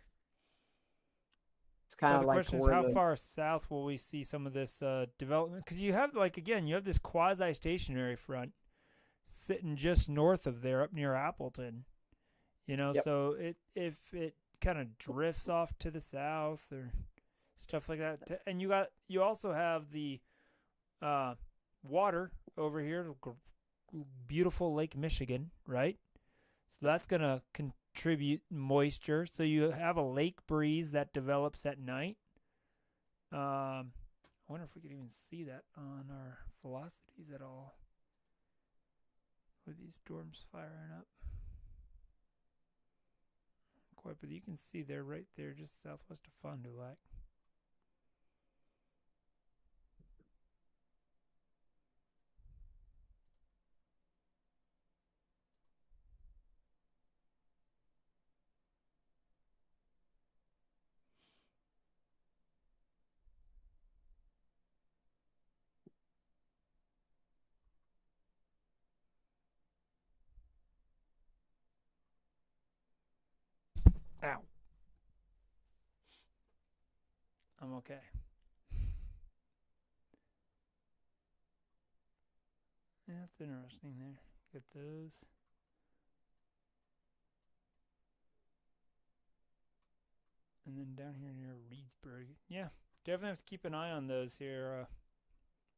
It's
But
kind
the
of like
question is,
where
how
the-
far south will we see some of this development? Because you have, like, again, you have this quasi-stationary front sitting just north of there, up near Appleton. You know,
Yep.
so if it kind of drifts off to the south or stuff like that, and you also have the water over here, beautiful Lake Michigan, right? So that's gonna contribute moisture. So you have a lake breeze that develops at night. I wonder if we could even see that on our velocities at all with these storms firing up. Quite, but you can see they're right there, just southwest of Fond du Lac. Ow. I'm okay. Yeah, that's interesting there. Get those. And then down here near Reedsburg. Yeah, definitely have to keep an eye on those here.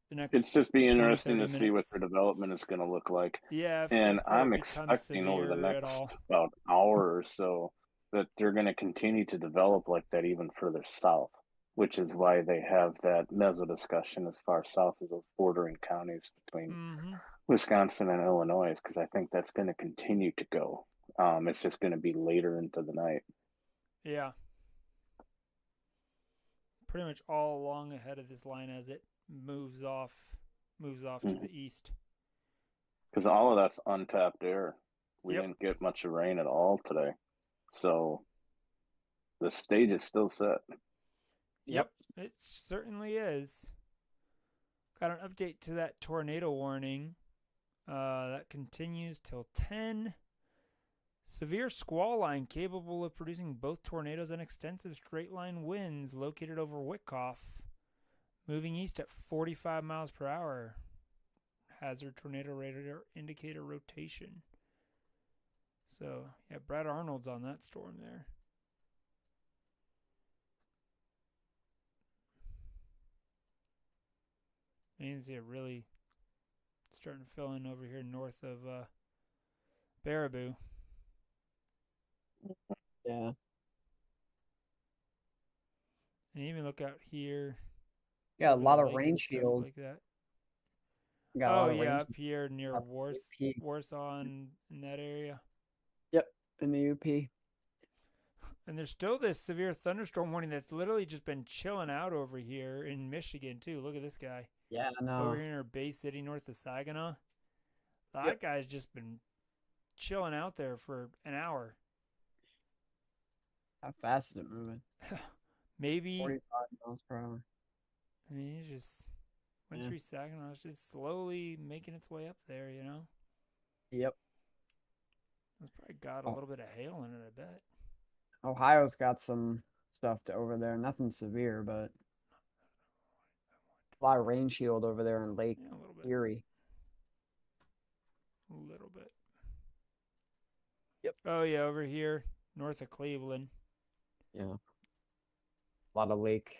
The next
It's just be
20,
interesting to
30
see what
minutes.
their development is going to look like.
Yeah,
And
if
I'm
it becomes
expecting over the
severe at
next
all.
about hour or so that they're going to continue to develop like that even further south, which is why they have that meso discussion as far south as those bordering counties between
Mm-hmm.
Wisconsin and Illinois, because I think that's going to continue to go. It's just going to be later into the night.
Yeah. Pretty much all along ahead of this line as it moves off to the east.
Because all of that's untapped air. We
Yep.
didn't get much of rain at all today. So the stage is still set.
Yep, it certainly is. Got an update to that tornado warning. That continues till 10. Severe squall line capable of producing both tornadoes and extensive straight line winds located over Wickoff. Moving east at 45 miles per hour. Hazard tornado radar indicator rotation. So, yeah, Brad Arnold's on that storm there. You can see it really starting to fill in over here north of Baraboo.
Yeah.
And even look out here.
Got a
over the
lot of
lake
rain
and stuff
shield.
like that.
Got a lot
Oh
of rain
yeah,
shield
up here near
up UP.
Warsaw in that area.
in the UP.
And there's still this severe thunderstorm warning that's literally just been chilling out over here in Michigan too. Look at this guy.
Yeah, I know.
Over here in Bay City, north of Saginaw. That
Yep.
guy's just been chilling out there for an hour.
How fast is it moving?
Maybe.
45 miles per hour.
I mean, he's just went
Yeah.
through Saginaw. It's just slowly making its way up there, you know?
Yep.
It's probably got a little bit of hail in it, I bet.
Ohio's got some stuff over there. Nothing severe, but a lot of rain shield over there in Lake
Yeah, a little bit.
Erie.
A little bit.
Yep.
Oh, yeah, over here, north of Cleveland.
Yeah. A lot of lake.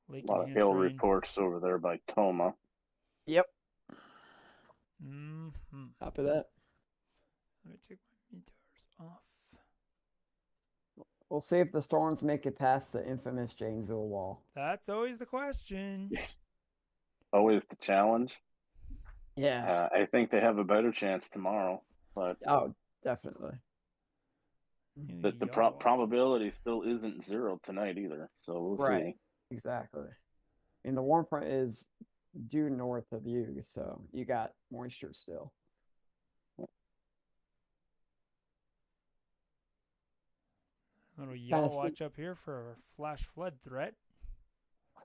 Lake
A lot of
enhanced
hail
rain.
reports over there by Toma.
Yep.
Mm-hmm.
Copy that.
Let me take my meters off.
We'll see if the storms make it past the infamous Janesville wall.
That's always the question.
Always the challenge.
Yeah.
I think they have a better chance tomorrow, but
Oh, definitely.
that the
Y'all watch.
probability still isn't 0 tonight either. So we'll
Right.
see.
Exactly. And the warm front is due north of you, so you got moisture still.
Little
Kinda
y'all
see-
watch up here for a flash flood threat.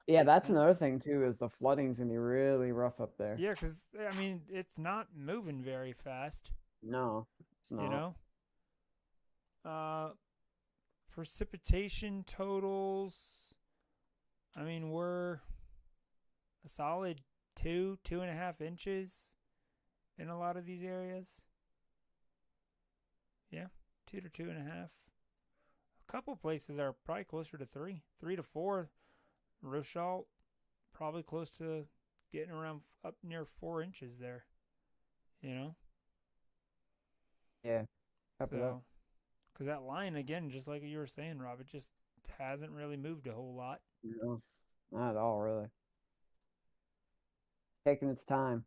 Yeah,
Makes
that's another
sense.
thing too, is the flooding's gonna be really rough up there.
Yeah, because I mean it's not moving very fast.
No, it's not.
You know. Precipitation totals. I mean we're a solid 2.5 inches in a lot of these areas. Yeah, 2 to 2.5. A couple places are probably closer to 3 to 4. Rochelle probably close to getting around up near 4 inches there. You know?
Yeah. Copy that.
So, because that line, again, just like you were saying, Rob, it just hasn't really moved a whole lot.
No, not at all, really. Taking its time.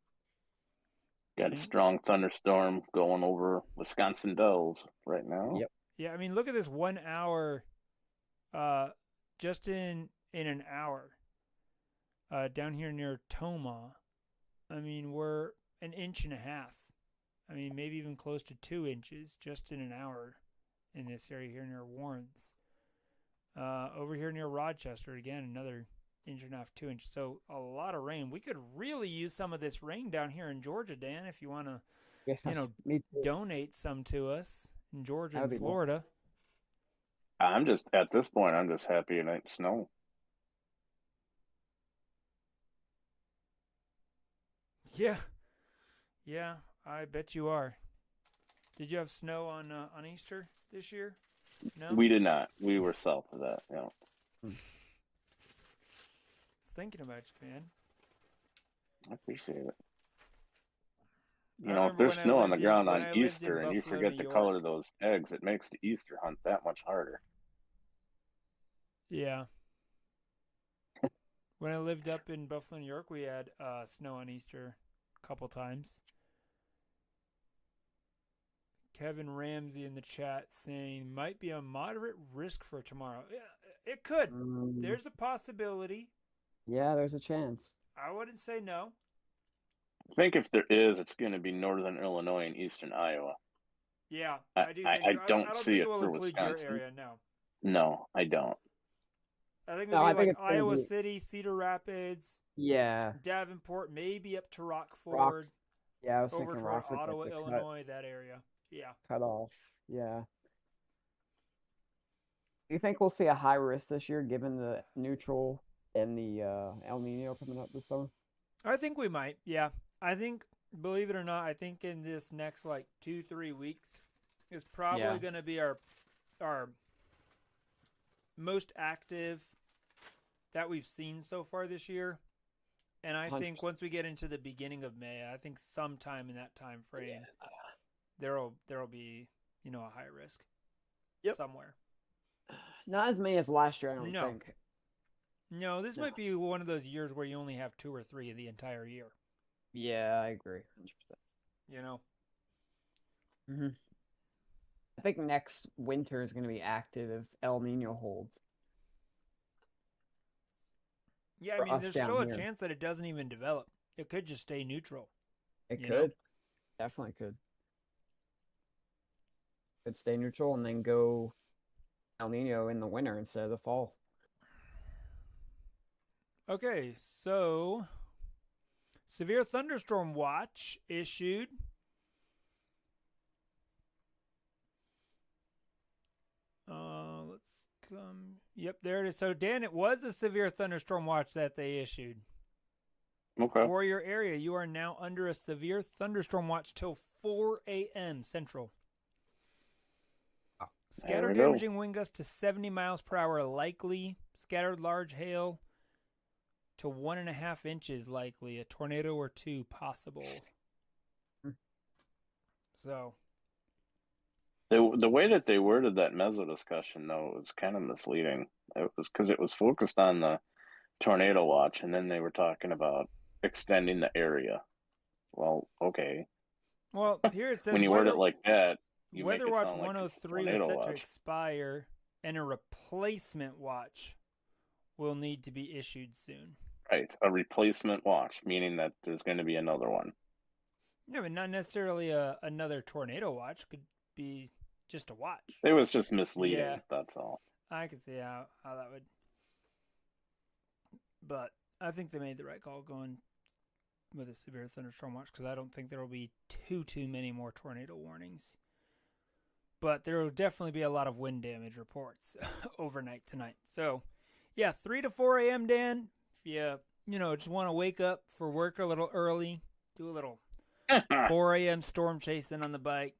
Got a strong thunderstorm going over Wisconsin Dells right now.
Yep.
Yeah, I mean, look at this 1 hour, just in an hour, down here near Toma. I mean, we're 1.5 inches. I mean, maybe even close to 2 inches just in an hour in this area here near Warrens. Over here near Rochester, again, another 1.5 inches, 2 inches. So a lot of rain. We could really use some of this rain down here in Georgia, Dan, if you want to,
Yeah, me too.
donate some to us in Georgia
That'd
and
be nice.
Florida.
At this point, I'm just happy it ain't snow.
Yeah, I bet you are. Did you have snow on Easter this year? No?
We did not. We were south of that. Yeah.
I was thinking about you, man.
I appreciate it.
I
If
remember
there's
when I
snow on
lived
the
in-
ground
when
on
I lived in
Easter and you
Buffalo,
forget
New
to color
York.
those eggs, it makes the Easter hunt that much harder.
Yeah. When I lived up in Buffalo, New York, we had snow on Easter a couple times. Kevin Ramsey in the chat saying might be a moderate risk for tomorrow. Yeah, it could. There's a possibility.
Yeah, there's a chance.
I wouldn't say no.
I think if there is, it's going to be northern Illinois and eastern Iowa.
Yeah,
I-
I do
I-
think
I
so.
don't
I don't
see
think
it
will
for
include your
Wisconsin.
area, no.
No, I don't.
I think
No,
it'll
I
be
think
like
it's gonna
Iowa
be-
City, Cedar Rapids,
Yeah.
Davenport, maybe up to Rockford,
Yeah, I was
over
thinking
toward
Rockford's
Ottawa,
like the
Illinois, that area. Yeah.
cut off. Yeah. Do you think we'll see a high risk this year given the neutral and the El Nino coming up this summer?
I think we might. Yeah. I think, believe it or not, I think in this next 2-3 weeks is probably
Yeah.
going to be our most active that we've seen so far this year. And I think
100%.
once we get into the beginning of May, I think sometime in that time frame, there'll be a high risk.
Yep.
Somewhere.
Not as many as last year, I don't
No.
think.
No, this
No.
might be one of those years where you only have 2 or 3 of the entire year.
Yeah, I agree. 100%.
You know.
I think next winter is going to be active if El Nino holds.
Yeah, I
For
mean,
us
there's
down
still a
here.
chance that it doesn't even develop. It could just stay neutral.
It
You
could.
know?
Definitely could. Could stay neutral and then go El Nino in the winter instead of the fall.
Okay, so severe thunderstorm watch issued. Let's come. Yep, there it is. So Dan, it was a severe thunderstorm watch that they issued
Okay.
for your area. You are now under a severe thunderstorm watch till 4 a.m. Central. Scattered
we go.
damaging wind gusts to 70 miles per hour likely. Scattered large hail to 1.5 inches likely. A tornado or 2 possible. So,
The way that they worded that meso discussion, though, was kind of misleading. It was because it was focused on the tornado watch, and then they were talking about extending the area. Well, okay.
well, here it says
When you word
weather,
it like that, You
Weather
make it
Watch
sound like it's a
103 was
tornado
set to
watch.
expire, and a replacement watch will need to be issued soon.
Right, a replacement watch, meaning that there's going to be another one.
Yeah, but not necessarily another tornado watch. Could be just a watch.
It was just misleading.
Yeah.
That's all.
I can see how that would. But I think they made the right call going with a severe thunderstorm watch, because I don't think there will be too many more tornado warnings. But there will definitely be a lot of wind damage reports overnight tonight. So, yeah, 3 to 4 a.m., Dan. If you just want to wake up for work a little early, do a little 4 a.m. storm chasing on the bike.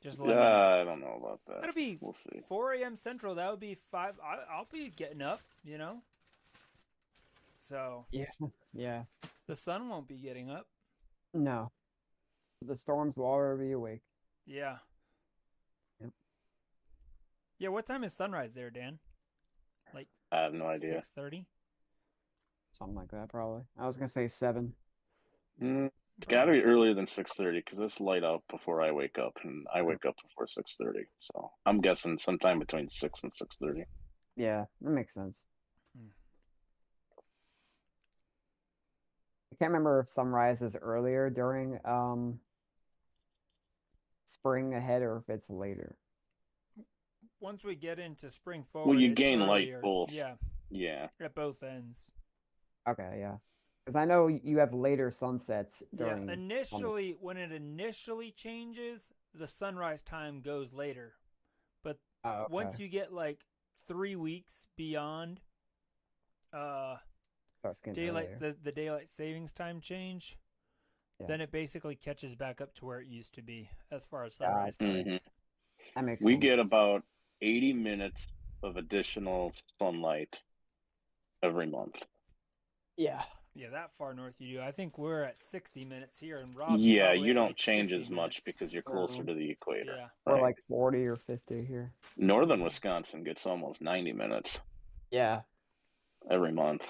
Just let me know.
I don't know about that.
That'll be
We'll see.
4 a.m. Central. That would be 5. I'll be getting up, So
Yeah.
the sun won't be getting up.
No. The storms will already be awake.
Yeah.
Yep.
Yeah, what time is sunrise there, Dan? Like
I have no idea.
6:30?
Something like that, probably. I was gonna say 7.
It's got to be earlier than 6:30 because it's light out before I wake up, and I wake up before 6:30. So I'm guessing sometime between 6 and 6:30.
Yeah, that makes sense.
Hmm.
I can't remember if sunrise is earlier during spring ahead or if it's later.
Once we get into spring forward,
Well, you
it's
gain
earlier.
light both.
Yeah,
Yeah.
at both ends.
Okay, yeah. Because I know you have later sunsets during.
Yeah, initially, when it initially changes, the sunrise time goes later. But
Oh, okay.
once you get like 3 weeks beyond
Starts getting
daylight,
earlier.
the daylight savings time change,
Yeah.
then it basically catches back up to where it used to be as far as
Gotcha.
sunrise times.
Mhm.
That makes
We
sense.
get about 80 minutes of additional sunlight every month.
Yeah.
Yeah, that far north you do. I think we're at 60 minutes here, and Rob's
Yeah,
probably
you
at
don't
like
change
50
as much
minutes.
because you're closer to the equator.
Yeah.
Or
Right.
like 40 or 50 here.
Northern Wisconsin gets almost 90 minutes
Yeah.
every month.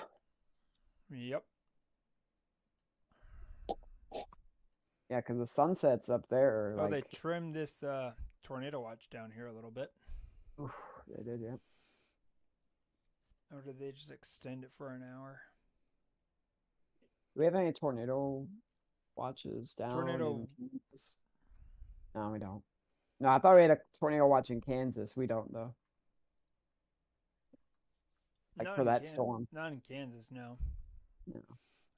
Yep.
Yeah, because the sunsets up there are
Oh, they
like.
trimmed this tornado watch down here a little bit.
Oof, they did, yeah.
Or did they just extend it for an hour?
Do we have any tornado watches down?
Tornado-
in Kansas? No, we don't. No, I thought we had a tornado watch in Kansas. We don't, though. Like
Not
for
in
that storm.
Not in Kansas, no.
No.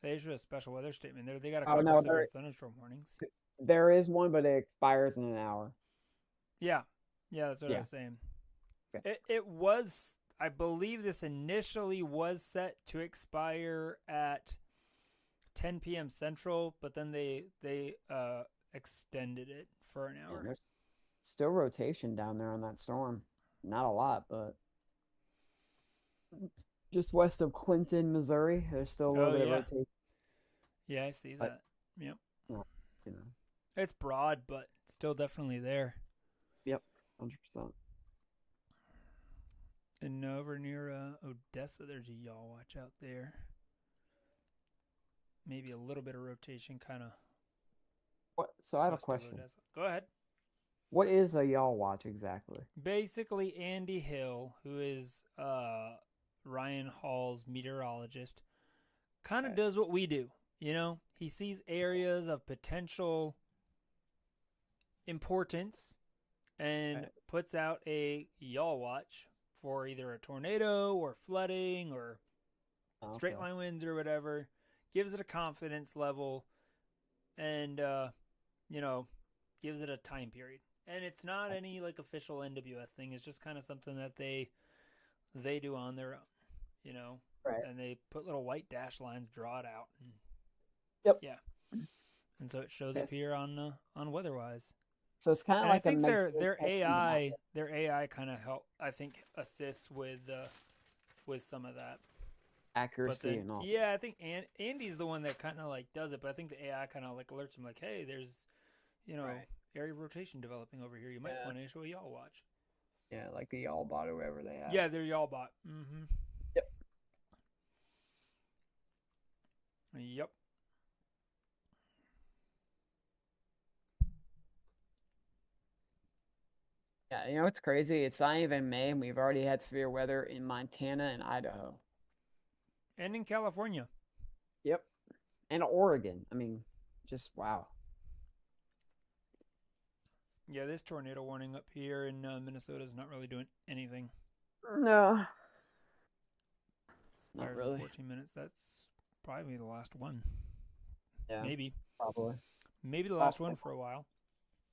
They issued a special weather statement. They got a
Oh,
couple
no,
severe
there-
thunderstorm warnings.
There is one, but it expires in an hour.
Yeah. Yeah, that's what I
Yeah.
was saying.
Okay.
It was, I believe this initially was set to expire at 10 p.m. Central, but then they extended it for an
And
hour.
there's still rotation down there on that storm. Not a lot, but just west of Clinton, Missouri, there's still a little
Oh,
bit
yeah.
of rotation.
Yeah, I see
But-
that. Yep.
You know,
It's broad, but still definitely there.
100%.
And over near Odessa, there's a yaw watch out there. Maybe a little bit of rotation, kind of.
What? So I have a question.
Go ahead.
What is a yaw watch exactly?
Basically, Andy Hill, who is Ryan Hall's meteorologist, kind of
Okay.
does what we do. He sees areas of potential importance and
Right.
puts out a yaw watch for either a tornado or flooding or straight
Okay.
line winds or whatever. Gives it a confidence level and gives it a time period. And it's not any like official NWS thing. It's just kind of something that they do on their own,
Right.
And they put little white dash lines, draw it out. And,
Yep.
Yeah. And so it shows
Yes.
up here on Weatherwise.
So it's kind of
And I
like a
think
Mexican
their
testing
AI
model.
kind of assists with some of that. But
Accuracy
then,
and all.
yeah, I think Andy's the one that kind of like does it, but I think the AI kind of like alerts him like, hey, there's
Right.
area of rotation developing over here. You might
Yeah.
want to issue a yaw watch.
Yeah, like the yaw bot or whatever they have.
Yeah, they're yaw bot. Mm-hmm.
Yep.
Yep.
Yeah, you know what's crazy? It's not even May, and we've already had severe weather in Montana and Idaho.
And in California.
Yep. And Oregon. I mean, just wow.
Yeah, this tornado warning up here in Minnesota is not really doing anything.
No. Not
Fires in
really.
14 minutes. That's probably the last one.
Yeah.
Maybe.
Probably.
Maybe the last one
Possible.
for a while.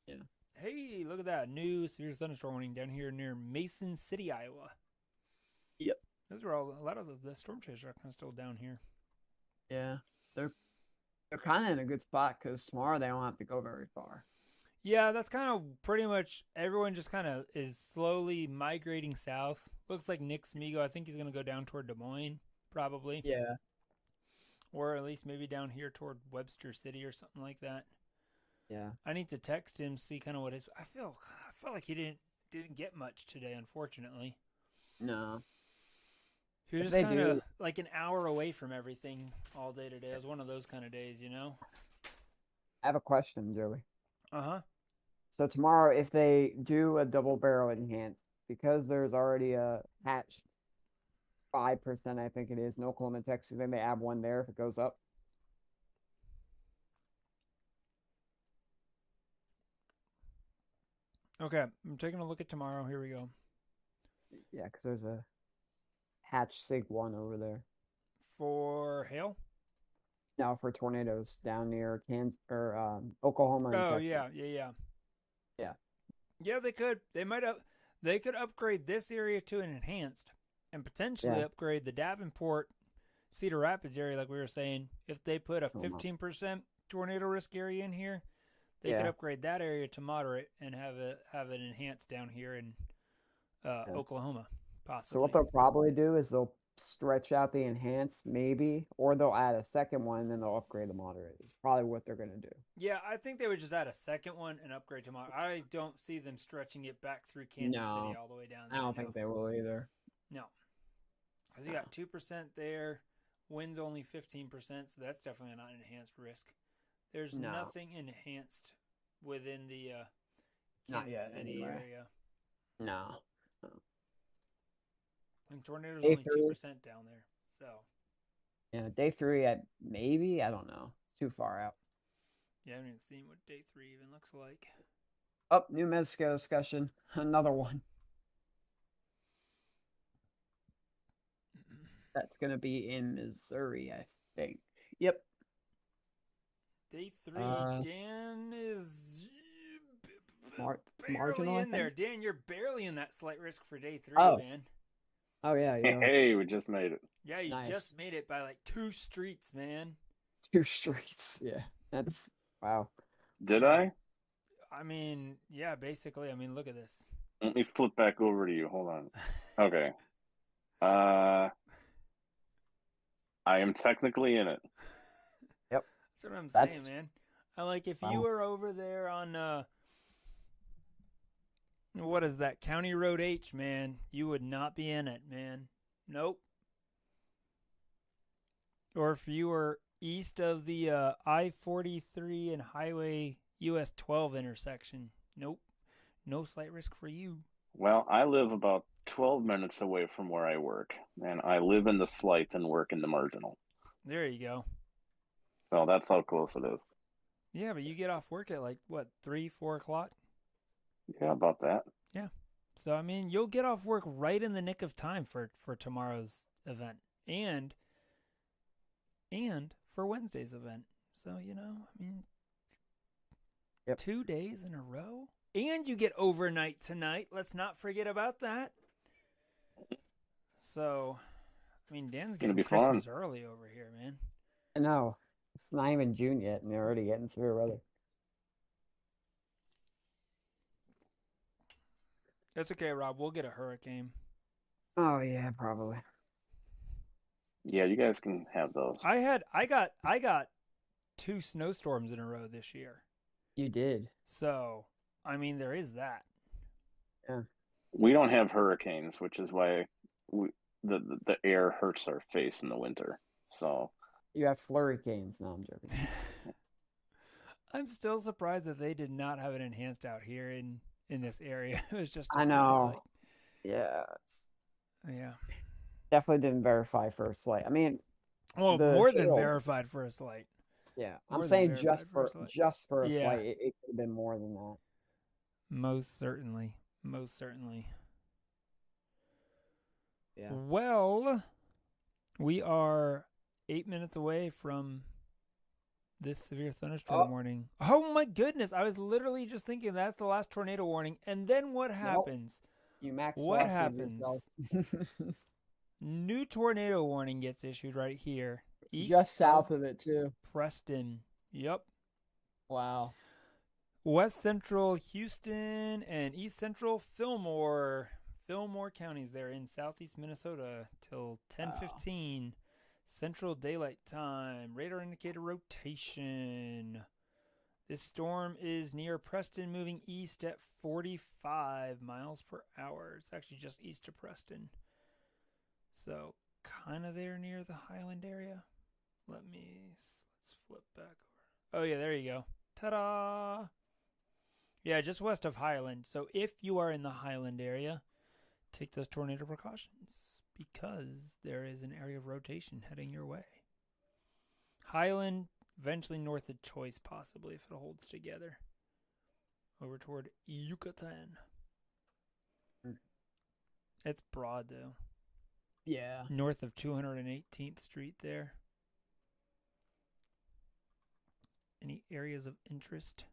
Yeah.
Hey, look at that. New severe thunderstorm warning down here near Mason City, Iowa.
Yep.
Those are all, a lot of the storm chasers are kind of still down here.
Yeah.
They're kind of in a good spot because tomorrow they don't have to go very far.
Yeah, that's kind of pretty much everyone just kind of is slowly migrating south. Looks like Nick Smigo, I think he's going to go down toward Des Moines, probably.
Yeah.
Or at least maybe down here toward Webster City or something like that.
Yeah.
I need to text him, see kind of what his. I felt like he didn't get much today, unfortunately.
No.
He was
If
just
they
kind of
do-
like an hour away from everything all day today. It was one of those kind of days, you know?
I have a question, Joey.
Uh-huh.
So tomorrow, if they do a double barrel enhance, because there's already a hatch 5%, I think it is, in Oklahoma, Texas, they may add one there if it goes up.
Okay, I'm taking a look at tomorrow. Here we go.
Yeah, because there's a hatch sig 1 over there.
For hail?
Now for tornadoes down near Kansas or Oklahoma and
Oh,
Texas.
yeah.
Yeah.
Yeah, they could. They could upgrade this area to an enhanced and potentially
Yeah.
upgrade the Davenport Cedar Rapids area, like we were saying. If they put a
Oh, no.
15% tornado risk area in here, they
Yeah.
could upgrade that area to moderate and have an enhanced down here in Oklahoma, possibly.
So what they'll probably do is they'll stretch out the enhanced, maybe, or they'll add a second one and then they'll upgrade the moderate. It's probably what they're gonna do.
Yeah, I think they would just add a second one and upgrade to moderate. I don't see them stretching it back through Kansas
No,
City all the way down
I
there.
don't think they will either.
No. Because you got 2% there, wind's only 15%, so that's definitely not an enhanced risk. There's
No.
nothing enhanced within the
Not
Kansas
yet,
City
anyway.
area.
No.
And tornadoes
Day
only
3.
2% down there. So,
Yeah, day 3 at maybe, I don't know. It's too far out.
yeah, I haven't even seen what day 3 even looks like.
Oh, New Mexico discussion. Another one. That's gonna be in Missouri, I think. Yep.
Day 3,
Uh,
Dan is
Mar-
barely
marginal, I
in there.
think?
Dan, you're barely in that slight risk for day 3,
Oh.
man.
Oh yeah, yeah.
Hey, we just made it.
Yeah, you
Nice.
just made it by like 2 streets, man.
2 streets. Yeah. That's wow.
Did I?
I mean, yeah, basically. I mean, look at this.
Let me flip back over to you. Hold on. Okay. I am technically in it.
Yep.
That's what I'm
That's-
saying, man. I like if you
Wow.
were over there on what is that, County Road H, man, you would not be in it, man. Nope. Or if you were east of the I-43 and Highway US 12 intersection, nope. No slight risk for you.
Well, I live about 12 minutes away from where I work, and I live in the slight and work in the marginal.
There you go.
So that's how close it is.
Yeah, but you get off work at like, what, 3, 4 o'clock?
Yeah, about that.
Yeah. So, I mean, you'll get off work right in the nick of time for tomorrow's event and for Wednesday's event. So, you know, I mean,
Yep.
2 days in a row. And you get overnight tonight. Let's not forget about that. So, I mean, Dan's
Gonna
getting
be fun.
Christmas early over here, man.
I know. It's not even June yet, and they're already getting severe weather.
That's okay, Rob. We'll get a hurricane.
Oh yeah, probably.
Yeah, you guys can have those.
I got 2 snowstorms in a row this year.
You did.
So, I mean, there is that.
We don't have hurricanes, which is why the air hurts our face in the winter. So
You have flurricanes. No, I'm joking.
I'm still surprised that they did not have it enhanced out here in in this area. It was just a
I know.
satellite.
Yeah, it's
Yeah.
definitely didn't verify first light. I mean,
Well,
the
more than
hail-
verified first light.
Yeah,
More
I'm
than
saying
verified
just for
first light.
just for a
Yeah.
slight, it could have been more than that.
Most certainly. Most certainly.
Yeah.
Well, we are 8 minutes away from this severe thunderstorm
Oh.
warning. Oh my goodness. I was literally just thinking that's the last tornado warning. And then what happens?
You max
What
velocity
happens?
yourself.
New tornado warning gets issued right here. East
Just south
of
of it too.
Preston. Yep.
Wow.
West Central Houston and East Central Fillmore counties there in southeast Minnesota till 10:15 Central Daylight Time. Radar indicator rotation. This storm is near Preston, moving east at 45 miles per hour. It's actually just east of Preston. So kind of there near the Highland area. Let's flip back over. Oh yeah, there you go. Ta-da! Yeah, just west of Highland. So if you are in the Highland area, take those tornado precautions because there is an area of rotation heading your way. Highland, eventually north of Choice, possibly, if it holds together. Over toward Yucatan. It's broad, though.
Yeah.
North of 218th Street there. Any areas of interest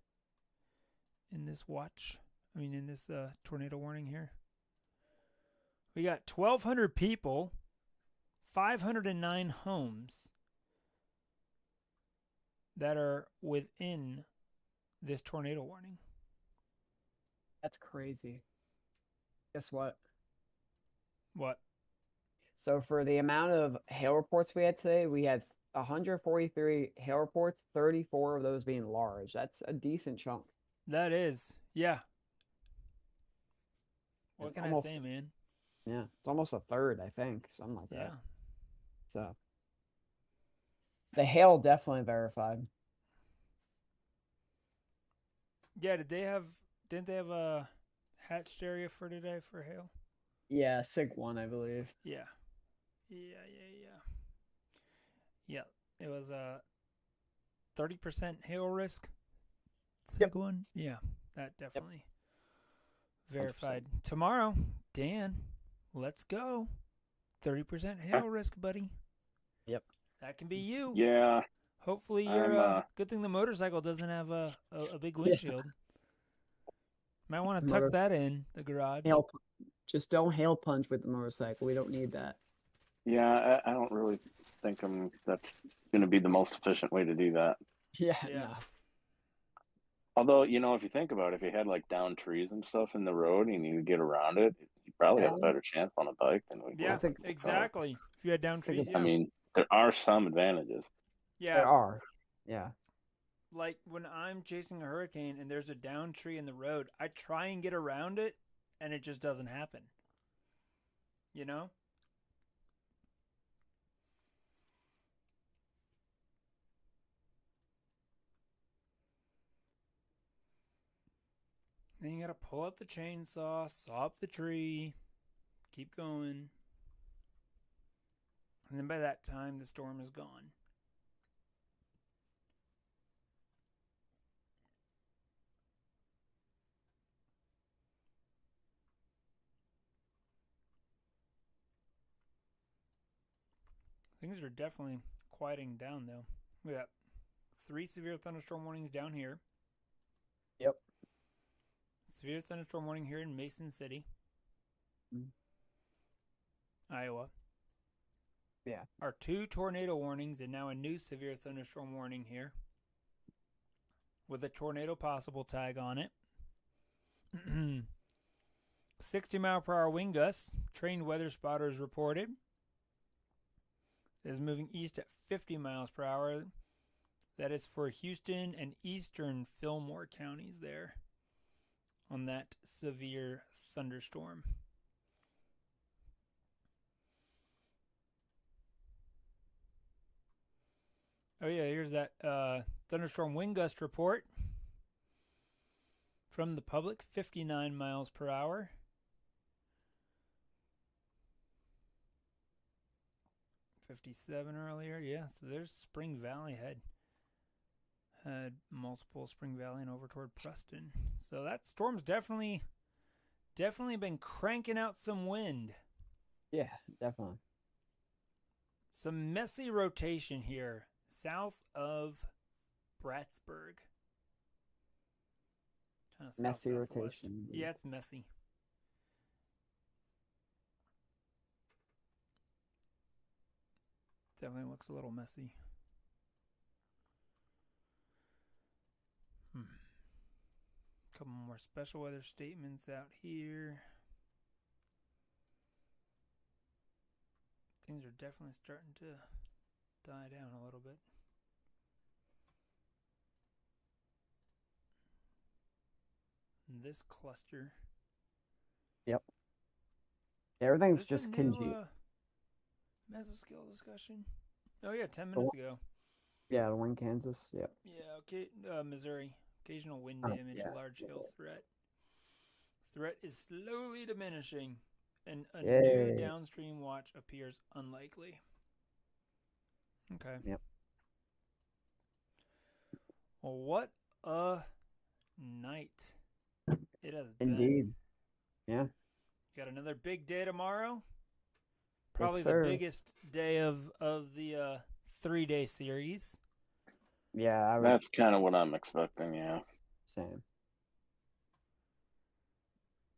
in this watch? I mean, in this tornado warning here? We got 1,200 people, 509 homes that are within this tornado warning.
That's crazy. Guess what?
What?
So for the amount of hail reports we had today, we had 143 hail reports, 34 of those being large. That's a decent chunk.
That is. Yeah. What
It's
can
almost-
I say, man?
Yeah, it's almost a third, I think, something like
Yeah.
that. So the hail definitely verified.
Yeah, didn't they have a hatched area for today for hail?
Yeah, SIG 1, I believe.
Yeah. Yeah, it was a 30% hail risk.
Yep.
Sig one? Yeah, that definitely
100%.
verified. Tomorrow, Dan, let's go. 30% hail risk, buddy.
Yep.
That can be you.
Yeah,
Hopefully you're
I'm,
good thing the motorcycle doesn't have a big windshield. Might want to tuck
Motors-
that in the garage.
Just don't hail punch with the motorcycle. We don't need that.
yeah. I don't really think that's going to be the most efficient way to do that.
Yeah.
Yeah.
No.
Although, if you think about it, if you had like down trees and stuff in the road and you could get around it, you probably have a
Yeah.
better chance on a bike than we
Yeah,
would.
think-
exactly. If you had down trees, yeah.
I mean, there are some advantages.
Yeah.
There are. Yeah.
Like when I'm chasing a hurricane and there's a down tree in the road, I try and get around it and it just doesn't happen. You know? Then you gotta pull out the chainsaw, saw up the tree, keep going. And then by that time, the storm is gone. Things are definitely quieting down, though. We got 3 severe thunderstorm warnings down here.
Yep.
Severe thunderstorm warning here in Mason City, Iowa.
Yeah.
Our 2 tornado warnings and now a new severe thunderstorm warning here with a tornado possible tag on it. 60-mile-per-hour wind gusts, trained weather spotters reported. It is moving east at 50 miles per hour. That is for Houston and eastern Fillmore counties there on that severe thunderstorm. Oh yeah, here's that thunderstorm wind gust report from the public, 59 miles per hour. $57 earlier, yeah. So there's Spring Valley had multiple Spring Valley and over toward Preston. So that storm's definitely been cranking out some wind.
Yeah, definitely.
Some messy rotation here south of Brattsburg. Kind of
Messy
south-southwest.
rotation.
Yeah, it's messy. Definitely looks a little messy. Couple more special weather statements out here. Things are definitely starting to die down a little bit. And this cluster.
Yep. Everything's
Is this
just
a new,
congealed.
mesoscale discussion? Oh yeah, 10 minutes ago.
Yeah, the wind, Kansas. Yep.
Yeah, okay. Missouri. Occasional wind
Oh,
damage,
yeah.
large hail threat. Threat is slowly diminishing, and a
Yay.
new downstream watch appears unlikely. Okay.
Yep.
Well, what a night it has been.
Indeed. Yeah.
Got another big day tomorrow. Probably the
sir.
biggest day of the 3-day series.
Yeah, I would.
That's kind of what I'm expecting. Yeah.
Same.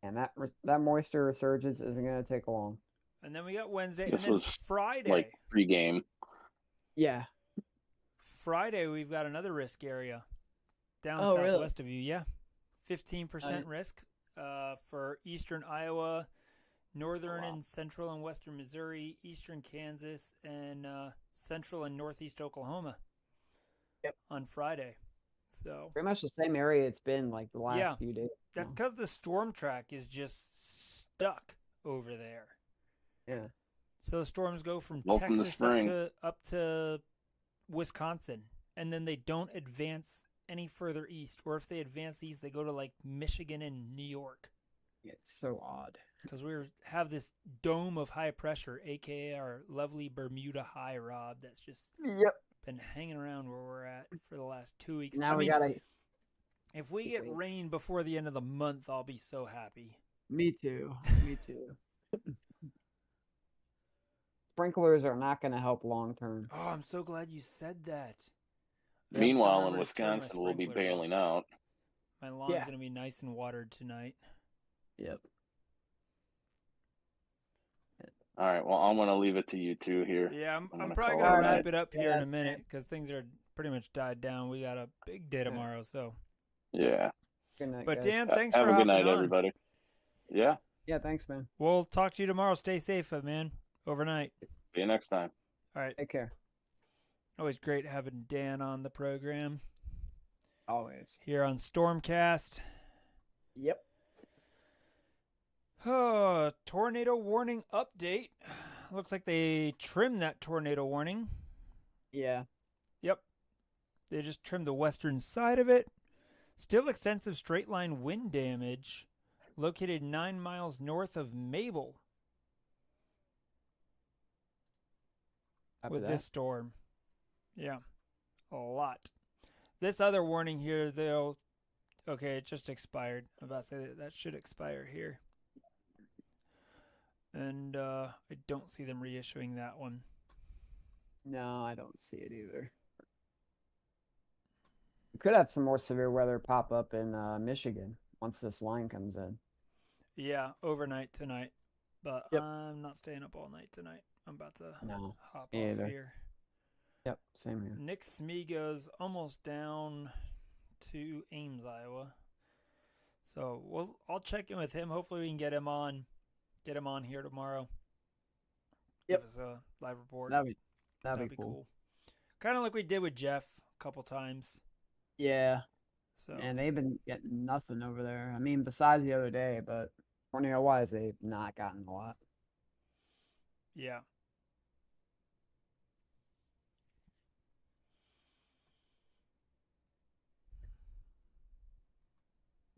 And that moisture resurgence isn't going to take long.
And then we got Wednesday,
This
and then
was
Friday.
Like pregame.
Yeah.
Friday, we've got another risk area down
Oh, really?
southwest of you. Yeah, 15%
Right.
risk for eastern Iowa, northern
wow.
and central and western Missouri, eastern Kansas, and central and northeast Oklahoma.
Yep.
On Friday. So
Pretty much the same area it's been like the last
Yeah.
few days.
that's
now.
because the storm track is just stuck over there.
Yeah.
So the storms go from
Welcome to
Texas
spring.
up to Wisconsin, and then they don't advance any further east. Or if they advance east, they go to like Michigan and New York.
It's so odd.
Because we have this dome of high pressure, aka our lovely Bermuda high, Rob, that's just
Yep.
been hanging around where we're at for the last 2 weeks.
Now
I
we
mean,
gotta.
if we get rain before the end of the month, I'll be so happy.
Me too. Me too.
Sprinklers are not going to help long term.
Oh, I'm so glad you said that.
Yep.
Meanwhile, in
Remember to turn my
Wisconsin, we'll be
sprinklers
bailing
off.
out.
My lawn's
Yeah.
going to be nice and watered tonight.
Yep.
All right. Well, I'm gonna leave it to you two here.
Yeah, I'm
gonna
probably
call
going to
it a
wrap
night.
it up here
Yeah,
in a minute
same.
because things are pretty much died down. We got a big day tomorrow, so.
Yeah.
Good night,
But
guys.
Dan, thanks
Have
for
a good
hopping
night,
on.
everybody. Yeah.
Yeah, thanks, man.
We'll talk to you tomorrow. Stay safe, man. Overnight.
See you next time.
All right.
Take care.
Always great having Dan on the program
Always.
here on Stormcast.
Yep.
Oh, tornado warning update. Looks like they trimmed that tornado warning.
Yeah.
Yep. They just trimmed the western side of it. Still extensive straight line wind damage. Located 9 miles north of Mabel
After
with
that.
this storm. Yeah. A lot. This other warning here, okay, it just expired. I'm about to say that should expire here. And I don't see them reissuing that one.
No, I don't see it either. We could have some more severe weather pop up in Michigan once this line comes in.
Yeah, overnight tonight. But
Yep.
I'm not staying up all night tonight. I'm about to
No,
hop
me
off
either.
here.
Yep, same here.
Nick Smigo's almost down to Ames, Iowa. So I'll check in with him. Hopefully we can get him on here tomorrow.
Yep.
Give us a live report.
That'd be cool.
Kind of like we did with Jeff a couple times.
Yeah,
So
and they've been getting nothing over there. I mean, besides the other day, but tornado-wise, they've not gotten a lot.
yeah.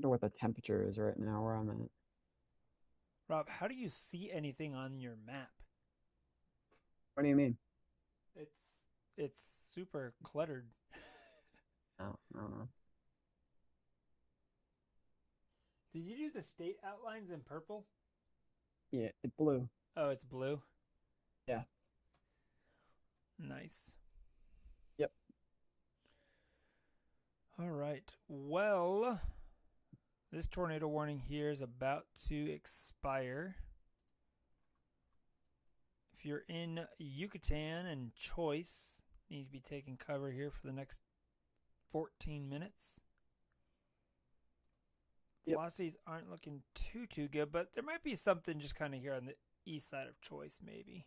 wonder what the temperature is right now where I'm at.
Rob, how do you see anything on your map?
What do you mean?
It's super cluttered.
Oh, I don't know.
Did you do the state outlines in purple?
Yeah, it's blue.
Oh, it's blue?
Yeah.
Nice.
Yep.
All right. Well, this tornado warning here is about to expire. If you're in Yucatan and Choice, you need to be taking cover here for the next 14 minutes.
Yep.
Velocities aren't looking too good, but there might be something just kind of here on the east side of Choice, maybe.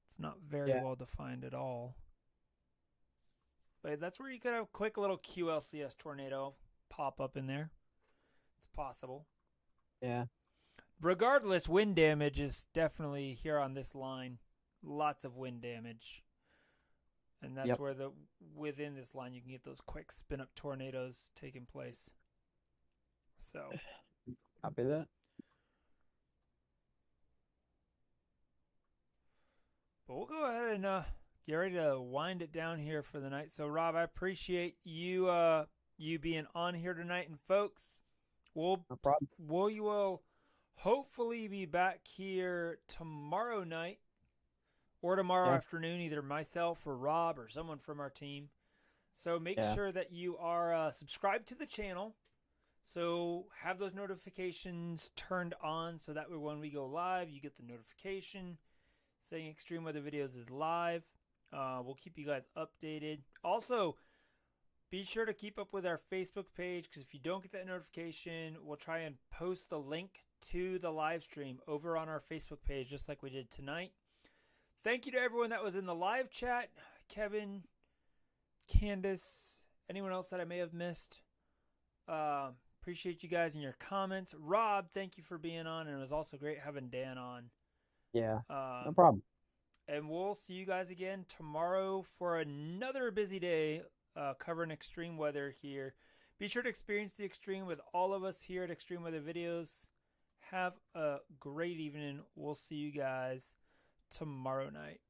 It's not very well defined at all. But that's where you could have a quick little QLCS tornado pop up in there. It's possible.
Yeah.
Regardless, wind damage is definitely here on this line. Lots of wind damage. And that's where within this line you can get those quick spin up tornadoes taking place. So
Copy that.
but we'll go ahead and get ready to wind it down here for the night. So Rob, I appreciate you you being on here tonight, and folks,
No problem.
you will hopefully be back here tomorrow night or tomorrow afternoon, either myself or Rob or someone from our team. So make sure that you are subscribed to the channel. So have those notifications turned on so that way when we go live, you get the notification saying Extreme Weather Videos is live. We'll keep you guys updated. Also, be sure to keep up with our Facebook page, because if you don't get that notification, we'll try and post the link to the live stream over on our Facebook page, just like we did tonight. Thank you to everyone that was in the live chat. Kevin, Candace, anyone else that I may have missed. Appreciate you guys and your comments. Rob, thank you for being on, and it was also great having Dan on.
Yeah. No problem.
And we'll see you guys again tomorrow for another busy day covering extreme weather here. Be sure to experience the extreme with all of us here at Extreme Weather Videos. Have a great evening. We'll see you guys tomorrow night.